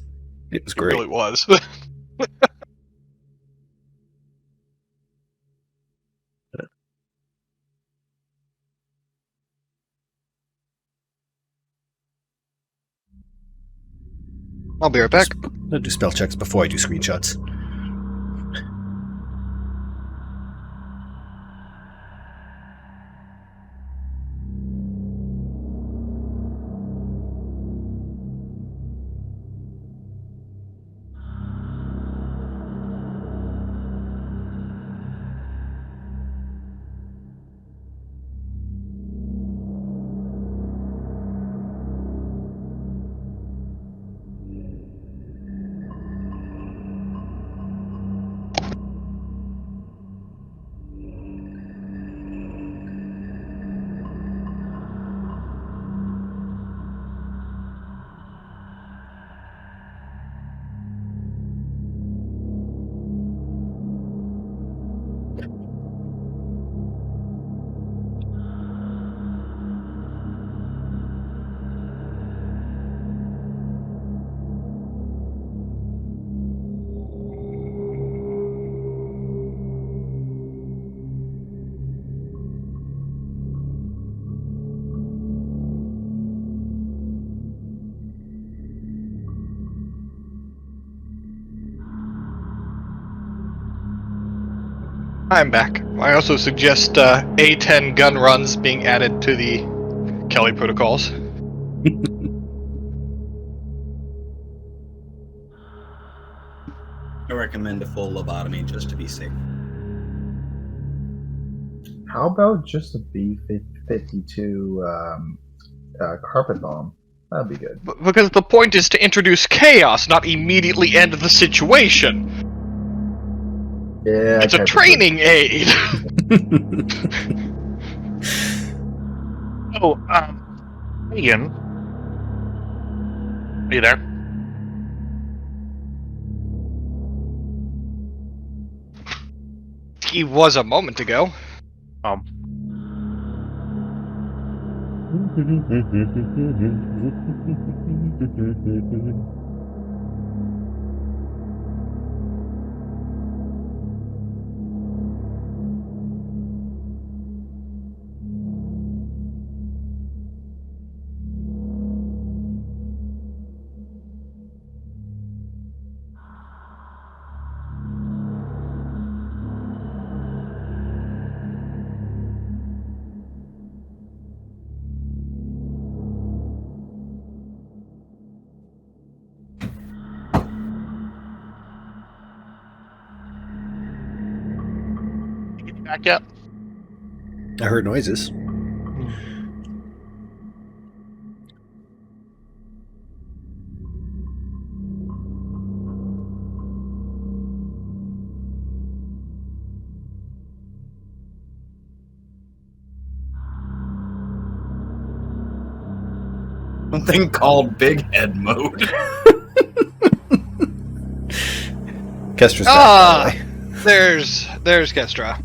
It was It great. really was. I'll be right back. I'll do spell checks before I do screenshots. I'm back. I also suggest A10 gun runs being added to the Kelly protocols. I recommend a full lobotomy just to be safe. How about just a B-52 carpet bomb? That'd be good. Because the point is to introduce chaos, not immediately end the situation. Yeah, It's a training aid. Oh, Ian. Are you there? He was a moment ago. Back yet? I heard noises. Something called big head mode. Kestra's back, by the way. There's Kestra.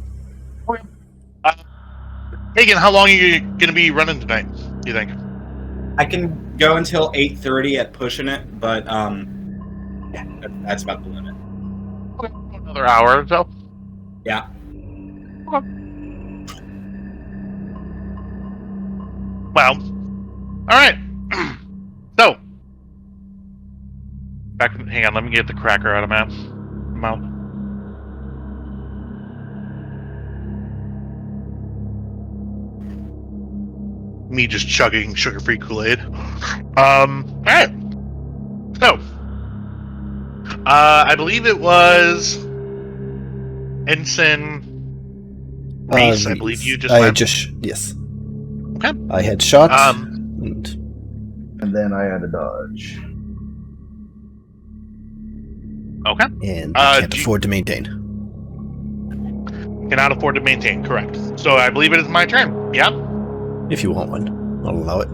Hagen, how long are you going to be running tonight, do you think? I can go until 8:30 at pushing it, but yeah, that's about the limit. Okay, another hour or so. Yeah. Okay. Well, all right. So, hang on, let me get the cracker out of my mouth. Me just chugging sugar-free Kool-Aid. All right. So, I believe it was Ensign Reese. I believe you just went. Yes. Okay. I had shot. And then I had a dodge. Okay. And I can't afford to maintain. Cannot afford to maintain, correct. So I believe it is my turn. Yeah? If you want one, I'll allow it.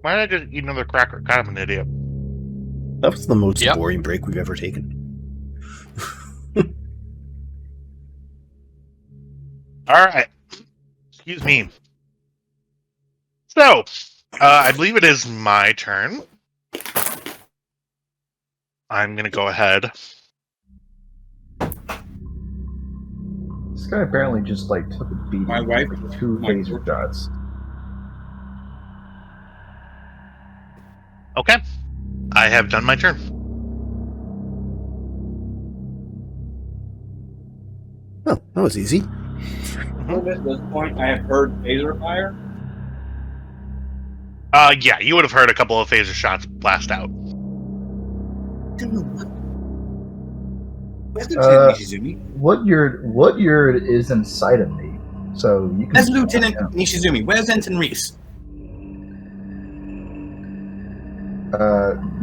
Why did I just eat another cracker? Kind of an idiot. That was the most boring break we've ever taken. All right. Excuse me. So, I believe it is my turn. I'm going to go ahead. This guy apparently just like took a beating. My wife, with 2 phaser shots. Okay. I have done my turn. Oh, that was easy. At this point, I have heard phaser fire. Yeah, you would have heard a couple of phaser shots blast out. Where's Lieutenant Nishizumi? Woodyard is inside of me, so you can. Where's Lieutenant Nishizumi? Where's Ensign Reese?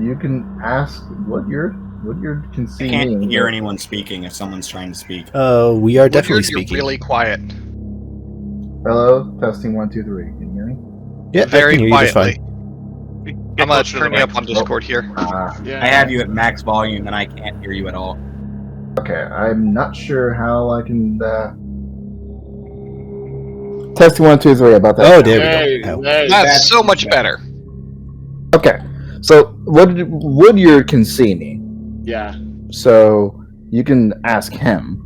You can ask Woodyard. Woodyard can see I can't me. hear anyone speaking if someone's trying to speak. We are definitely Woodyard, speaking. You're really quiet. Hello, testing 1 2 3. Can you hear me? Yeah, Very I can hear you just quietly. fine. Get I'm gonna closer to turn the you mic. up on Discord here. Yeah. I have you at max volume and I can't hear you at all. Okay, I'm not sure how I can. Testing 1 2 3 about that. Oh, there we Hey, go. hey. That's so much better. Okay, so Woodyard can see me, Yeah. so you can ask him.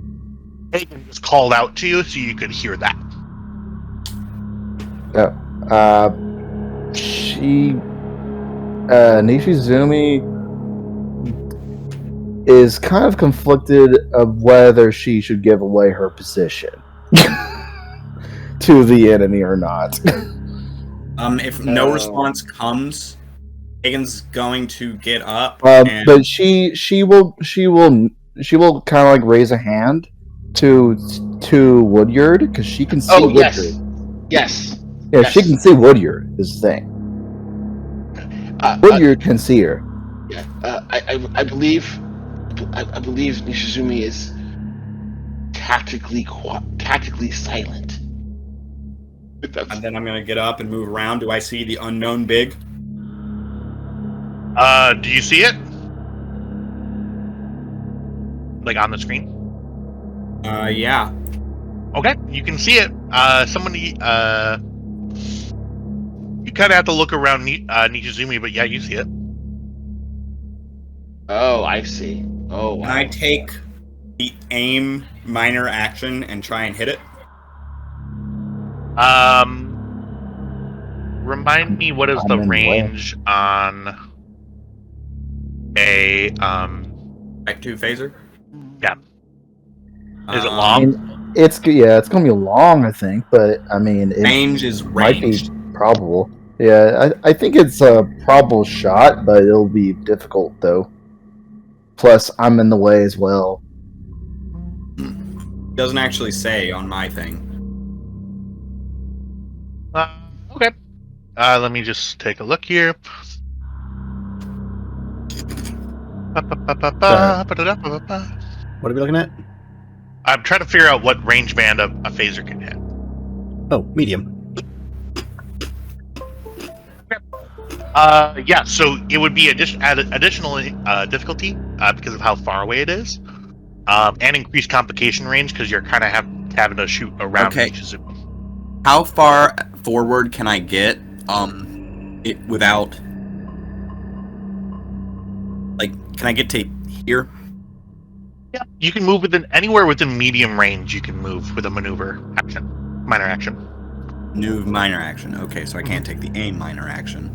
Hagen just called out to you so you could hear that. Nishizumi is kind of conflicted of whether she should give away her position to the enemy or not. If no response comes, Hagen's going to get up. And But she will kind of like raise a hand to Woodyard because she can see Oh, Woodyard. yes. Yeah, yes. she can see Woodyard is the thing. Woodyard can see her. Yeah. I believe Nishizumi is tactically silent. and then I'm going to get up and move around. Do I see the unknown big? Do you see it? Like on the screen? Yeah. Okay, you can see it. Somebody, you kind of have to look around Nishizumi, but yeah, you see it. Oh, I see. Oh, Can wow. I take the aim minor action and try and hit it? Remind me, what is I'm the in the way. range on a Type 2 phaser? Yeah. Is it Um, long? It's gonna be long, I think, but I mean, it Range is might be ranged. probable. Yeah, I think it's a probable shot, but it'll be difficult though. Plus, I'm in the way as well. Doesn't actually say on my thing. Okay. Let me just take a look here. What are we looking at? I'm trying to figure out what range band a phaser can hit. Oh, medium. Yeah, so it would be additional difficulty because of how far away it is, and increased complication range because you're kind of having to shoot around Okay. Nishizumi. How far forward can I get? It without. Like, can I get to here? Yeah, you can move anywhere within medium range. You can move with a maneuver action, minor action. New minor action. Okay, so I can't take the aim minor action.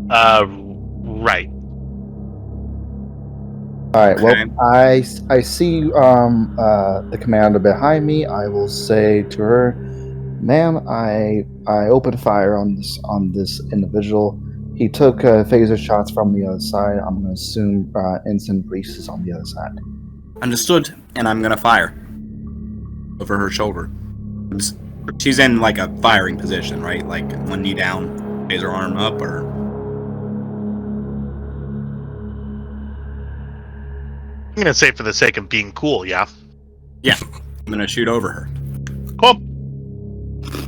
Right. All right. Okay. Well, I see the commander behind me. I will say to her, "Ma'am, I opened fire on this individual. He took phaser shots from the other side. I'm going to assume Ensign Reese is on the other side." Understood. And I'm gonna fire over her shoulder. She's in like a firing position, right? Like one knee down, phaser arm up, or I'm gonna say for the sake of being cool, yeah. I'm gonna shoot over her. Cool.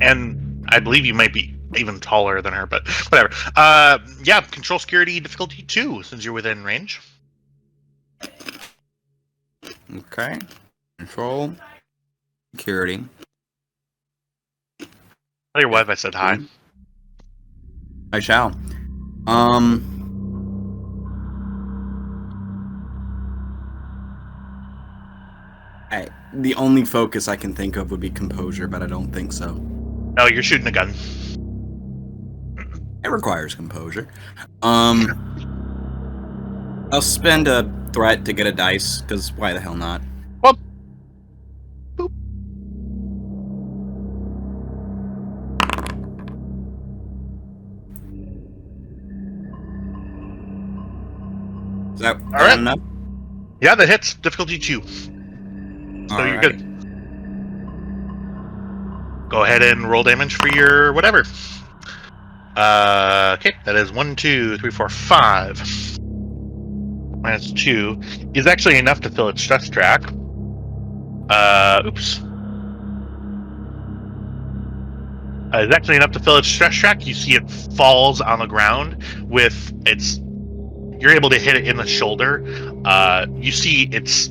And I believe you might be even taller than her, but whatever. Yeah, control security difficulty 2 since you're within range. Okay. Control. Security. Tell your wife I said hi. I shall. The only focus I can think of would be composure, but I don't think so. No, you're shooting a gun. It requires composure. I'll spend a threat to get a dice, because why the hell not? Well, boop. Is that right. enough? Yeah, that hits. Difficulty 2. So you're good. Go ahead and roll damage for your whatever. Okay, that is 1, 2, 3, 4, 5. Minus 2 is actually enough to fill its stress track. Oops. It's actually enough to fill its stress track. You see it falls on the ground with its. You're able to hit it in the shoulder. You see it's.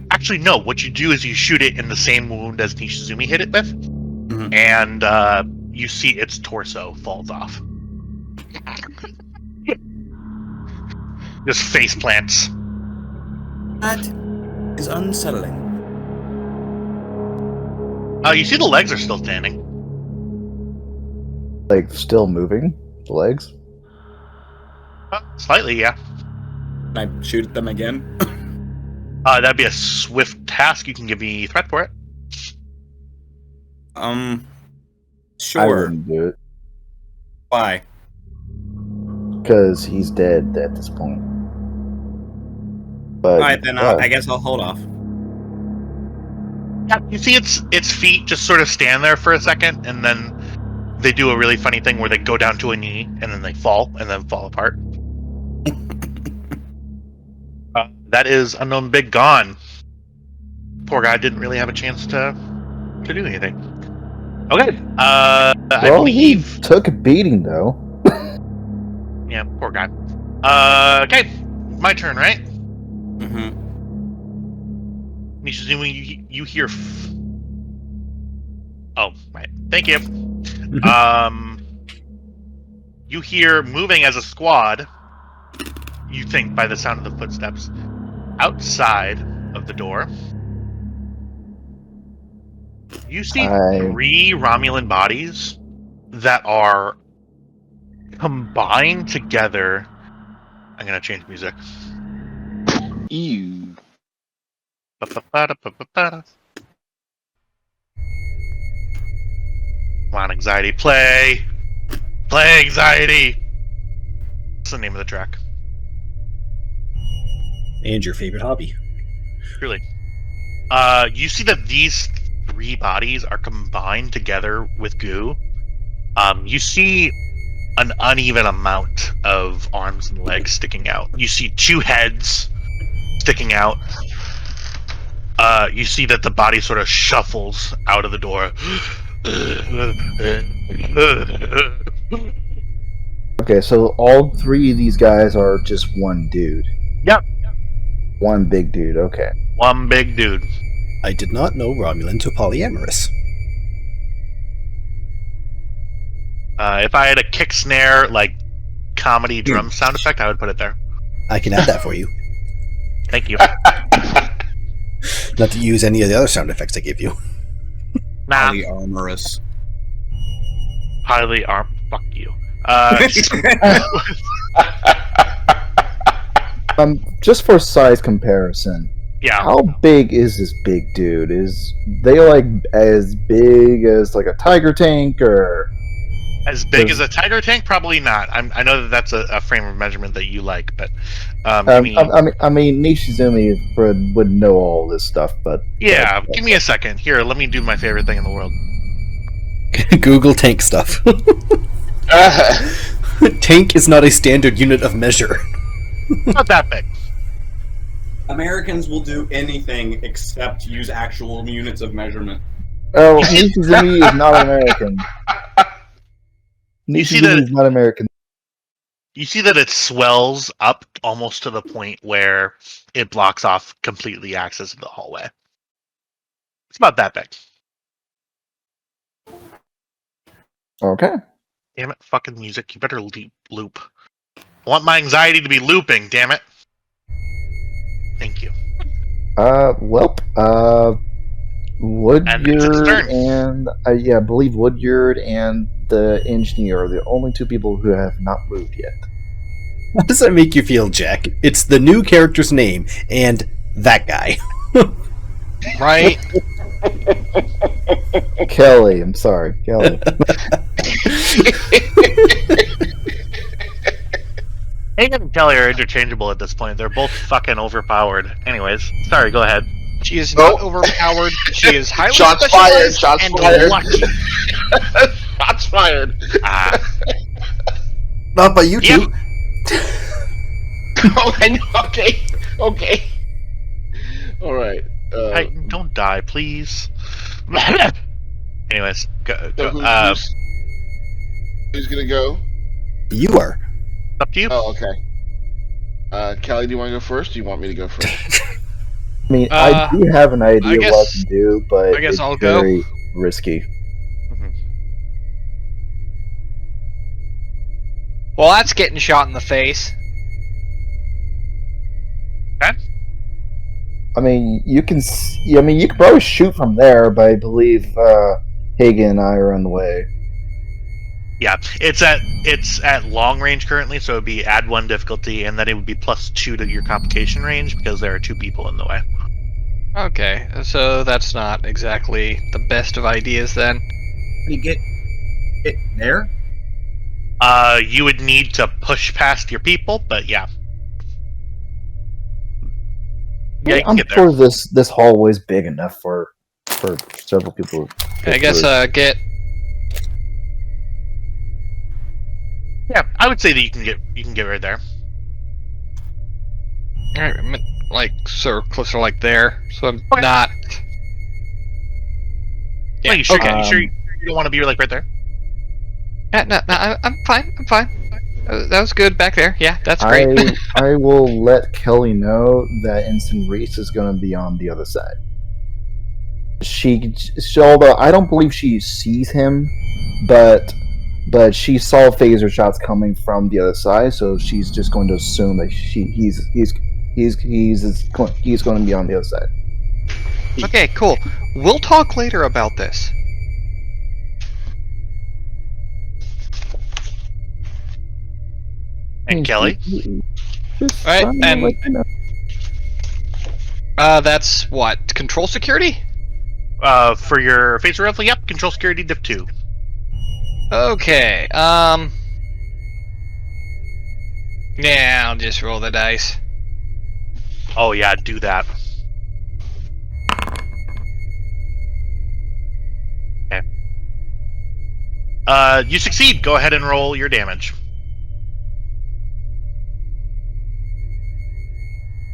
Actually, no. What you do is you shoot it in the same wound as Nishizumi hit it with, and you see its torso falls off. Just face plants. That is unsettling. You see the legs are still standing. Like, still moving? The legs? Slightly, yeah. Can I shoot at them again? That'd be a swift task. You can give me threat for it. Sure. I wouldn't do it. Why? Because he's dead at this point. But, Alright, then I guess I'll hold off. Yeah, you see its feet just sort of stand there for a second, and then they do a really funny thing where they go down to a knee, and then they fall, and then fall apart. That is Unknown Big gone. Poor guy didn't really have a chance to do anything. Okay. I believe he took a beating though. Yeah, poor guy. Okay, my turn, right? Mm-hmm. Nishizumi, you hear. Oh, right. Thank you. You hear moving as a squad. You think by the sound of the footsteps outside of the door. You see 3 Romulan bodies that are combined together. I'm gonna change music. Ew. Come on, Anxiety, play! Play, Anxiety! What's the name of the track? And your favorite hobby. Really. You see that these 3 bodies are combined together with goo. You see an uneven amount of arms and legs sticking out. You see 2 heads sticking out. You see that the body sort of shuffles out of the door. Okay, so all 3 of these guys are just one dude. Yep. One big dude, okay. One big dude. I did not know Romulans were polyamorous. If I had a kick snare, like, comedy drum sound effect, I would put it there. I can add that for you. Thank you. Not to use any of the other sound effects I gave you. Nah. Polyamorous. Fuck you. Just for size comparison, Yeah. how big is this big dude? Is they like as big as like a tiger tank, or As big as a tiger tank? Probably not. I know that that's a frame of measurement that you like, but I mean Nishizumi would know all this stuff, but yeah, give me a second. Here, let me do my favorite thing in the world. Google tank stuff. Tank is not a standard unit of measure. Not that big. Americans will do anything except use actual units of measurement. oh, Nishizumi is not American. You see Nishizumi that- is not American. You see that it swells up almost to the point where it blocks off completely access to the hallway. It's about that big. Okay. Damn it, fucking music. You better loop. I want my anxiety to be looping, damn it. Thank you. Woodyard And it's its turn. and I believe Woodyard and the engineer are the only two people who have not moved yet. How does that make you feel, Jack? It's the new character's name and that guy. Right? Kelly, I'm sorry, Kelly. Hagen and Kelly are interchangeable at this point. They're both fucking overpowered. Anyways, sorry, go ahead. She is not overpowered. She is highly Shots fired. specialized Shots and fired. lucky. Shots fired. Ah, Not by you two. Yep. Oh, I know. Okay. Okay. All right. Titan, don't die, please. Anyways, go. So who's gonna go? You are. Up to you. Oh, okay. Kelly, do you want to go first? Or do you want me to go first? I mean, I do have an idea I guess- what to do, but I guess it's I'll go. very risky. Well, that's getting shot in the face. I mean, you can. I mean, you can probably shoot from there, but I believe Hagen and I are on the way. Yeah, it's at long range currently, so it would be add 1 difficulty, and then it would be +2 to your complication range because there are 2 people in the way. Okay, so that's not exactly the best of ideas then. Can you get it there? You would need to push past your people, but yeah. Yeah, you can I'm get there. sure this hallway is big enough for several people. to I get guess through. get. Yeah, I would say that you can get right there. Alright, like sort of closer, like there. So I'm Okay. not. Yeah, you sure? okay. You sure you don't want to be like right there? Yeah, no, I'm fine. I'm fine. That was good back there. Yeah, that's great. I will let Kelly know that Ensign Reese is going to be on the other side. She although I don't believe she sees him, but she saw phaser shots coming from the other side, so she's just going to assume that he's going to be on the other side. Okay, cool. We'll talk later about this. And Kelly? Just Alright, I'm gonna and- let you know. That's what? Control security? For your phaser rifle, yep, control security div 2. Okay, yeah, I'll just roll the dice. Oh yeah, do that. Okay. You succeed. Go ahead and roll your damage.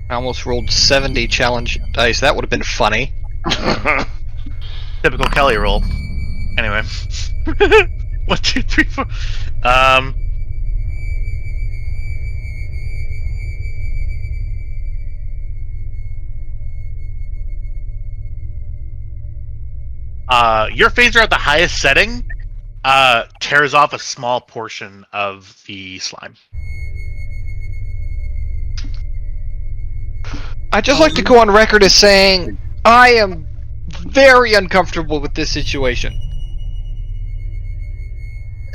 I almost rolled 70 challenge dice. That would have been funny. Typical Kelly roll. Anyway. 1, 2, 3, 4. Your phaser at the highest setting tears off a small portion of the slime. I'd just like to go on record as saying I am very uncomfortable with this situation.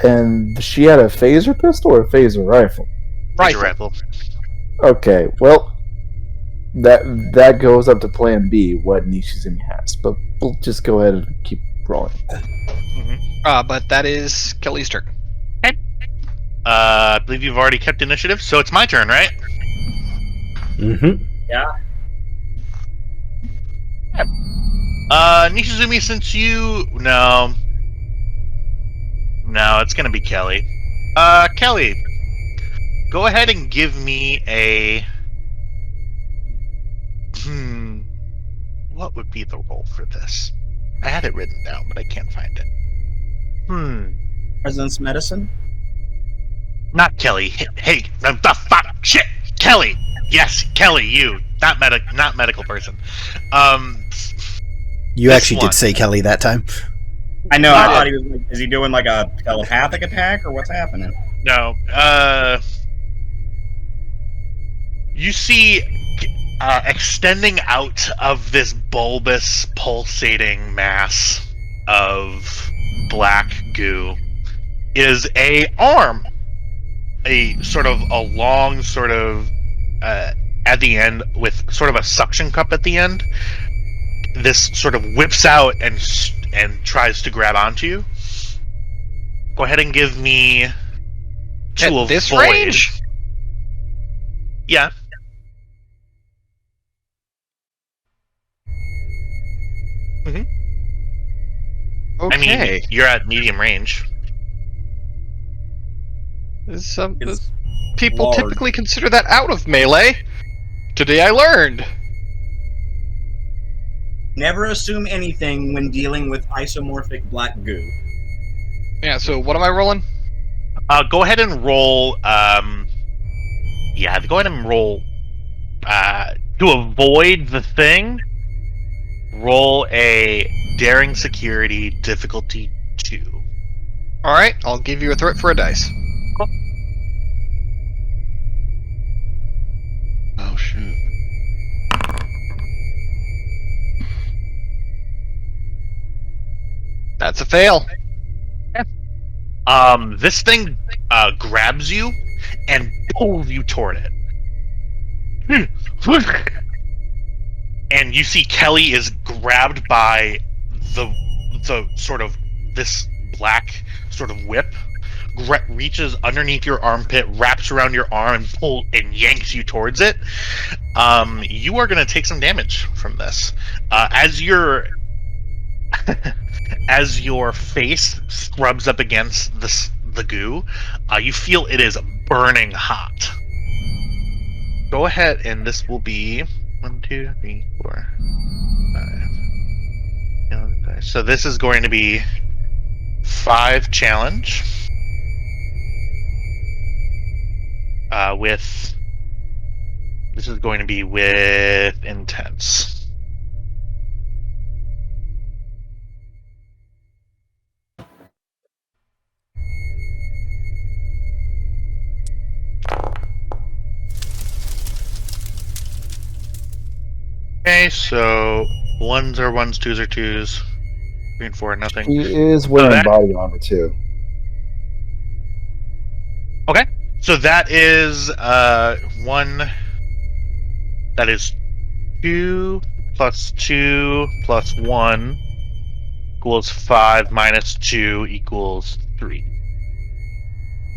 And she had a phaser pistol or a phaser rifle? Phaser rifle. Okay, well, that goes up to Plan B, what Nishizumi has, but we'll just go ahead and keep rolling. But that is Kelly's turn. I believe you've already kept initiative, so it's my turn, right? Mm-hmm. Nishizumi, since you... No, it's gonna be Kelly. Kelly, go ahead and give me a... What would be the roll for this? I had it written down, but I can't find it. President's medicine? Not Kelly. Hey, the fuck, shit, Kelly. Yes, Kelly, you. Not medical person. You This actually one. did say Kelly that time. I know. I thought he was. Like, is he doing like a telepathic attack or what's happening? No. You see, extending out of this bulbous, pulsating mass of black goo is a arm, a sort of a long sort of at the end with sort of a suction cup at the end. This sort of whips out and tries to grab onto you. Go ahead and give me to At avoid. this range? Yeah. Okay. I mean, you're at medium range. It's people large. typically consider that out of melee. Today I learned. Never assume anything when dealing with isomorphic black goo. Yeah, so what am I rolling? Go ahead and roll. Yeah, go ahead and roll. To avoid the thing, roll a daring security difficulty 2. Alright, I'll give you a threat for a dice. Oh shoot. That's a fail. This thing grabs you and pulls you toward it. And you see Kelly is grabbed by the sort of this black sort of whip, reaches underneath your armpit, wraps around your arm, and yanks you towards it. You are going to take some damage from this as your as your face scrubs up against the goo. You feel it is burning hot. Go ahead, and this will be 1, 2, 3, 4, 5. So this is going to be 5 challenge. This is going to be with intense. Okay, so 1s are 1s, 2s are 2s, 3 and 4 nothing. He is wearing that- body armor too. Okay, so that is 1. That is 2 plus 2 plus 1 equals 5 minus 2 equals 3.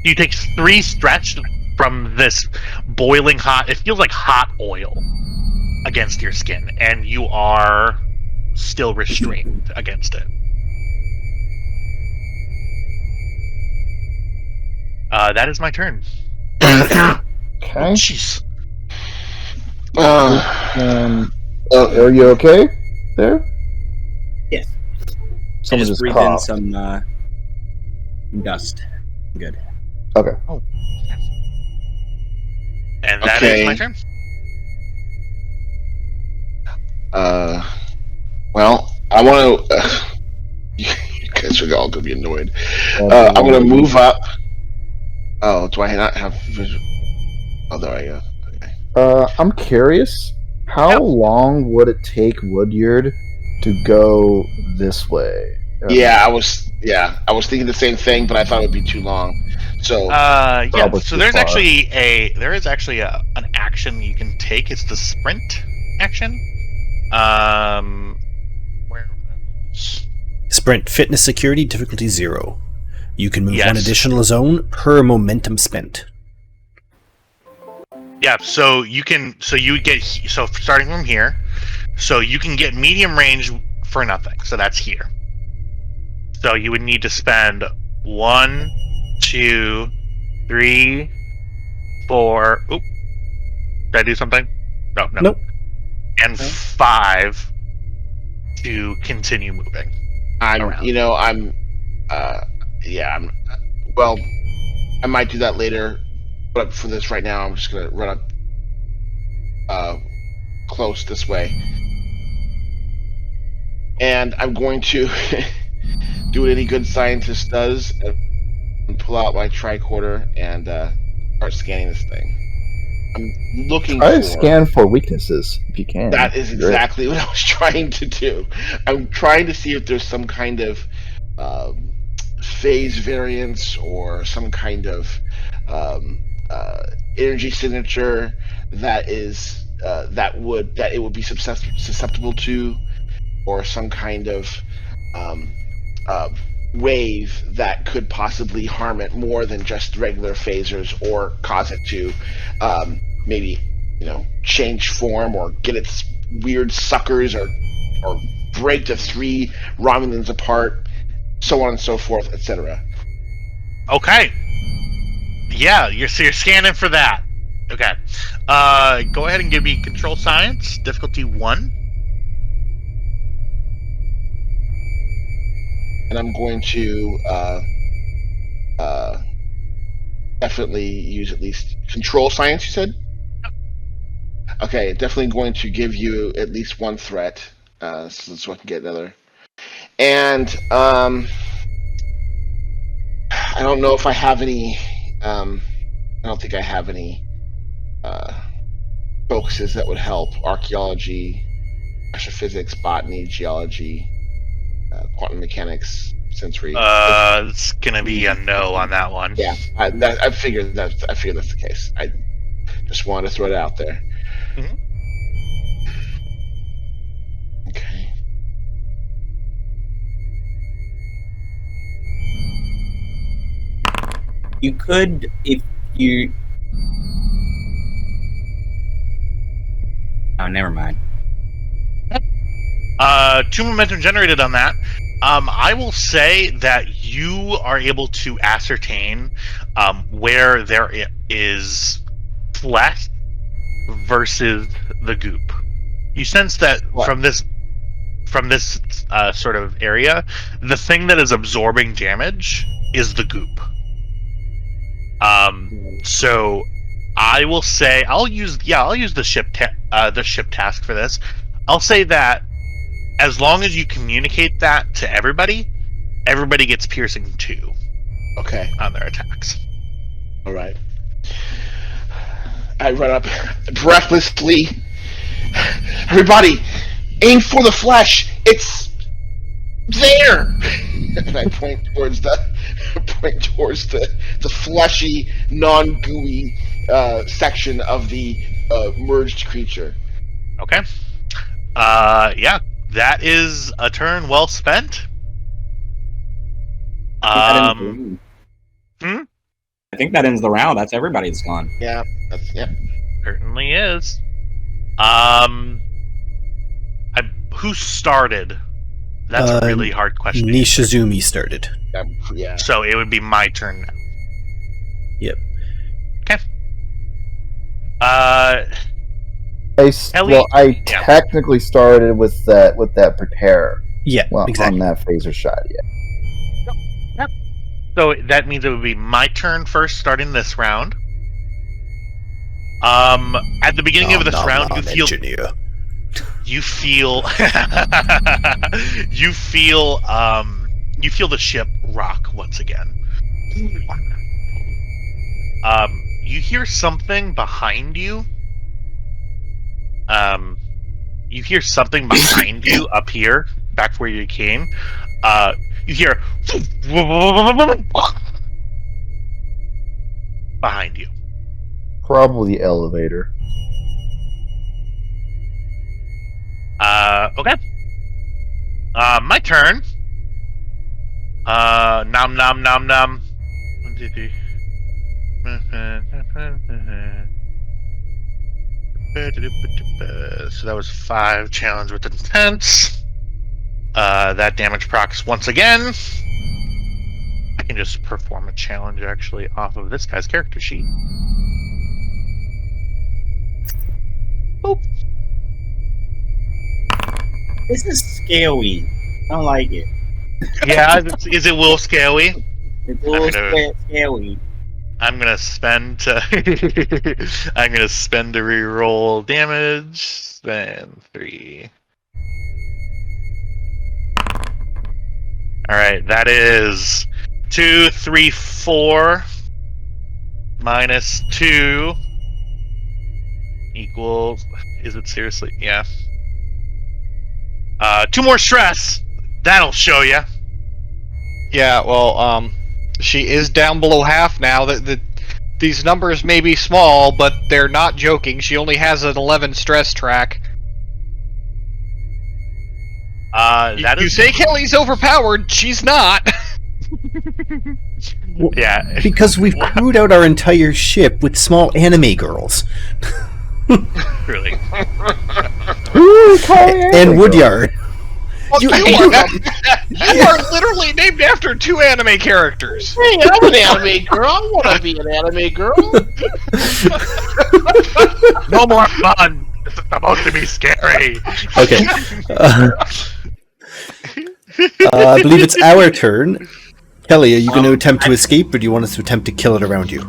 You take 3 stretched from this boiling hot. It feels like hot oil against your skin, and you are still restrained against it. That is my turn. Okay. Jeez. Are you okay there? Yes. Someone I just breathed coughed. in some dust. Good. Okay. And that is Okay. my turn. Well, I want to. You guys are all gonna be annoyed. I'm gonna move up. Oh, do I not have visual? Oh, there I go. Okay. I'm curious. How long would it take Woodyard to go this way? Yeah, I was thinking the same thing, but I thought it would be too long. So Yeah. Probably So too there's far. actually an action you can take. It's the sprint action. Where? Sprint fitness security difficulty 0. You can move Yes. 1 additional zone per momentum spent. Yeah. So you can. So you get. So starting from here, so you can get medium range for nothing. So that's here. So you would need to spend 1, 2, 3, 4. Oop. Did I do something? No. Nope. And 5 to continue moving. Well, I might do that later, but for this right now, I'm just gonna run up close this way, and I'm going to do what any good scientist does and pull out my tricorder and start scanning this thing. I'm looking Try for. to scan for weaknesses if you can. That is Great. exactly what I was trying to do. I'm trying to see if there's some kind of phase variance or some kind of energy signature that is that it would be susceptible to, or some kind of um, uh, wave that could possibly harm it more than just regular phasers, or cause it to maybe change form or get its weird suckers, or break the 3 Romulans apart, so on and so forth, etc. Okay. Yeah, you're scanning for that. Okay. Go ahead and give me control science, difficulty 1. And I'm going to definitely use at least control science, you said? Okay, definitely going to give you at least 1 threat, so I can get another. And I don't know if I have any. I don't think I have any focuses that would help: archaeology, astrophysics, botany, geology, quantum mechanics, sensory. It's gonna be a no on that one. Yeah, I figured that's the case. I just wanted to throw it out there. Mhm. Okay. You could, if you. Oh, never mind. 2 momentum generated on that. I will say that you are able to ascertain where there is flesh versus the goop. You sense that from this sort of area, the thing that is absorbing damage is the goop. So I will say I'll use the ship task for this. I'll say that as long as you communicate that to everybody gets piercing 2. Okay. On their attacks. All right. I run up breathlessly. Everybody, aim for the flesh. It's there. And I point towards the fleshy, non-gooey section of the merged creature. Okay. Yeah, that is a turn well spent. I think that ends the round. That's everybody's gone. Yeah, certainly is. Who started? That's a really hard question. Nishizumi started. Yeah. So it would be my turn now. Yep. Okay. I technically started with that prepare. Yeah, exactly. On that phaser shot, yeah. Yep. So that means it would be my turn first, starting this round. At the beginning of this round, you feel the ship rock once again. You hear something behind you. You hear something behind you up here, back where you came. You hear behind you. Probably the elevator. Okay. My turn. Nom nom nom nom. 1, 2, 3. So that was 5 challenge with intense. That damage procs once again. I can just perform a challenge actually off of this guy's character sheet. Boop. This is scary. I don't like it. Yeah, is it Will Scaly? It's a little scary. I'm gonna spend to I'm gonna spend to reroll damage. Spend 3. Alright, that is 2, 3, 4 minus 2 equals, is it seriously? Yeah. 2 more stress. That'll show you. Yeah, well, she is down below half now. These numbers may be small, but they're not joking. She only has an 11 stress track. That You is say Kelly's overpowered, she's not. yeah. Because we've crewed out our entire ship with small anime girls. Truly. And Woodyard. Well, You- you are literally named after 2 anime characters. Hey, I'm an anime girl. I want to be an anime girl. No more fun. This is supposed to be scary. Okay. I believe it's our turn. Kelly, are you going to attempt to escape, or do you want us to attempt to kill it around you?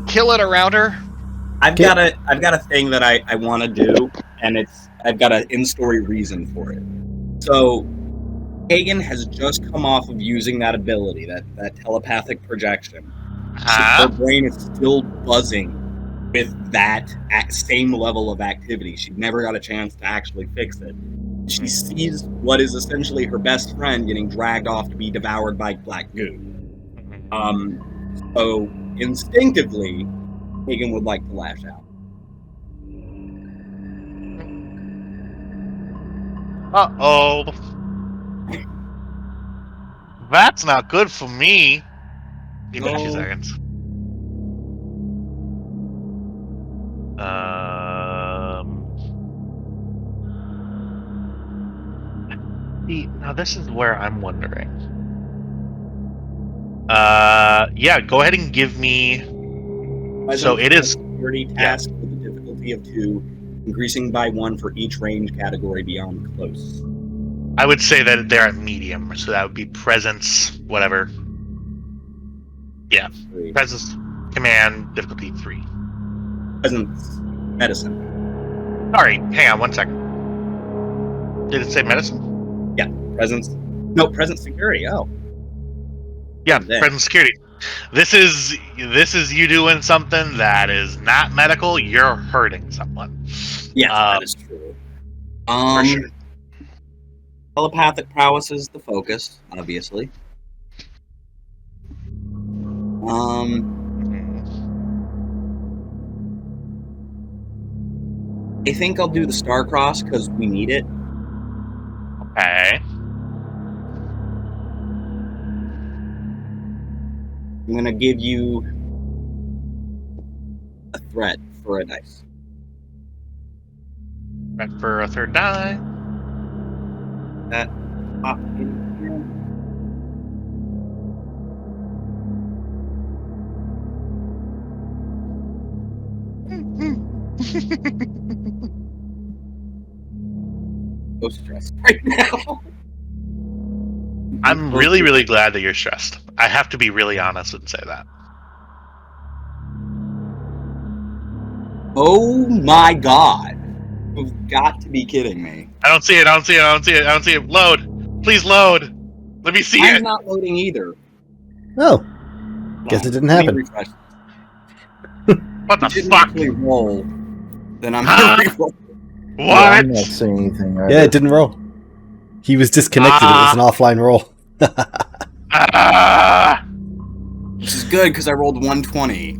Kill it around her. I've got a thing that I want to do, and I've got an in-story reason for it. So, Hagen has just come off of using that ability, that telepathic projection. Her brain is still buzzing with that same level of activity. She never got a chance to actually fix it. She sees what is essentially her best friend getting dragged off to be devoured by black goo. So instinctively, Hagen would like to lash out. Uh-oh. That's not good for me. Give me 2 seconds. Now this is where I'm wondering. Yeah, go ahead and give me. So it is security task with a difficulty of 2, increasing by 1 for each range category beyond close. I would say that they're at medium, so that would be presence, whatever. Yeah, 3. presence, command, difficulty 3. Presence, medicine. Sorry, hang on 1 second. Did it say medicine? Yeah, presence. No, presence security. Oh, Yeah, There. presence security. This is you doing something that is not medical. You're hurting someone. yes, that is true. For sure. Telepathic prowess is the focus, obviously. I think I'll do the star cross because we need it. Okay. I'm gonna give you a threat for a dice. Right for a third die. That pop in here. So stressed right now. I'm really, really glad that you're stressed. I have to be really honest and say that. Oh my god. You've got to be kidding me. I don't see it. Load. Please load. Let me see I'm it. not loading either. Oh, guess it didn't Let me happen. refresh. What the If it didn't fuck? actually roll, then I'm Huh? gonna re-roll. Yeah, What? I'm not seeing anything. Either. Yeah, it didn't roll. He was disconnected. It was an offline roll. Ah! Which is good because I rolled 120.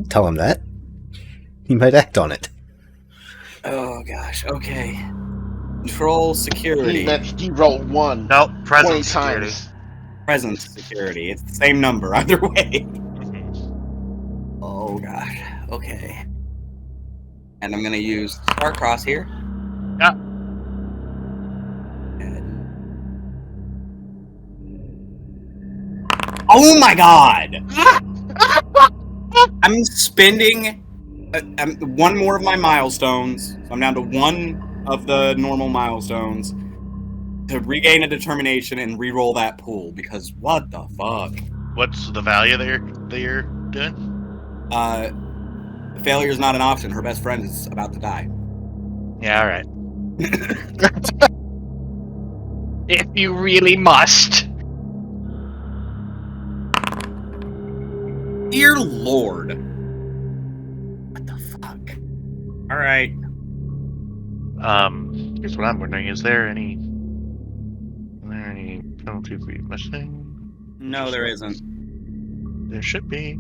Tell him that. He might act on it. Oh gosh, okay. Control He security. meant he rolled 1. No, 20 presence security. times. Presence security. It's the same number either way. Mhm. Oh gosh. Okay. And I'm gonna use Starcross here. Yeah. Oh my god! I'm spending one more of my milestones. So I'm down to 1 of the normal milestones to regain a determination and re-roll that pool because what the fuck? What's the value that you're doing? Failure is not an option. Her best friend is about to die. Yeah, all right. If you really must. Dear Lord. What the fuck? Alright. Here's what I'm wondering: is there any Penalty for missing. No, there isn't. There should be.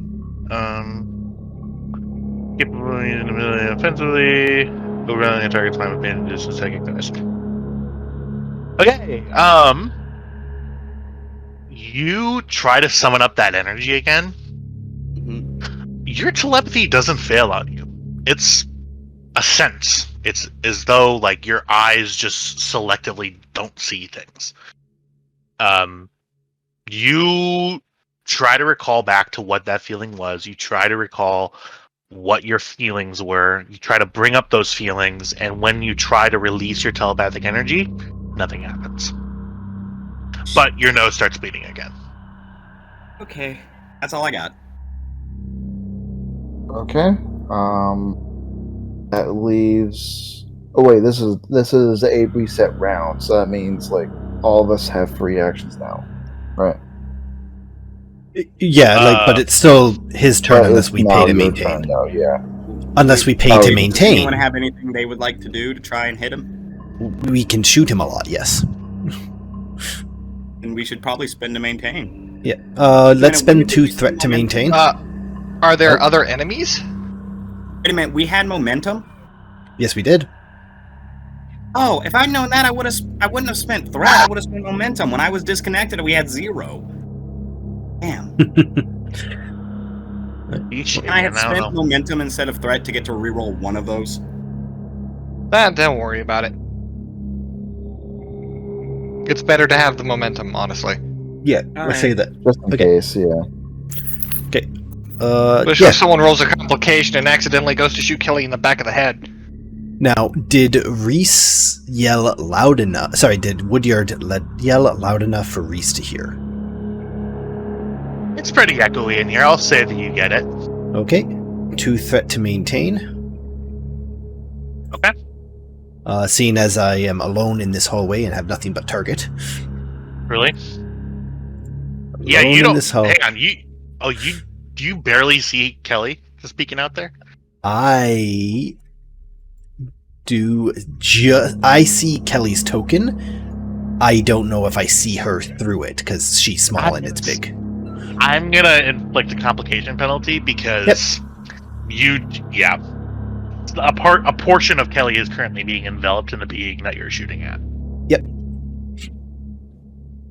Capable in the middle offensively. Overrunning a target's line with bandages and second finish. Okay. You try to summon up that energy again. Your telepathy doesn't fail on you. It's a sense. It's as though like your eyes just selectively don't see things. You try to recall back to what that feeling was. You try to recall what your feelings were. You try to bring up those feelings, and when you try to release your telepathic energy, nothing happens. But your nose starts bleeding again. Okay, that's all I got. Okay. That leaves. Oh wait, this is a reset round, so that means like all of us have free actions now, right? Yeah, but it's still his turn But unless it's we now pay to your maintain. turn, though, yeah. Unless we pay Oh, to yeah. Does maintain, anyone have anything they would like to do to try and hit him? we can shoot him a lot. Yes. And we should probably spend to maintain. Yeah. Let's spend 2 threat to maintain. Are there other enemies? Wait a minute, we had momentum? Yes, we did. Oh, if I'd known that, I wouldn't have spent threat. I would have spent momentum. When I was disconnected, we had 0. Damn. Can I have spent momentum instead of threat to get to reroll one of those? Don't worry about it. It's better to have the momentum, honestly. Yeah, let's say that. Just in case, yeah. Okay. Especially if someone rolls a complication and accidentally goes to shoot Kelly in the back of the head. Now, did Reese yell loud enough? Sorry, did Woodyard yell loud enough for Reese to hear? It's pretty echoey in here. I'll say that you get it. Okay. 2 threat to maintain. Okay. Seeing as I am alone in this hallway and have nothing but target. Really? Yeah, Alone you in don't. this hall. Hang on. Do you barely see Kelly just peeking out there? I do. I see Kelly's token. I don't know if I see her through it because she's small and it's big. I'm gonna inflict a complication penalty because a portion of Kelly is currently being enveloped in the being that you're shooting at. Yep.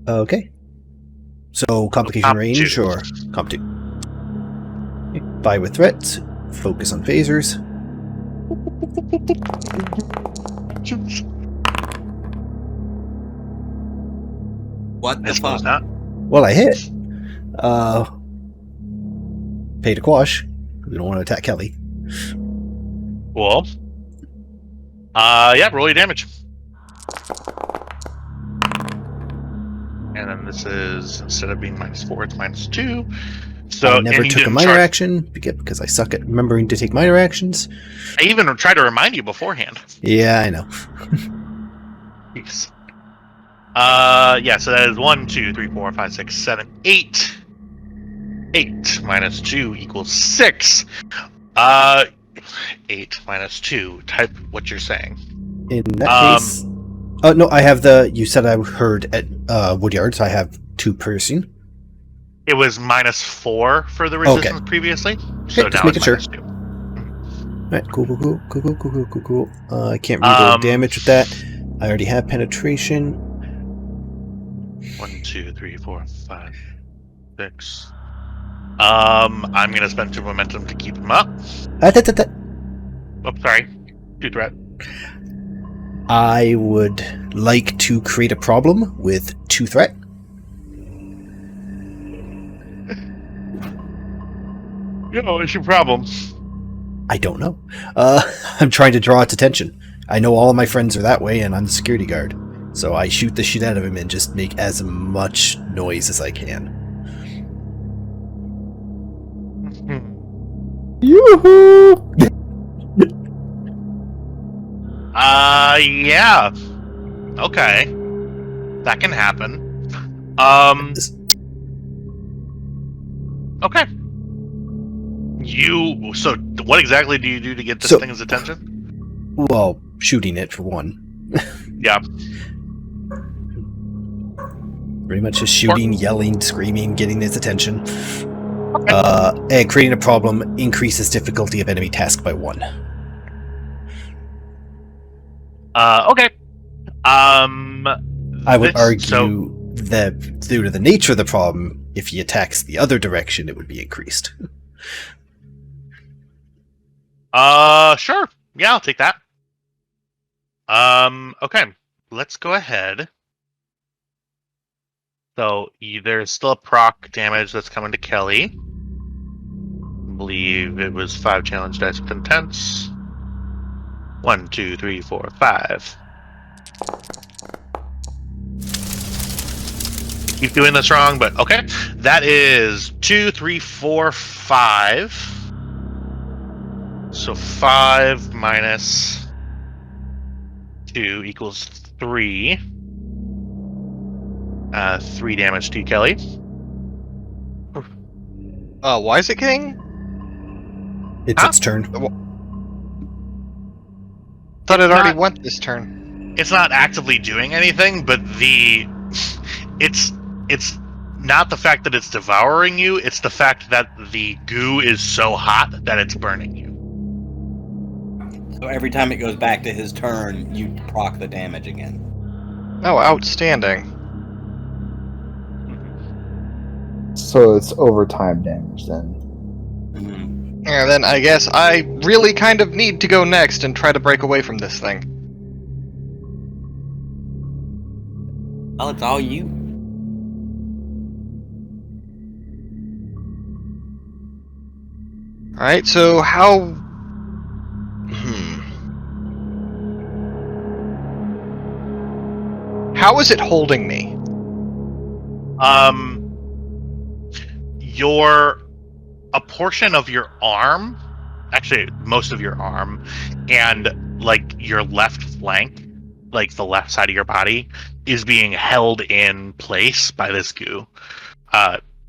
Okay. So complication range or comp 2? Buy with threats. Focus on phasers. What the This one's fuck? not. Well, I hit. Pay to quash. We don't want to attack Kelly. Cool. Yeah, roll your damage. And then this is, instead of being -4, it's -2. So I never and you took a didn't minor charge- action because I suck at remembering to take minor actions. I even tried to remind you beforehand. Yeah, I know. Jeez. Yeah, so that is 1, 2, 3, 4, 5, 6, 7, 8. 8 minus 2 equals 6. 8 minus 2. Type what you're saying. In that case... Oh, no, I have you said I heard at Woodyard, so I have 2 piercing. It was -4 for the resistance previously. So just now making it's sure. -2. Alright, cool. I can't reroll damage with that. I already have penetration. 1, 2, 3, 4, 5, 6. I'm gonna spend 2 momentum to keep him up. Oh, sorry. 2 threat. I would like to create a problem with 2 threat. What's your problem? I don't know. I'm trying to draw its attention. I know all of my friends are that way, and I'm the security guard. So I shoot the shit out of him and just make as much noise as I can. Yoo-hoo! Yeah. Okay. That can happen. Okay. So what exactly do you do to get this thing's attention? Well, shooting it for one. Yeah. Pretty much just shooting, yelling, screaming, getting his attention. And creating a problem increases difficulty of enemy task by 1. Okay. I would argue that due to the nature of the problem, if he attacks the other direction, it would be increased. Sure. Yeah, I'll take that. Okay. Let's go ahead. So there's still a proc damage that's coming to Kelly. I believe it was 5 challenge dice with intense. 1, 2, 3, 4, 5. Keep doing this wrong, but okay. That is 2, 3, 4, 5. So 5 minus 2 equals 3. 3 damage to you, Kelly. Why is it getting? It's its turn. Thought it already went this turn. It's not actively doing anything, but it's not the fact that it's devouring you, it's the fact that the goo is so hot that it's burning you. So every time it goes back to his turn, you proc the damage again. Oh, outstanding. So it's overtime damage then. Yeah, then I guess I really kind of need to go next and try to break away from this thing. Well, it's all you. Alright, so how... How is it holding me? A portion of your arm, actually most of your arm, and like your left flank, like the left side of your body, is being held in place by this goo.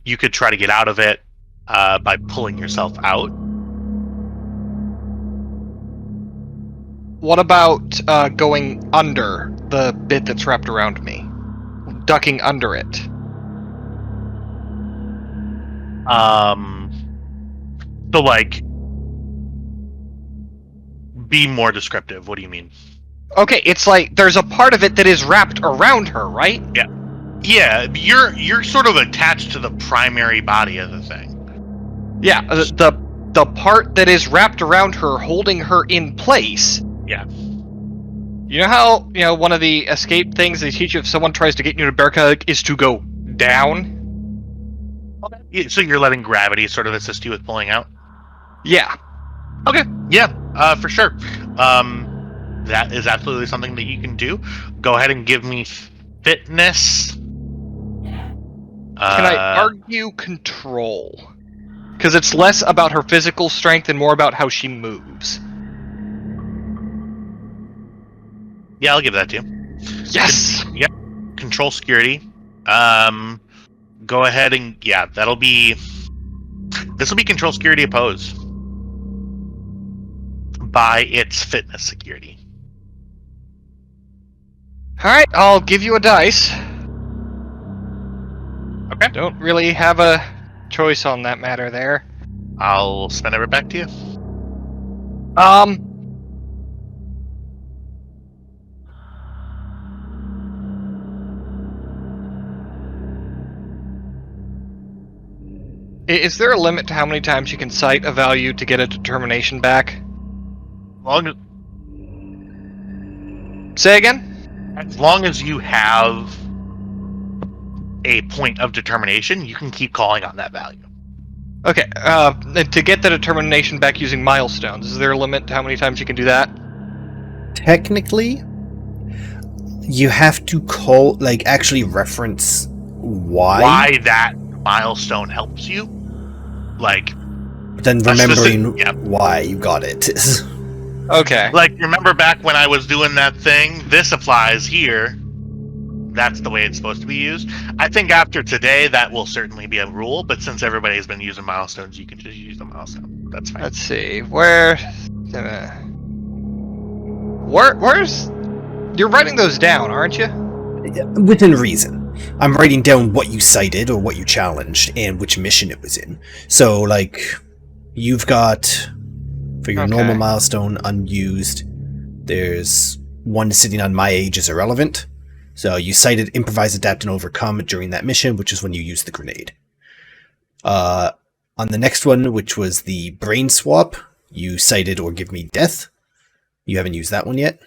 You could try to get out of it by pulling yourself out. What about going under the bit that's wrapped around me? Ducking under it? So like, be more descriptive. What do you mean? Okay, it's like there's a part of it that is wrapped around her, right? Yeah, you're sort of attached to the primary body of the thing. Yeah, the part that is wrapped around her, holding her in place. Yeah. You know how, one of the escape things they teach you if someone tries to get you to bear hug is to go down? Okay. So you're letting gravity sort of assist you with pulling out? Yeah. Okay. Yeah, for sure. That is absolutely something that you can do. Go ahead and give me fitness. Can I argue control? Because it's less about her physical strength and more about how she moves. Yeah, I'll give that to you. Yes! Yep. Control security. Go ahead and that'll be. This will be control security opposed by its fitness security. Alright, I'll give you a dice. Okay. Don't really have a choice on that matter there. I'll spin it right back to you. Is there a limit to how many times you can cite a value to get a determination back? Say again? As long as you have a point of determination, you can keep calling on that value. Okay, to get the determination back using milestones, is there a limit to how many times you can do that? Technically, you have to actually reference why that milestone helps you. Then remembering why you got it. Okay. Remember back when I was doing that thing? This applies here. That's the way it's supposed to be used. I think after today, that will certainly be a rule, but since everybody's been using milestones, you can just use the milestone. That's fine. Let's see. Where's... You're writing those down, aren't you? Within reason. I'm writing down what you cited or what you challenged and which mission it was in. So, like, you've got, for your normal Okay. milestone, unused, there's one sitting on my age is irrelevant. So you cited improvise, adapt, and overcome during that mission, which is when you use the grenade. On the next one, which was the brain swap, you cited or give me death. You haven't used that one yet.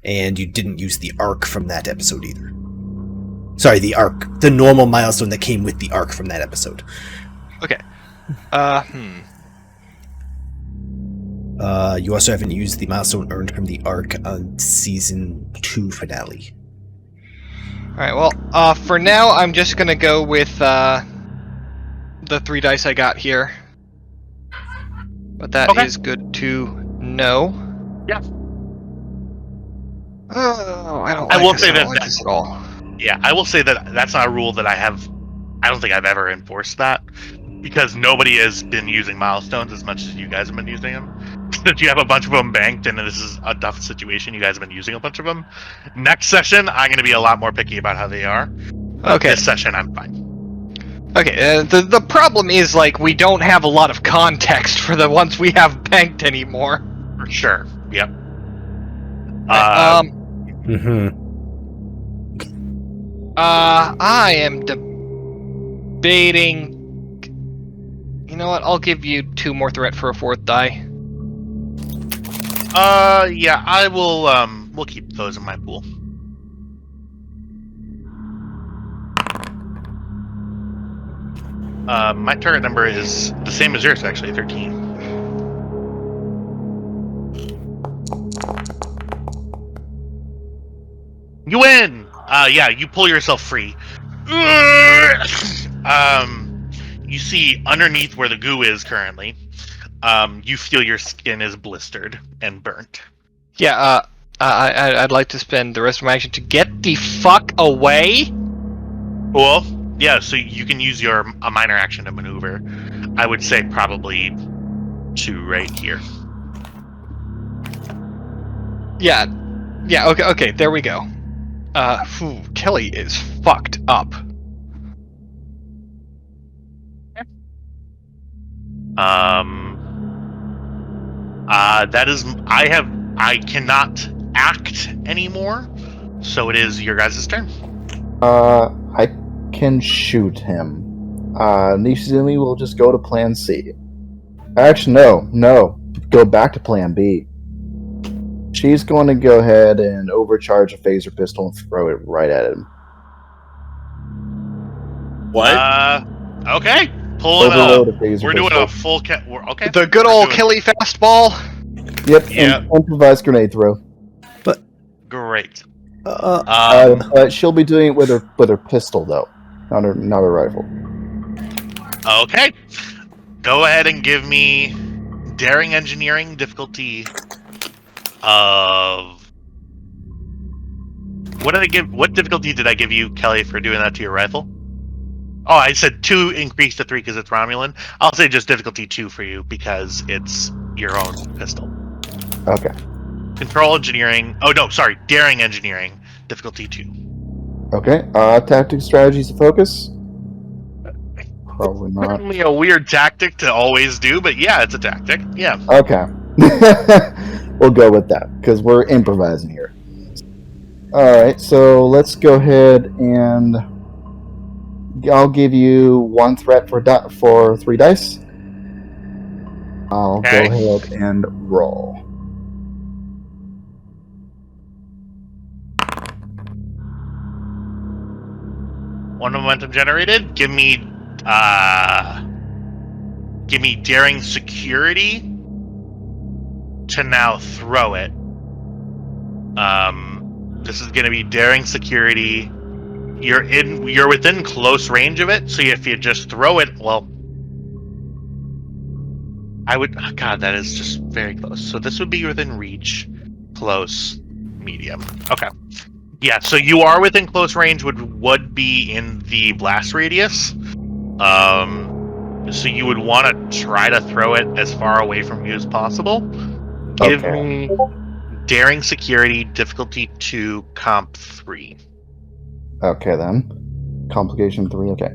And you didn't use the arc from that episode either. Sorry, the arc. The normal milestone that came with the arc from that episode. Okay. You also haven't used the milestone earned from the arc on season 2 finale. Alright, well, for now, I'm just gonna go with, the 3 dice I got here. But that is good to know. Yeah. Oh, I don't I like will this. say I don't that- like this at all. Yeah, I will say that that's not a rule that I don't think I've ever enforced that, because nobody has been using milestones as much as you guys have been using them. Since you have a bunch of them banked, and this is a tough situation, you guys have been using a bunch of them. Next session, I'm going to be a lot more picky about how they are. Okay. This session, I'm fine. Okay, the problem is, like, we don't have a lot of context for the ones we have banked anymore. For sure. Yep. Mm-hmm. I am debating... You know what, I'll give you 2 more threat for a 4th die. Yeah, I will, we'll keep those in my pool. My target number is the same as yours, actually, 13. You win! Yeah, you pull yourself free. You see underneath where the goo is currently, you feel your skin is blistered and burnt. Yeah, I'd like to spend the rest of my action to get the fuck away. Cool. Yeah, so you can use a minor action to maneuver. I would say probably 2 right here. Yeah, okay, there we go. Kelly is fucked up. That is, I cannot act anymore, so it is your guys' turn. I can shoot him. Nishizumi will just go to plan C. Actually, no. Go back to plan B. She's going to go ahead and overcharge a phaser pistol and throw it right at him. What? Okay. Pulling Overload up. a phaser We're doing pistol. a full okay. The good We're old doing- Kelly fastball. Yep, Yeah. and improvised grenade throw. Great. But she'll be doing it with her pistol though, not a rifle. Okay. Go ahead and give me daring engineering difficulty of what difficulty did I give you, Kelly, for doing that to your rifle? Oh, I said 2 increased to 3 because it's Romulan. I'll say just difficulty 2 for you because it's your own pistol. Okay. Control engineering. Oh no, sorry, daring engineering difficulty 2. Okay. Tactics, strategies, and focus. Probably not. Certainly a weird tactic to always do, but yeah, it's a tactic. Yeah. Okay. We'll go with that because we're improvising here. All right. So let's go ahead and I'll give you 1 threat for 3 dice. I'll Okay. go ahead and roll. One momentum generated. Give me daring security to now throw it. This is going to be daring security. You're within close range of it, so if you just throw it, well, I would. Oh God, that is just very close. So this would be within reach, close, medium. Okay. Yeah, so you are within close range. Would be in the blast radius. So you would want to try to throw it as far away from you as possible. Give me daring security difficulty 2 comp 3. Okay then. Complication 3. Okay.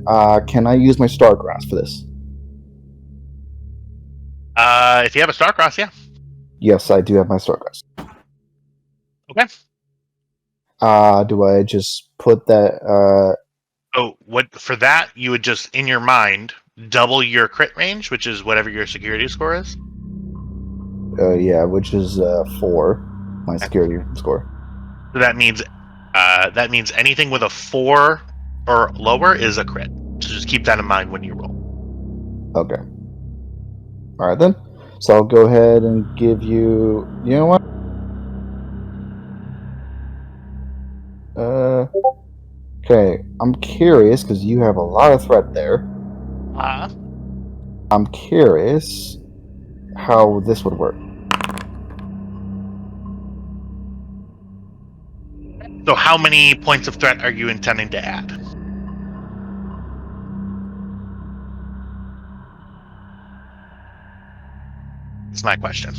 Can I use my Stargrass for this? If you have a Starcross, yeah. Yes, I do have my Stargrass. Okay. Do I just put that? Oh, what for that? You would just in your mind double your crit range, which is whatever your security score is. Yeah, which is 4. My security score. So that means anything with a 4 or lower is a crit. So just keep that in mind when you roll. Okay. All right then. So I'll go ahead and give you. You know what? Okay. I'm curious because you have a lot of threat there. I'm curious how this would work. So how many points of threat are you intending to add? That's my question.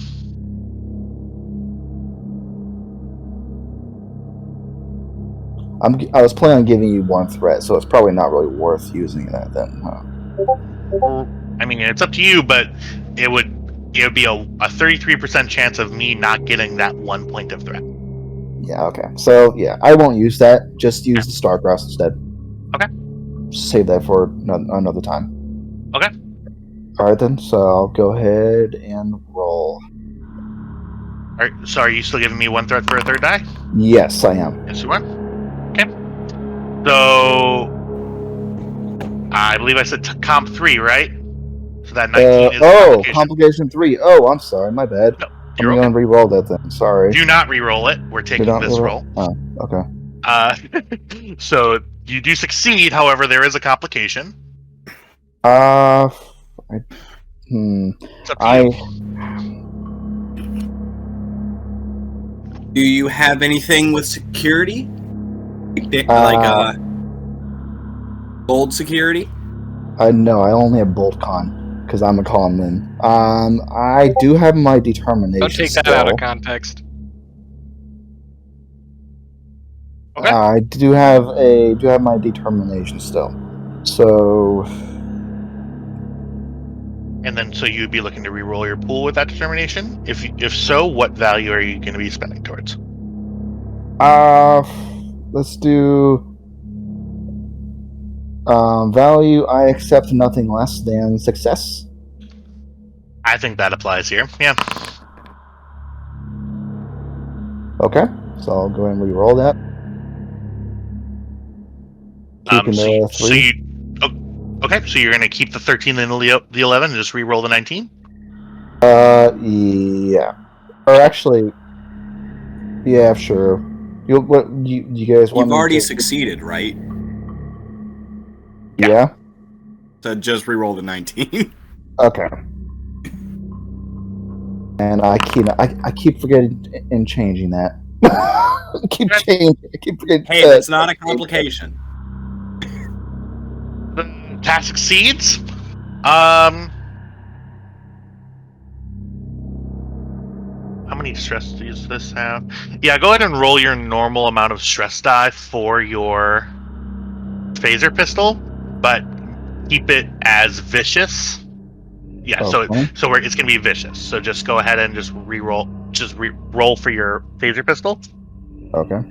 I was planning on giving you 1 threat, so it's probably not really worth using that then, huh? I mean, it's up to you, but it would be a 33% chance of me not getting that 1 point of threat. Yeah, okay. So, yeah, I won't use that. Just use the Starcross instead. Okay. Save that for another time. Okay. Alright then, so I'll go ahead and roll. Alright, so are you still giving me 1 threat for a 3rd die? Yes, I am. Yes, you are. Okay. So I believe I said comp 3, right? So that 19 is complication 3. Oh, I'm sorry, my bad. No, I'm you're gonna re-roll that then. Sorry. Do not re-roll it. We're taking this roll. Oh, okay. So you do succeed. However, there is a complication. It's up to you. Do you have anything with security? Gold security? No, I only have BoltCon because I'm a common. I do have my determination. Don't take that still. out of context. Okay. I do have my determination still. So. And then, so you'd be looking to re-roll your pool with that determination. If so, what value are you going to be spending towards? Let's do. Value. I accept nothing less than success. I think that applies here. Yeah. Okay, so I'll go ahead and re-roll that. Keeping the 3. Okay, so you're going to keep the 13 and the 11 and just re-roll the 19? Yeah. Or actually, yeah, sure. You guys want? You've already succeeded, right? Yeah. So just re-roll the 19. Okay. And I keep forgetting and changing that. I keep forgetting. Hey, it's not a complication. The task succeeds. How many stress does this have? Yeah, go ahead and roll your normal amount of stress die for your phaser pistol, but keep it as vicious. Yeah, Okay. so it's going to be vicious. So just go ahead and just re-roll. Just roll for your phaser pistol. Okay.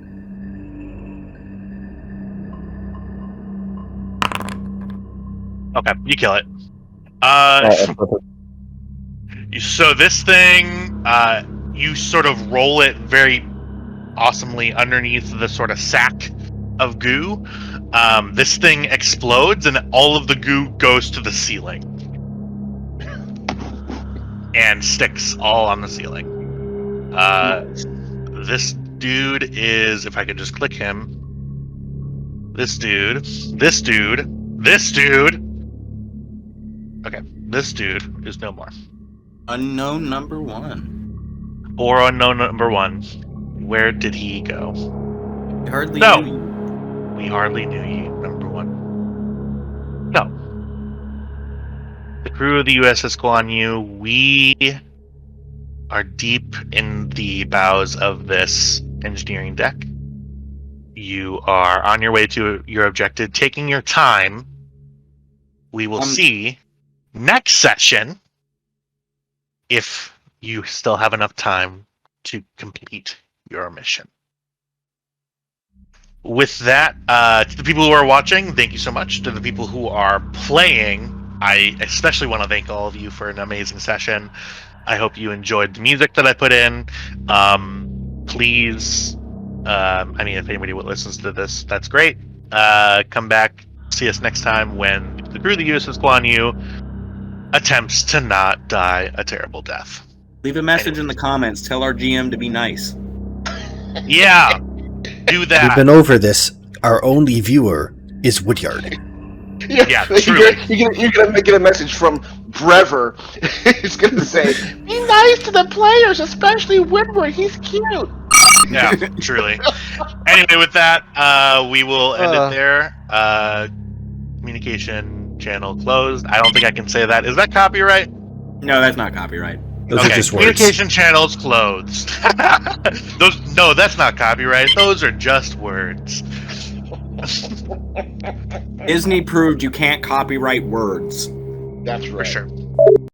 Okay, you kill it. So this thing, you sort of roll it very awesomely underneath the sort of sack of goo. This thing explodes and all of the goo goes to the ceiling and sticks all on the ceiling. This dude is, if I could just click him, this dude. Okay, this dude is no more. Unknown number 1. Or unknown number 1. Where did he go? We hardly No. knew you. We hardly knew you, number 1. No. The crew of the USS Guan Yu, we are deep in the bowels of this engineering deck. You are on your way to your objective, taking your time. We will see next session if you still have enough time to complete your mission. With that, to the people who are watching, thank you so much. To the people who are playing, I especially want to thank all of you for an amazing session. I hope you enjoyed the music that I put in. Please, if anybody listens to this, that's great. Come back, see us next time when the crew of the USS Guan Yu attempts to not die a terrible death. Leave a message in the comments. Tell our GM to be nice. Yeah, do that. We've been over this. Our only viewer is Woodyard. Yeah, truly. You're gonna get a message from Brever. It's gonna say, "Be nice to the players, especially Woodward. He's cute." Yeah, truly. Anyway, with that, we will end it there. Communication channel closed. I don't think I can say that. Is that copyright? No, that's not copyright. Those are just words. Communication channels closed. No, that's not copyright. Those are just words. Disney proved you can't copyright words. That's right. For sure.